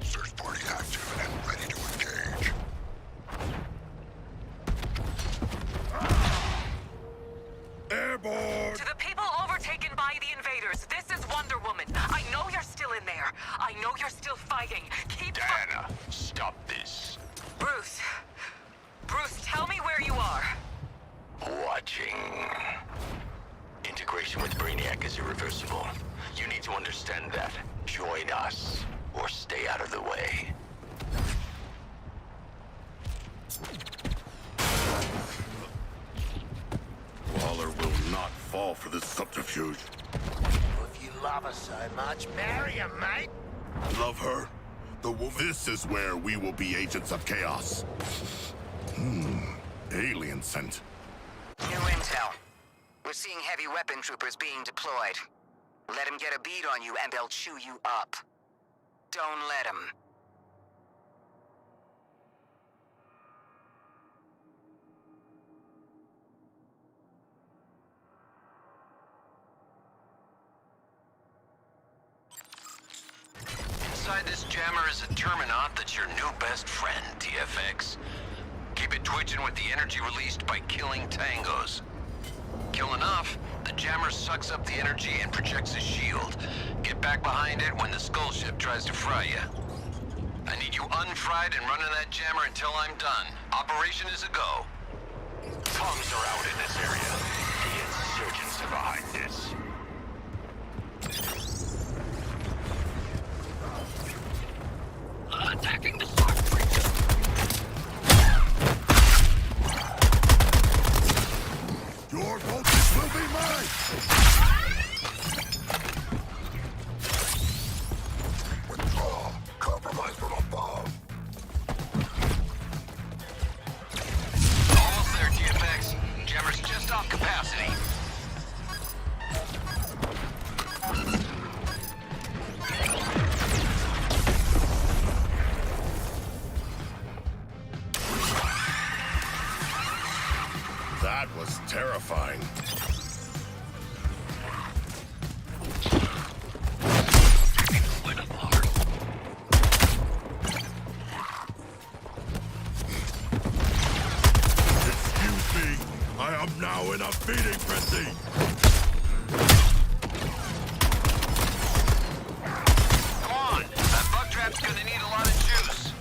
Search party active and ready to engage. Airborne! To the people overtaken by the invaders, this is Wonder Woman. I know you're fighting. Keep Diana, stop this. Bruce. Bruce, tell me where you are. Watching. Integration with Brainiac is irreversible. You need to understand that. Join us, or stay out of the way. Waller will not fall for this subterfuge. If you love her so much, marry her, mate. Love her? This is where we will be agents of chaos. Alien scent. New intel. We're seeing heavy weapon troopers being deployed. Let them get a bead on you and they'll chew you up. Don't let them. Inside this jammer is a Terminaut that's your new best friend, TFX. Keep it twitching with the energy released by killing tangos. Kill enough, the jammer sucks up the energy and projects a shield. Get back behind it when the skull ship tries to fry you. I need you unfried and running that jammer until I'm done. Operation is a go. Comms are out in this area. The insurgents are behind this. Attacking the shark creature. Your focus will be mine! Withdraw. Compromise from above. Almost there, TFX. Jammer's just off capacity. That was terrifying. Excuse me, I am now in a feeding frenzy. Come on, that bug trap's gonna need a lot of juice.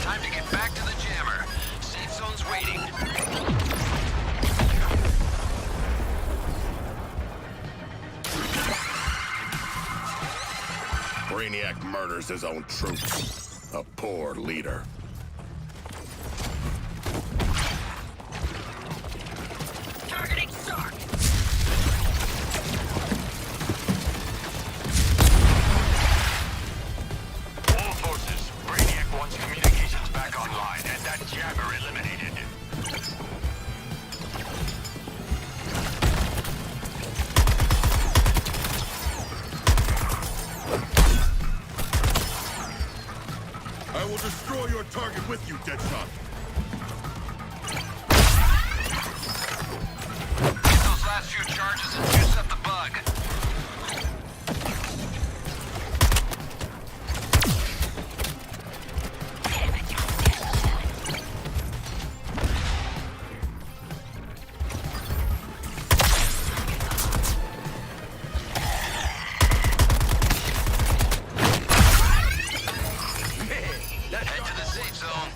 Time to get back to the jammer. Safe zone's waiting. Brainiac murders his own troops. A poor leader. Targeting shark. All forces, Brainiac wants communications back online and that jammer eliminated. I will destroy your target with you, Deadshot. Get those last few charges and juice up the bug. Head to the safe zone.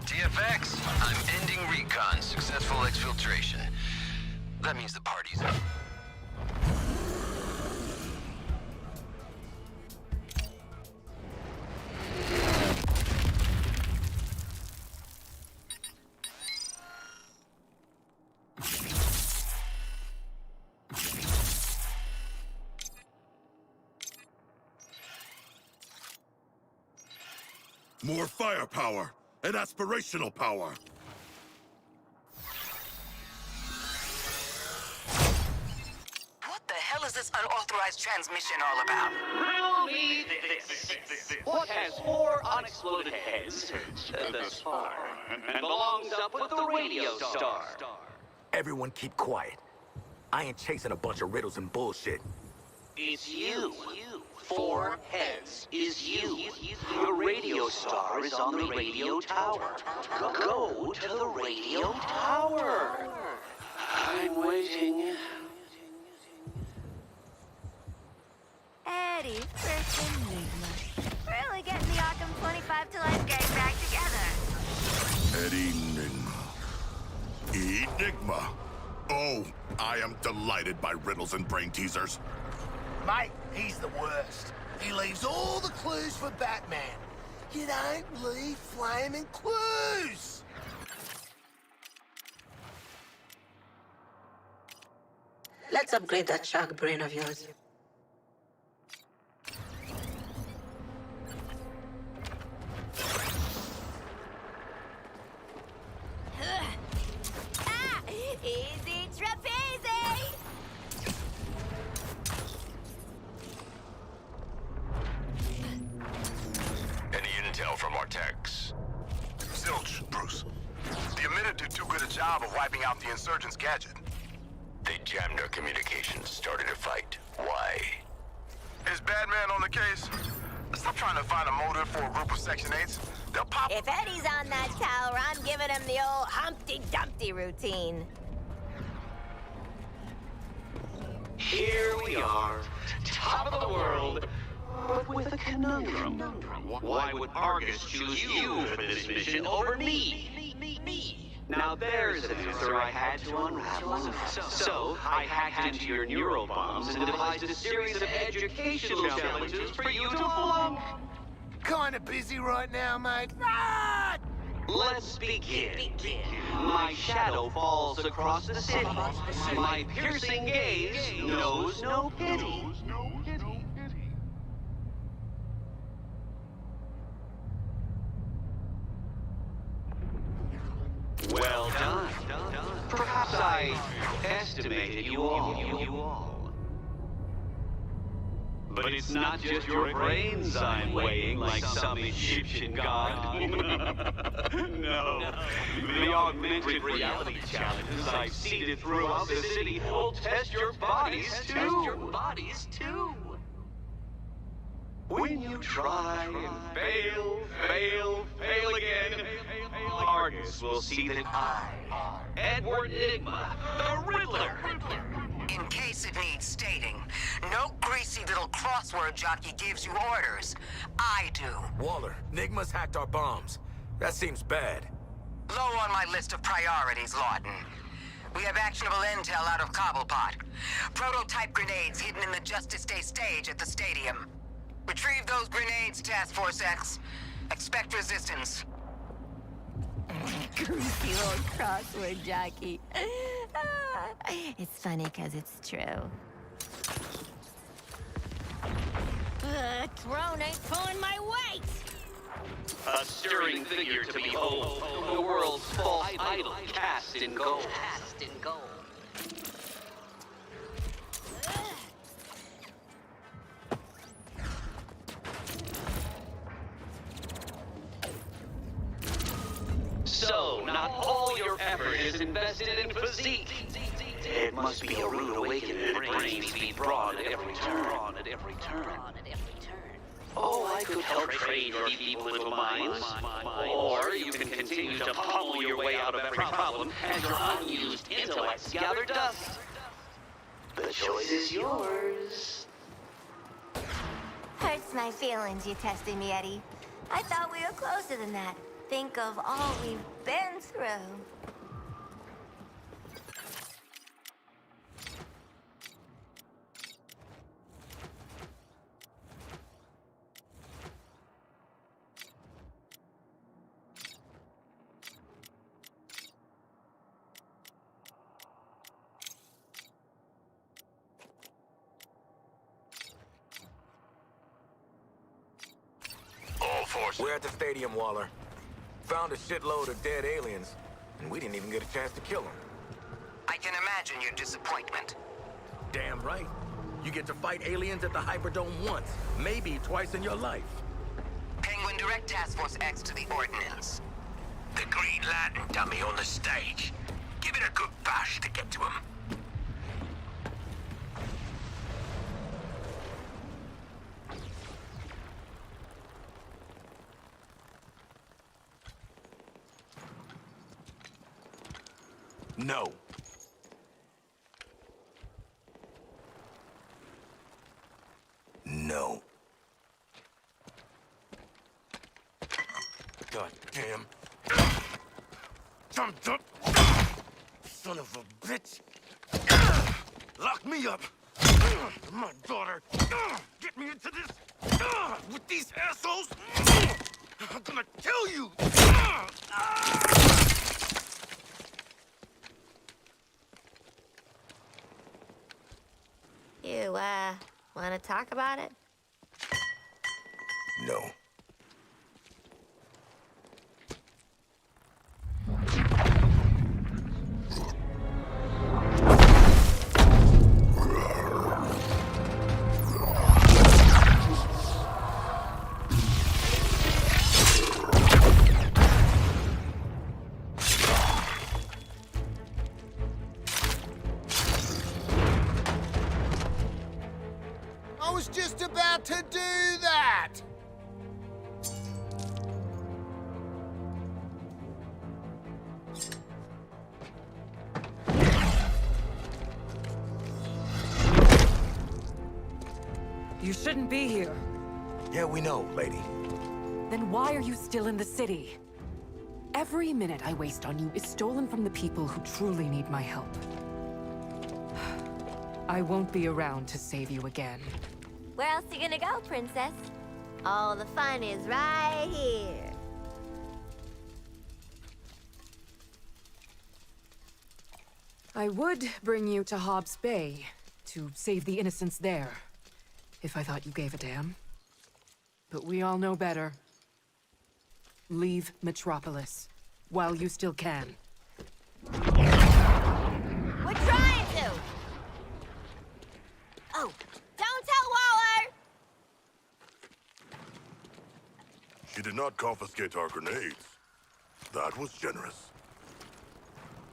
TFX, I'm ending recon. Successful exfiltration. That means the party's up. More firepower and aspirational power. What the hell was this unauthorized transmission all about? Riddle me this. What has 4 unexploded heads thus far and belongs up with the radio star? Everyone keep quiet. I ain't chasing a bunch of riddles and bullshit. It's you. 4 heads is you. The radio star is on the radio tower. Go to the radio tower. I'm waiting. Eddie, freaking Enigma. Really getting the Arkham 25 to Life gang back together. Eddie Enigma. Enigma. Oh, I am delighted by riddles and brain teasers. Mate, he's the worst. He leaves all the clues for Batman. You don't leave flaming clues! Let's upgrade that shark brain of yours. Easy trapeze! Any intel from our techs? Zilch, Bruce. The Emitter did too good a job of wiping out the insurgents' gadget. They jammed our communications, started a fight. Why? Is Batman on the case? Stop trying to find a motive for a group of Section 8s. They'll pop... If Eddie's on that tower, I'm giving him the old Humpty Dumpty routine. Here we are, top of the world, but with a conundrum. Why would Argus choose you for this mission over me? Now there's an answer I had to unravel. So I hacked into your neural bombs and devised a series of educational challenges for you to flunk. Kinda busy right now, mate. Ah! Let's begin. My shadow falls across the city. My piercing gaze knows no pity. Well done. Perhaps I estimated you all. But it's not just your brains I'm weighing like some Egyptian god. No. The augmented reality challenges I've seeded throughout the city will test your bodies too. When you try and fail again, Argus will see that I, Edward Enigma, the Riddler. In case it needs stating, no greasy little crossword jockey gives you orders. I do. Waller, Enigma's hacked our bombs. That seems bad. Low on my list of priorities, Lawton. We have actionable intel out of Cobblepot. Prototype grenades hidden in the Justice Day stage at the stadium. Retrieve those grenades, Task Force X. Expect resistance. Greasy old crossword jockey. It's funny because it's true. Throne ain't pulling my weight! A stirring figure to behold, the world's false idol cast in gold. So, not all your effort is invested in physique. It must be a rude awakening that brains be broad at every turn. Oh, I could help train your feeble little minds. Or you can continue to pummel your way out of every problem as your unused intellects gather dust. The choice is yours. Hurts my feelings you tested me, Eddie. I thought we were closer than that. Think of all we've been through. We're at the stadium, Waller. Found a shitload of dead aliens, and we didn't even get a chance to kill them. I can imagine your disappointment. Damn right. You get to fight aliens at the Hyperdome once, maybe twice in your life. Penguin, direct Task Force X to the Ordnance. The Green Lantern dummy on the stage. Give it a good bash to get to him. No. No. God damn. Jumped up. Son of a bitch. Lock me up. My daughter. Get me into this. With these assholes. I'm gonna kill you. You, wanna talk about it? No. I was just about to do that! You shouldn't be here. Yeah, we know, lady. Then why are you still in the city? Every minute I waste on you is stolen from the people who truly need my help. I won't be around to save you again. Where else are you gonna go, princess? All the fun is right here. I would bring you to Hobbs Bay to save the innocents there, if I thought you gave a damn. But we all know better. Leave Metropolis while you still can. We're trying to! Oh, don't tell Waller! She did not confiscate our grenades. That was generous.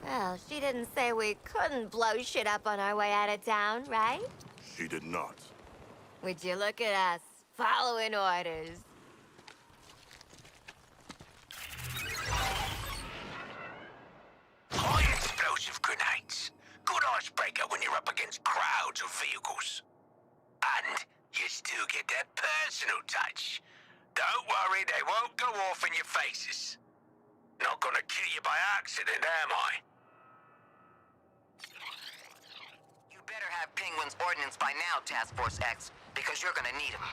Well, she didn't say we couldn't blow shit up on our way out of town, right? She did not. Would you look at us, following orders? High explosive grenades. Good icebreaker when you're up against crowds of vehicles. And you still get that personal touch. Don't worry, they won't go off in your faces. Not gonna kill you by accident, am I? You better have Penguin's ordnance by now, Task Force X, because you're gonna need them.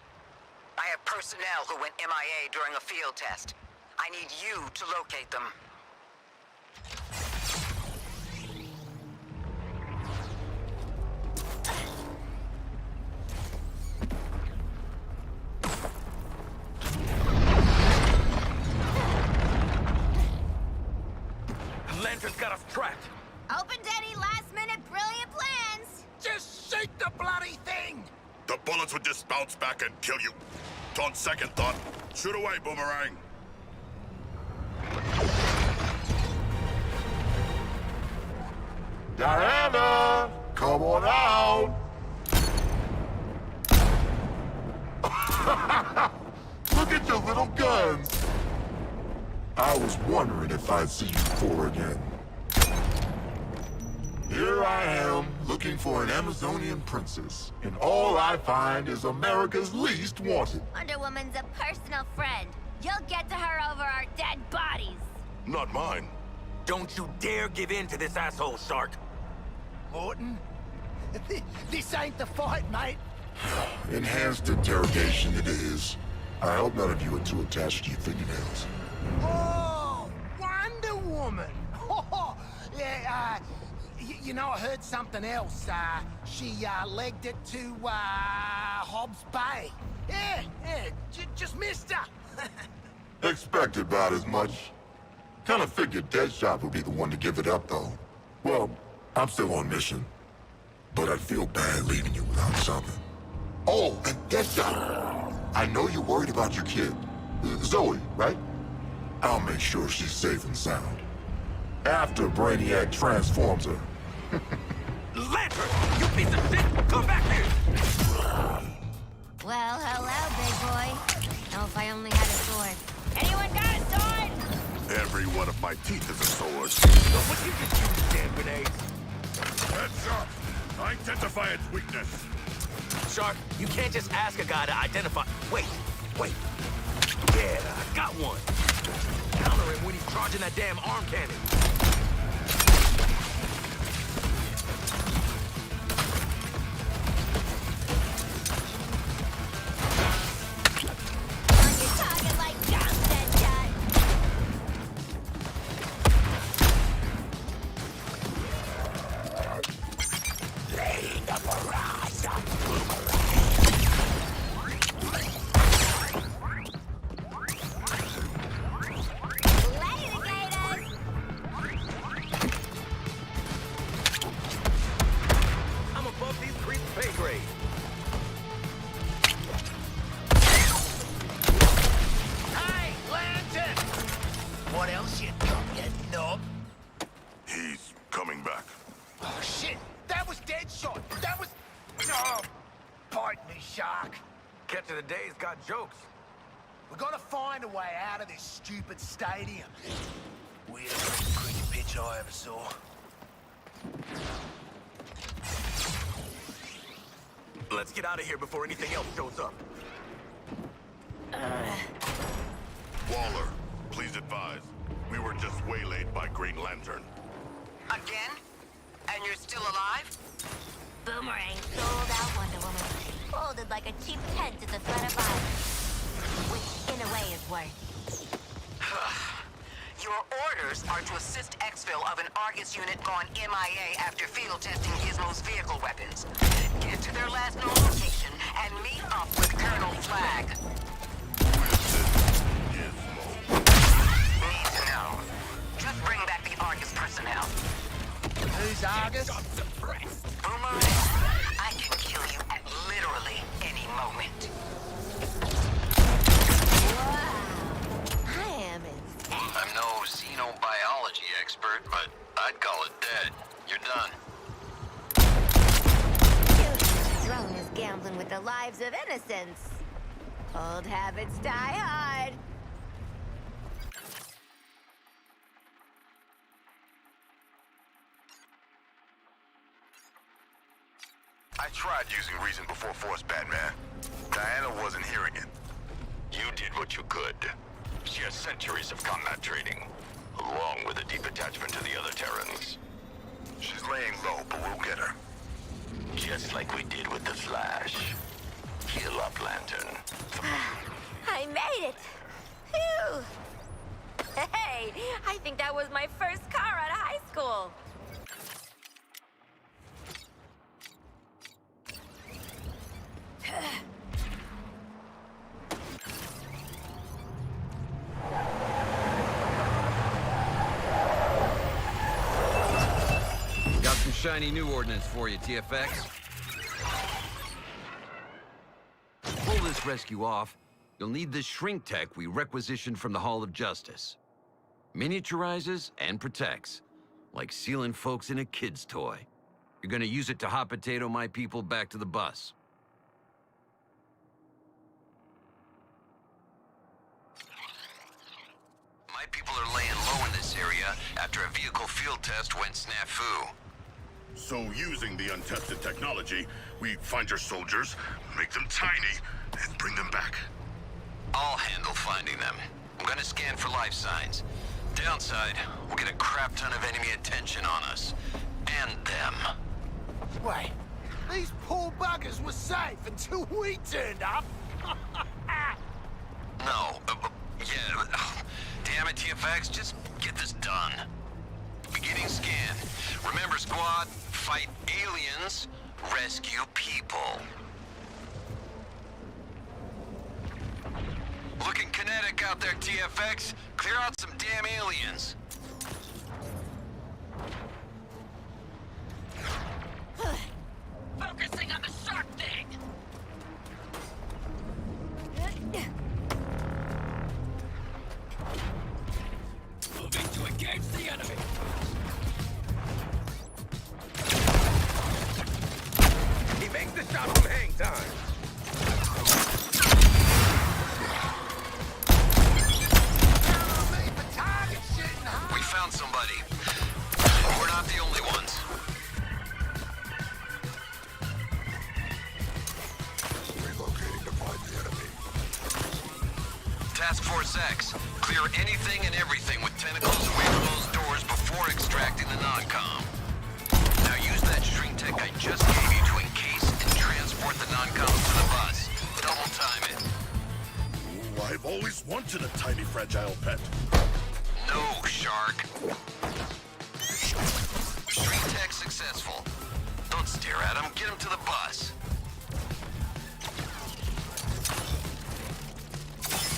I have personnel who went MIA during a field test. I need you to locate them. Lantern's got us trapped. Open any last-minute brilliant plans! Just shoot the bloody thing! The bullets would just bounce back and kill you. On second thought, shoot away, Boomerang. Diana, come on out. Look at your little guns. I was wondering if I'd see you before again. Here I am, looking for an Amazonian princess, and all I find is America's least wanted. Wonder Woman's a personal friend. You'll get to her over our dead bodies. Not mine. Don't you dare give in to this asshole, Shark. Morton? This ain't the fight, mate. Enhanced interrogation it is. I hope none of you are too attached to your fingernails. Oh, Wonder Woman! Oh, yeah, you know, I heard something else. She, legged it to, Hobbs Bay. Yeah, just missed her. Expected about as much. Kinda figured Deadshot would be the one to give it up, though. Well, I'm still on mission. but I'd feel bad leaving you without something. Oh, and get that. I know you're worried about your kid. Zoe, right? I'll make sure she's safe and sound. After Brainiac transforms her. Lantern! You piece of shit! Come back here! Well, hello, big boy. Oh, if I only had a sword. Anyone got a sword? Every one of my teeth is a sword. So what you just use, damn grenades? Heads up! Identify its weakness. Shark, you can't just ask a guy to identify... Wait. Yeah, I got one. Counter him when he's charging that damn arm cannon. On your target like Johnson shot. Laying a barrage of I'm above these creeps' pay grade. Hey, Lantern! What else you got, you knob? He's coming back. Oh, shit! That was Deadshot! That was... Oh, bite me, Shark. Catch of the day's got jokes. We gotta find a way out of this stupid stadium. Weirdest cricket pitch I ever saw. Let's get out of here before anything else shows up. Waller, please advise. We were just waylaid by Green Lantern. Again? And you're still alive? Boomerang sold out Wonder Woman. Folded like a cheap tent at the threat of violence. Which, in a way, is worse. Your orders are to assist exfil of an Argus unit gone MIA after field testing Gizmo's vehicle weapons. Get to their last known location and meet up with Colonel Flag. Need to know. Just bring back the Argus personnel. Who's Argus? Boomerang, I can kill you at literally any moment. I am intense. I'm no xenobiology expert, but I'd call it dead. You're done. Throne is gambling with the lives of innocents. Old habits die hard. I tried using reason before force, Batman. Diana wasn't hearing it. You did what you could. She has centuries of combat training, along with a deep attachment to the other Terrans. She's laying low, but we'll get her. Just like we did with the Flash. Heal up, Lantern. I made it. Phew. Hey, I think that was my first car out of high school. Got some shiny new ordnance for you, TFX. To pull this rescue off, you'll need this shrink tech we requisitioned from the Hall of Justice. Miniaturizes and protects, like sealing folks in a kid's toy. You're gonna use it to hot potato my people back to the bus. My people are laying low in this area after a vehicle field test went snafu. So using the untested technology, we find your soldiers, make them tiny, and bring them back. I'll handle finding them. I'm gonna scan for life signs. Downside, we'll get a crap ton of enemy attention on us. And them. Wait, these poor buggers were safe until we turned up. No, yeah, damn it, TFX, just get this done. Beginning scan. Remember, squad, fight aliens, rescue people. Looking kinetic out there, TFX. Clear out some damn aliens. time. We found somebody. We're not the only ones. Relocating to find the enemy. Task Force X, clear anything and everything with tentacles away from those doors before extracting the non-com. Now use that string tech I just gave you to encase and transport the non-com to the bus. Double time it. Ooh, I've always wanted a tiny fragile pet. No, Shark. String tech successful. Don't stare at him, get him to the bus.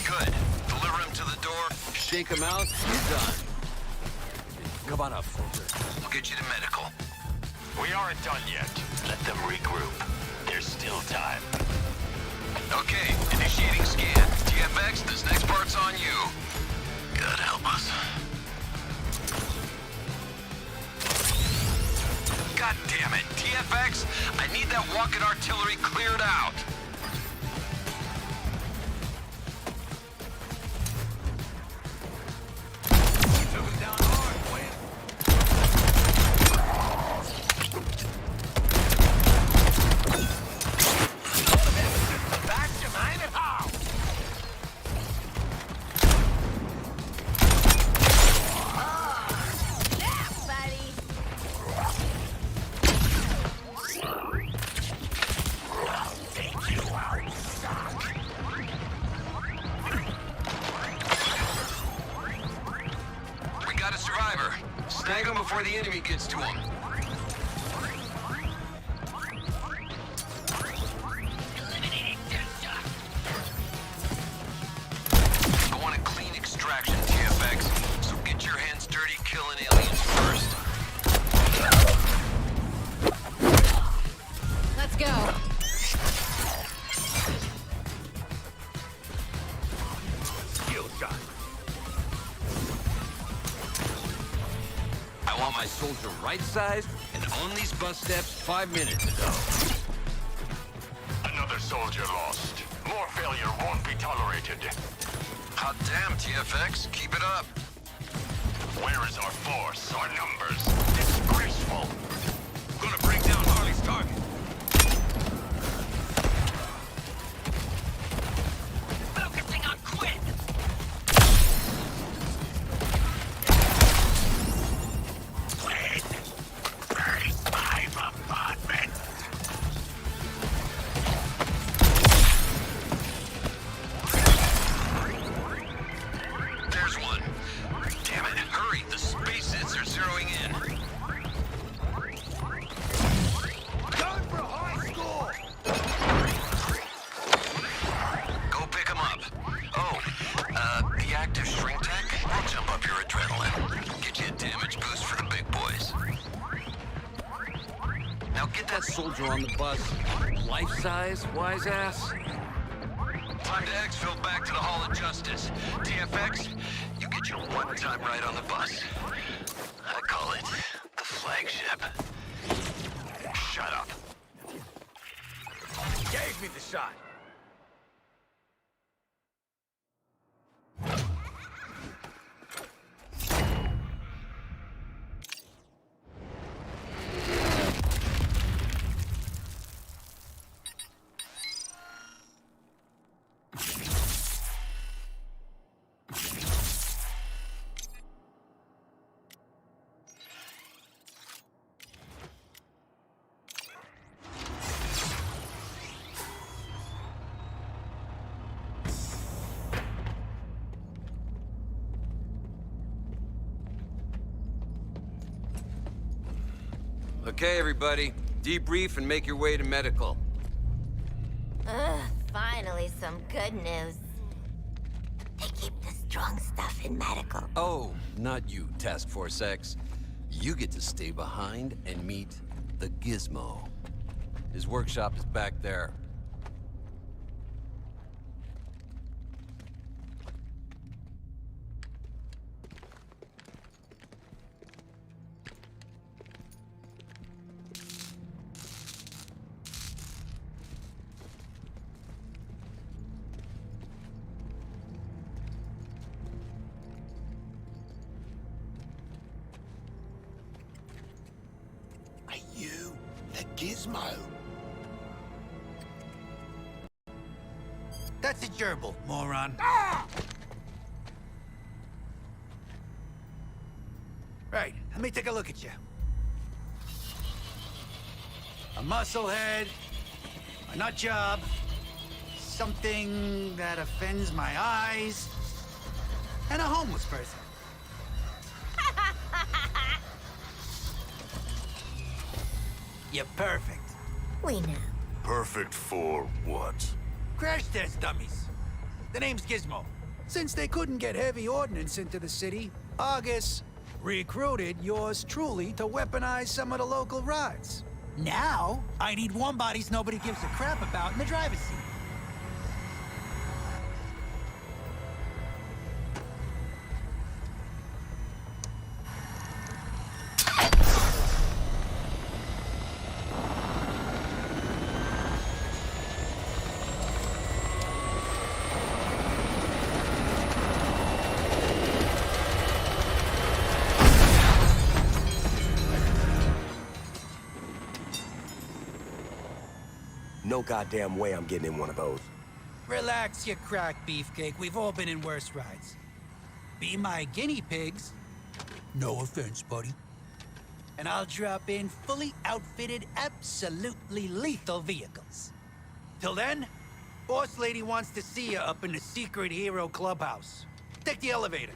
Good. Deliver him to the door, shake him out, you're done. Come on up, soldier. We'll get you to medical. We aren't done yet. Let them regroup. There's still time. Okay, initiating scan. TFX, this next part's on you. God help us. God damn it, TFX! I need that walking artillery cleared out. Snag him before the enemy gets to him. I want a clean extraction, TFX, so get your hands dirty killing aliens first. Let's go. Skill shot. I want my soldier right-sized and on these bus steps 5 minutes ago. Another soldier lost. More failure won't be tolerated. Hot damn, TFX. Keep it up. Where is our force, our numbers? Disgraceful. Gonna bring down Harley's target. Focusing on Quinn! Quinn! 35 apartments! There's one. Damn it, hurry. The space hits are zeroing in. Going for a high score! Go pick him up. Oh, the active shrink tech will jump up your adrenaline. Get you a damage boost for the big boys. Now get that soldier on the bus. Life-size, wise ass. Time to exfil back to the Hall of Justice. TFX, you get your one-time ride on the bus. I call it the flagship. Shut up. Gave me the shot. Okay, everybody. Debrief and make your way to medical. Ugh, finally some good news. They keep the strong stuff in medical. Oh, not you, Task Force X. You get to stay behind and meet the Gizmo. His workshop is back there. The gizmo. That's a gerbil, moron. Right, let me take a look at you. A musclehead, a nut job, something that offends my eyes, and a homeless person. You're perfect. We know. Perfect for what? Crash test dummies. The name's Gizmo. Since they couldn't get heavy ordnance into the city, August recruited yours truly to weaponize some of the local rides. Now, I need warm bodies nobody gives a crap about in the driver's seat. No goddamn way I'm getting in one of those. Relax, you crack beefcake. We've all been in worse rides. Be my guinea pigs. No offense, buddy. And I'll drop in fully outfitted, absolutely lethal vehicles. Till then, boss lady wants to see you up in the secret hero clubhouse. Take the elevator.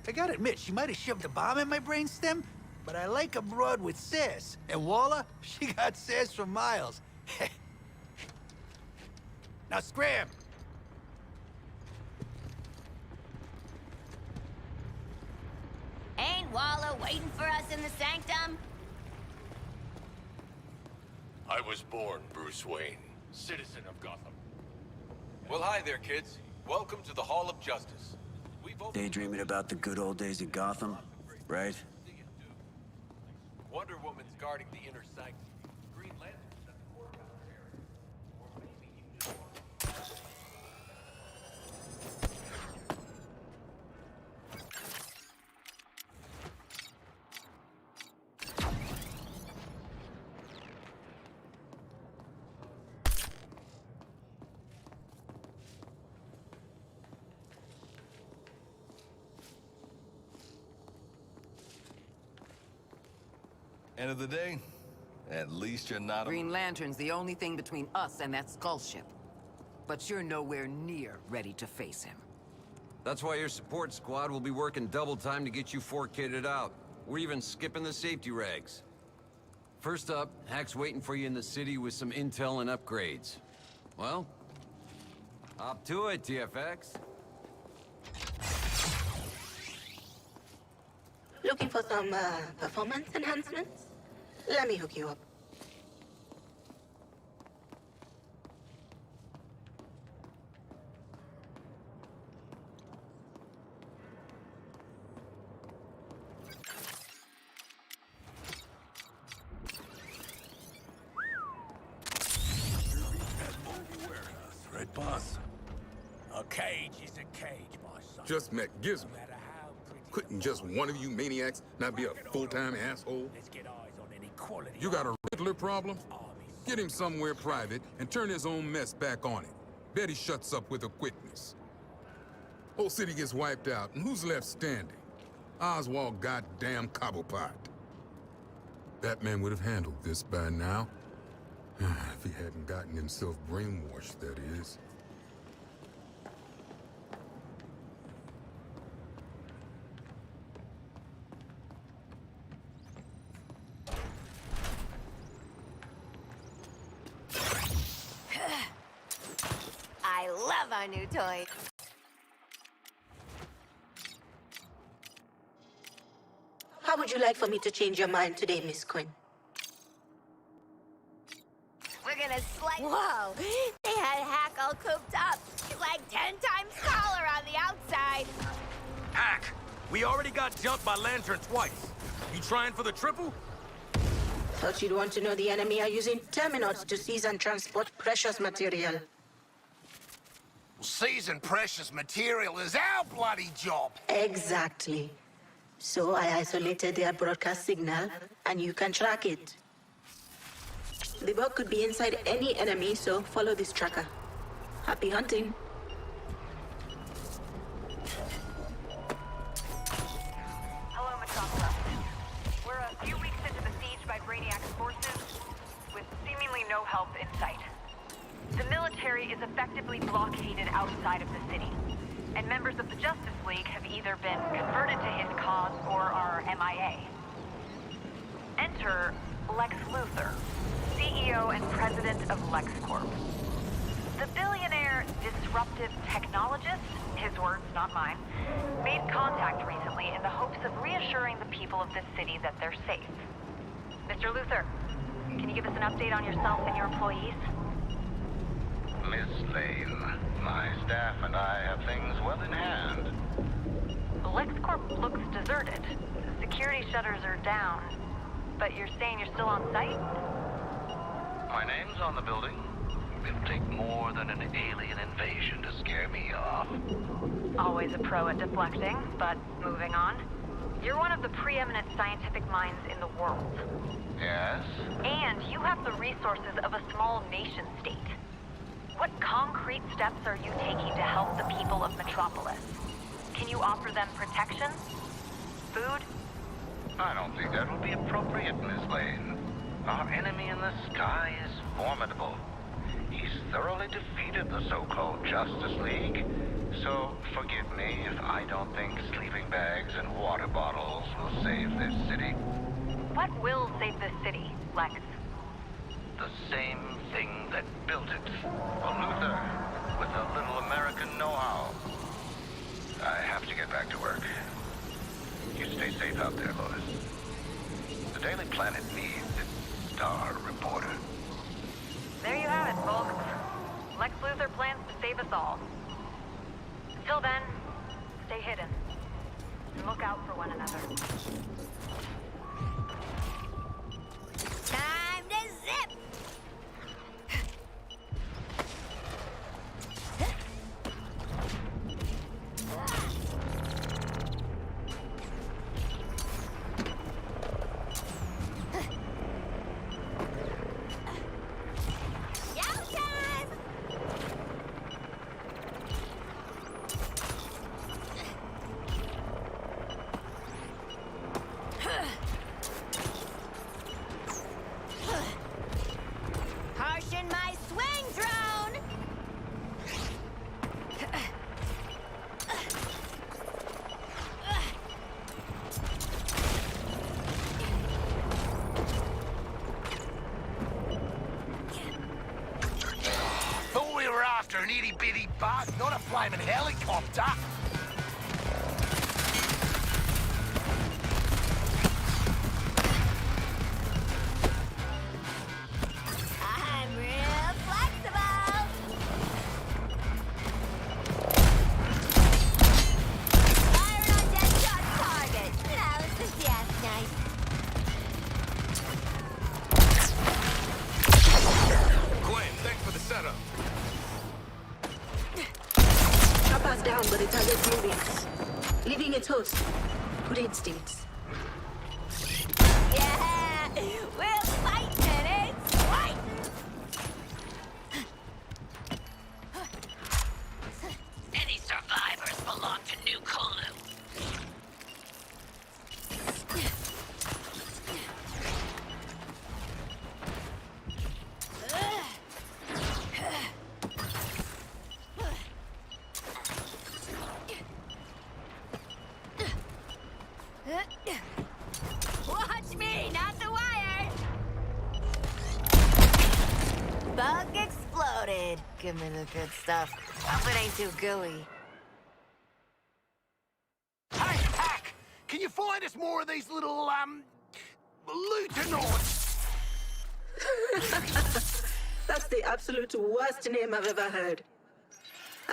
I gotta admit, she might have shoved a bomb in my brainstem, but I like a broad with sass. And Walla, she got sass for miles. Now scram! Ain't Walla waiting for us in the sanctum? I was born Bruce Wayne, citizen of Gotham. Well, hi there, kids. Welcome to the Hall of Justice. Daydreaming about the good old days of Gotham, right? Wonder Woman's guarding the inner sanctum. Green Lantern's at the courthouse area. Or maybe you End of the day, at least you're not Green Lantern's the only thing between us and that skull ship. But you're nowhere near ready to face him. That's why your support squad will be working double time to get you four kitted out. We're even skipping the safety rags. First up, Hack's waiting for you in the city with some intel and upgrades. Well, up to it, TFX. Looking for some performance enhancements? Let me hook you up. Right, boss? A cage is a cage, my son. Just met Gizmo. Couldn't just one of you maniacs not be a full-time asshole? You got a Riddler problem? Get him somewhere private and turn his own mess back on him. Bet he shuts up with a quickness. Whole city gets wiped out, and who's left standing? Oswald goddamn Cobblepot. Batman would have handled this by now. If he hadn't gotten himself brainwashed, that is. I love our new toy. How would you like for me to change your mind today, Miss Quinn? We're gonna slice. Whoa! They had Hack all cooped up. He's like 10 times taller on the outside. Hack! We already got jumped by Lantern twice. You trying for the triple? Thought you'd want to know the enemy are using terminals to seize and transport precious material. Seizing precious material is our bloody job. Exactly. So I isolated their broadcast signal, and you can track it. The bug could be inside any enemy, so follow this tracker. Happy hunting. Hello, Metropolis. We're a few weeks into the siege by Brainiac's forces, with seemingly no help in sight. The military is effectively blockaded outside of the city, and members of the Justice League have either been converted to his cause or are MIA. Enter Lex Luthor, CEO and president of LexCorp. The billionaire disruptive technologist, his words, not mine, made contact recently in the hopes of reassuring the people of this city that they're safe. Mr. Luthor, can you give us an update on yourself and your employees? Miss Lane, my staff and I have things well in hand. LexCorp looks deserted. The security shutters are down. But you're saying you're still on site? My name's on the building. It'll take more than an alien invasion to scare me off. Always a pro at deflecting, but moving on. You're one of the preeminent scientific minds in the world. Yes? And you have the resources of a small nation-state. What concrete steps are you taking to help the people of Metropolis? Can you offer them protection? Food? I don't think that would be appropriate, Miss Lane. Our enemy in the sky is formidable. He's thoroughly defeated the so-called Justice League. So forgive me if I don't think sleeping bags and water bottles will save this city. What will save this city, Lex? The same thing that built it. A Luthor with a little American know-how. I have to get back to work. You stay safe out there, Lois. The Daily Planet needs its star reporter. There you have it, folks. Lex Luthor plans to save us all. Until then, stay hidden. And look out for one another. Time to zip! Caution my swing drone! Thought we were after an itty-bitty bug, not a flaming helicopter. I'm real flexible! Firing on dead shot target! That was the death knife. Gwen, thanks for the setup. Chopper's down, but the target's moving. Leaving its host. Good instincts. Yeah! We'll fight it! It's fight! Any survivors belong to New Kolu. Watch me, not the wires! Bug exploded. Give me the good stuff. Hope it ain't too gooey. Hey, Hack! Can you find us more of these little, lieutenants? That's the absolute worst name I've ever heard.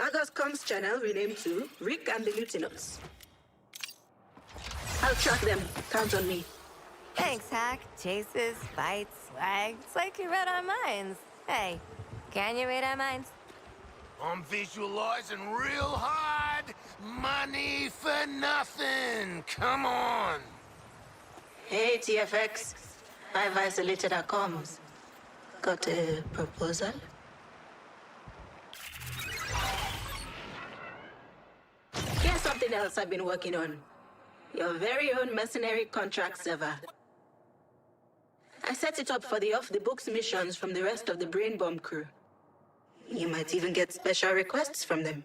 Argos Comms channel renamed to Rick and the Lieutenants. I'll track them. Count on me. Thanks, Hack. Chases, fights, swag. It's like you read our minds. Hey, can you read our minds? I'm visualizing real hard Money for nothing! Come on! Hey, TFX. I've isolated our comms. Got a proposal? Here's something else I've been working on. Your very own mercenary contract server. I set it up for the off-the-books missions from the rest of the Brain Bomb crew. You might even get special requests from them.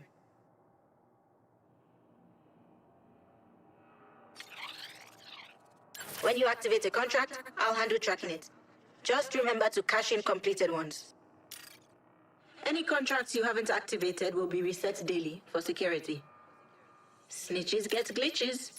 When you activate a contract, I'll handle tracking it. Just remember to cash in completed ones. Any contracts you haven't activated will be reset daily for security. Snitches get glitches.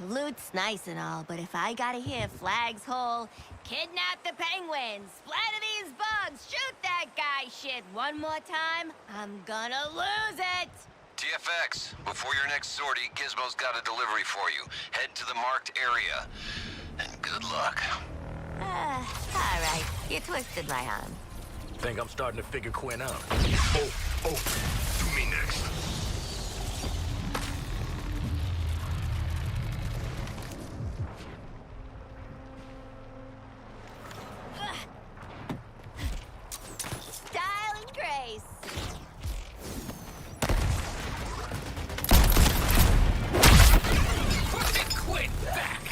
Loot's nice and all, but if I gotta hear Flag's whole kidnap the penguins, splatter these bugs, shoot that guy shit one more time, I'm gonna lose it! TFX, before your next sortie, Gizmo's got a delivery for you. Head to the marked area. And good luck. Alright, you twisted my arm. Think I'm starting to figure Quinn out. Oh, do me next. Style and grace. Quinn back!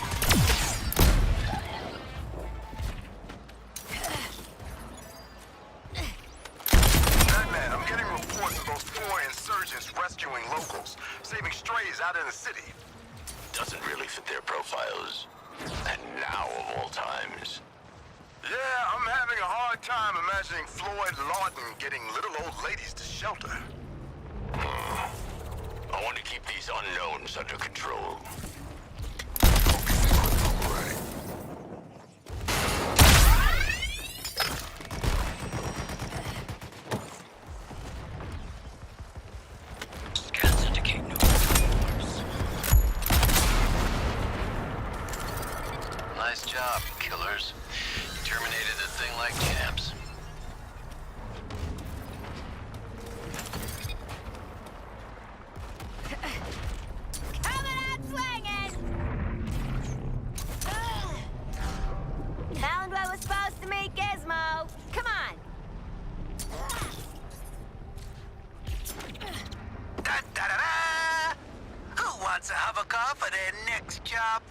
Batman, I'm getting reports of those 4 insurgents rescuing locals, saving strays out in the city. Doesn't really fit their profiles. And now of all times. Yeah, I'm having a hard time imagining Floyd Lawton getting little old ladies to shelter. I want to keep these unknowns under control. Scans indicate new forms. Nice job, killers. You terminated the thing like champs. Coming out swinging! Found where we're supposed to meet Gizmo. Come on! Da-da-da-da! Who wants a hover car for their next job?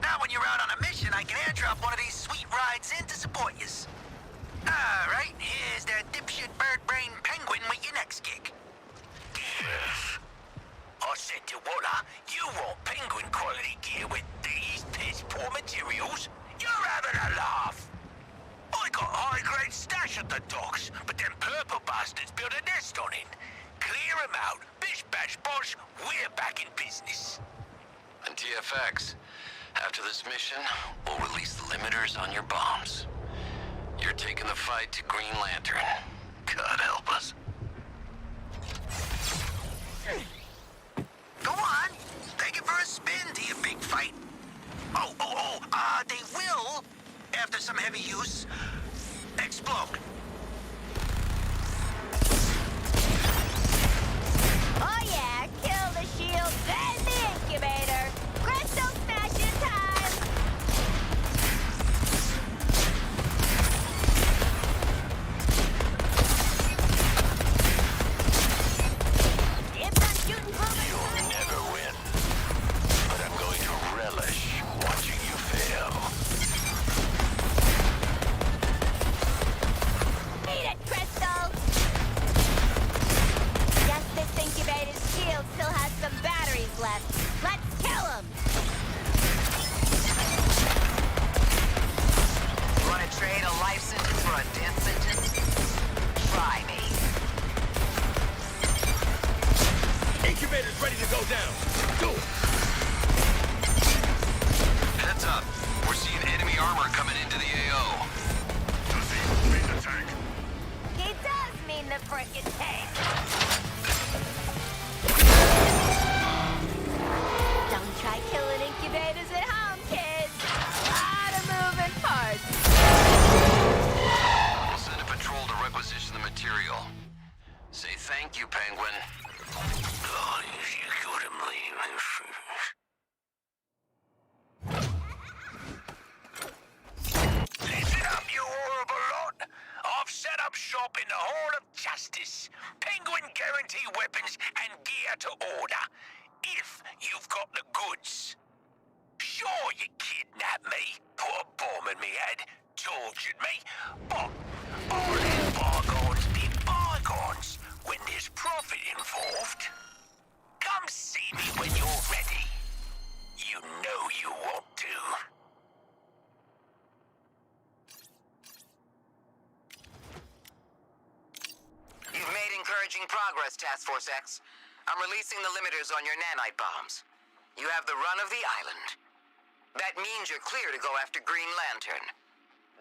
Now when you're out on a mission, I can airdrop one of these sweet rides in to support yous. Alright, here's that dipshit bird-brain penguin with your next gig. I said to Walla, you want penguin quality gear with these piss-poor materials? You're having a laugh. I got a high-grade stash at the docks, but them purple bastards built a nest on it. Clear 'em out. Bish bash bosh, we're back in business. And TFX, after this mission, we'll release the limiters on your bombs. You're taking the fight to Green Lantern. God help us. Go on. Take it for a spin to your big fight. They will, after some heavy use, explode. Oh yeah, kill the shield, then the incubator. Crystal smashing time! Dibs on shooting Pullman. You'll never win. But I'm going to relish watching you fail. weapons and gear to order. If you've got the goods. Sure, you kidnapped me, put a bomb in me head, tortured me, but all let bygones be bygones when there's profit involved. Come see me when you're ready. You know you want to. You've made encouraging progress, Task Force X. I'm releasing the limiters on your nanite bombs. You have the run of the island. That means you're clear to go after Green Lantern.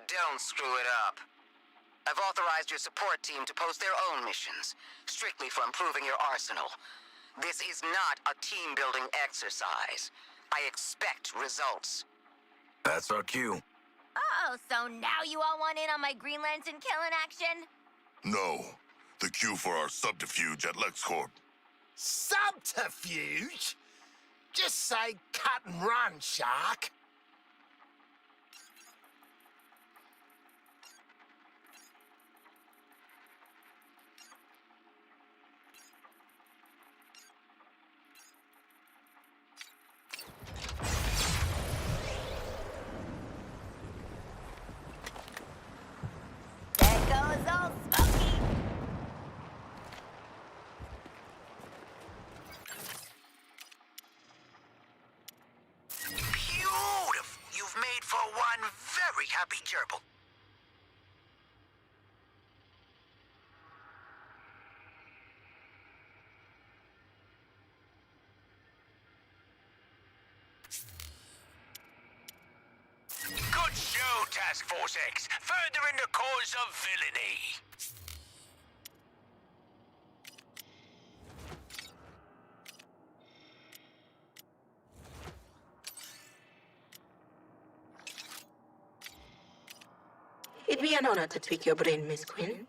Don't screw it up. I've authorized your support team to post their own missions, strictly for improving your arsenal. This is not a team-building exercise. I expect results. That's our cue. Oh, so now you all want in on my Green Lantern killing action? No. The cue for our subterfuge at LexCorp. Subterfuge? Just say cut and run, Shark. There goes old Smokey. Beautiful. You've made for one very happy gerbil. Good show, Task Force X. Furthering the cause of villainy. It'd be an honor to tweak your brain, Miss Quinn.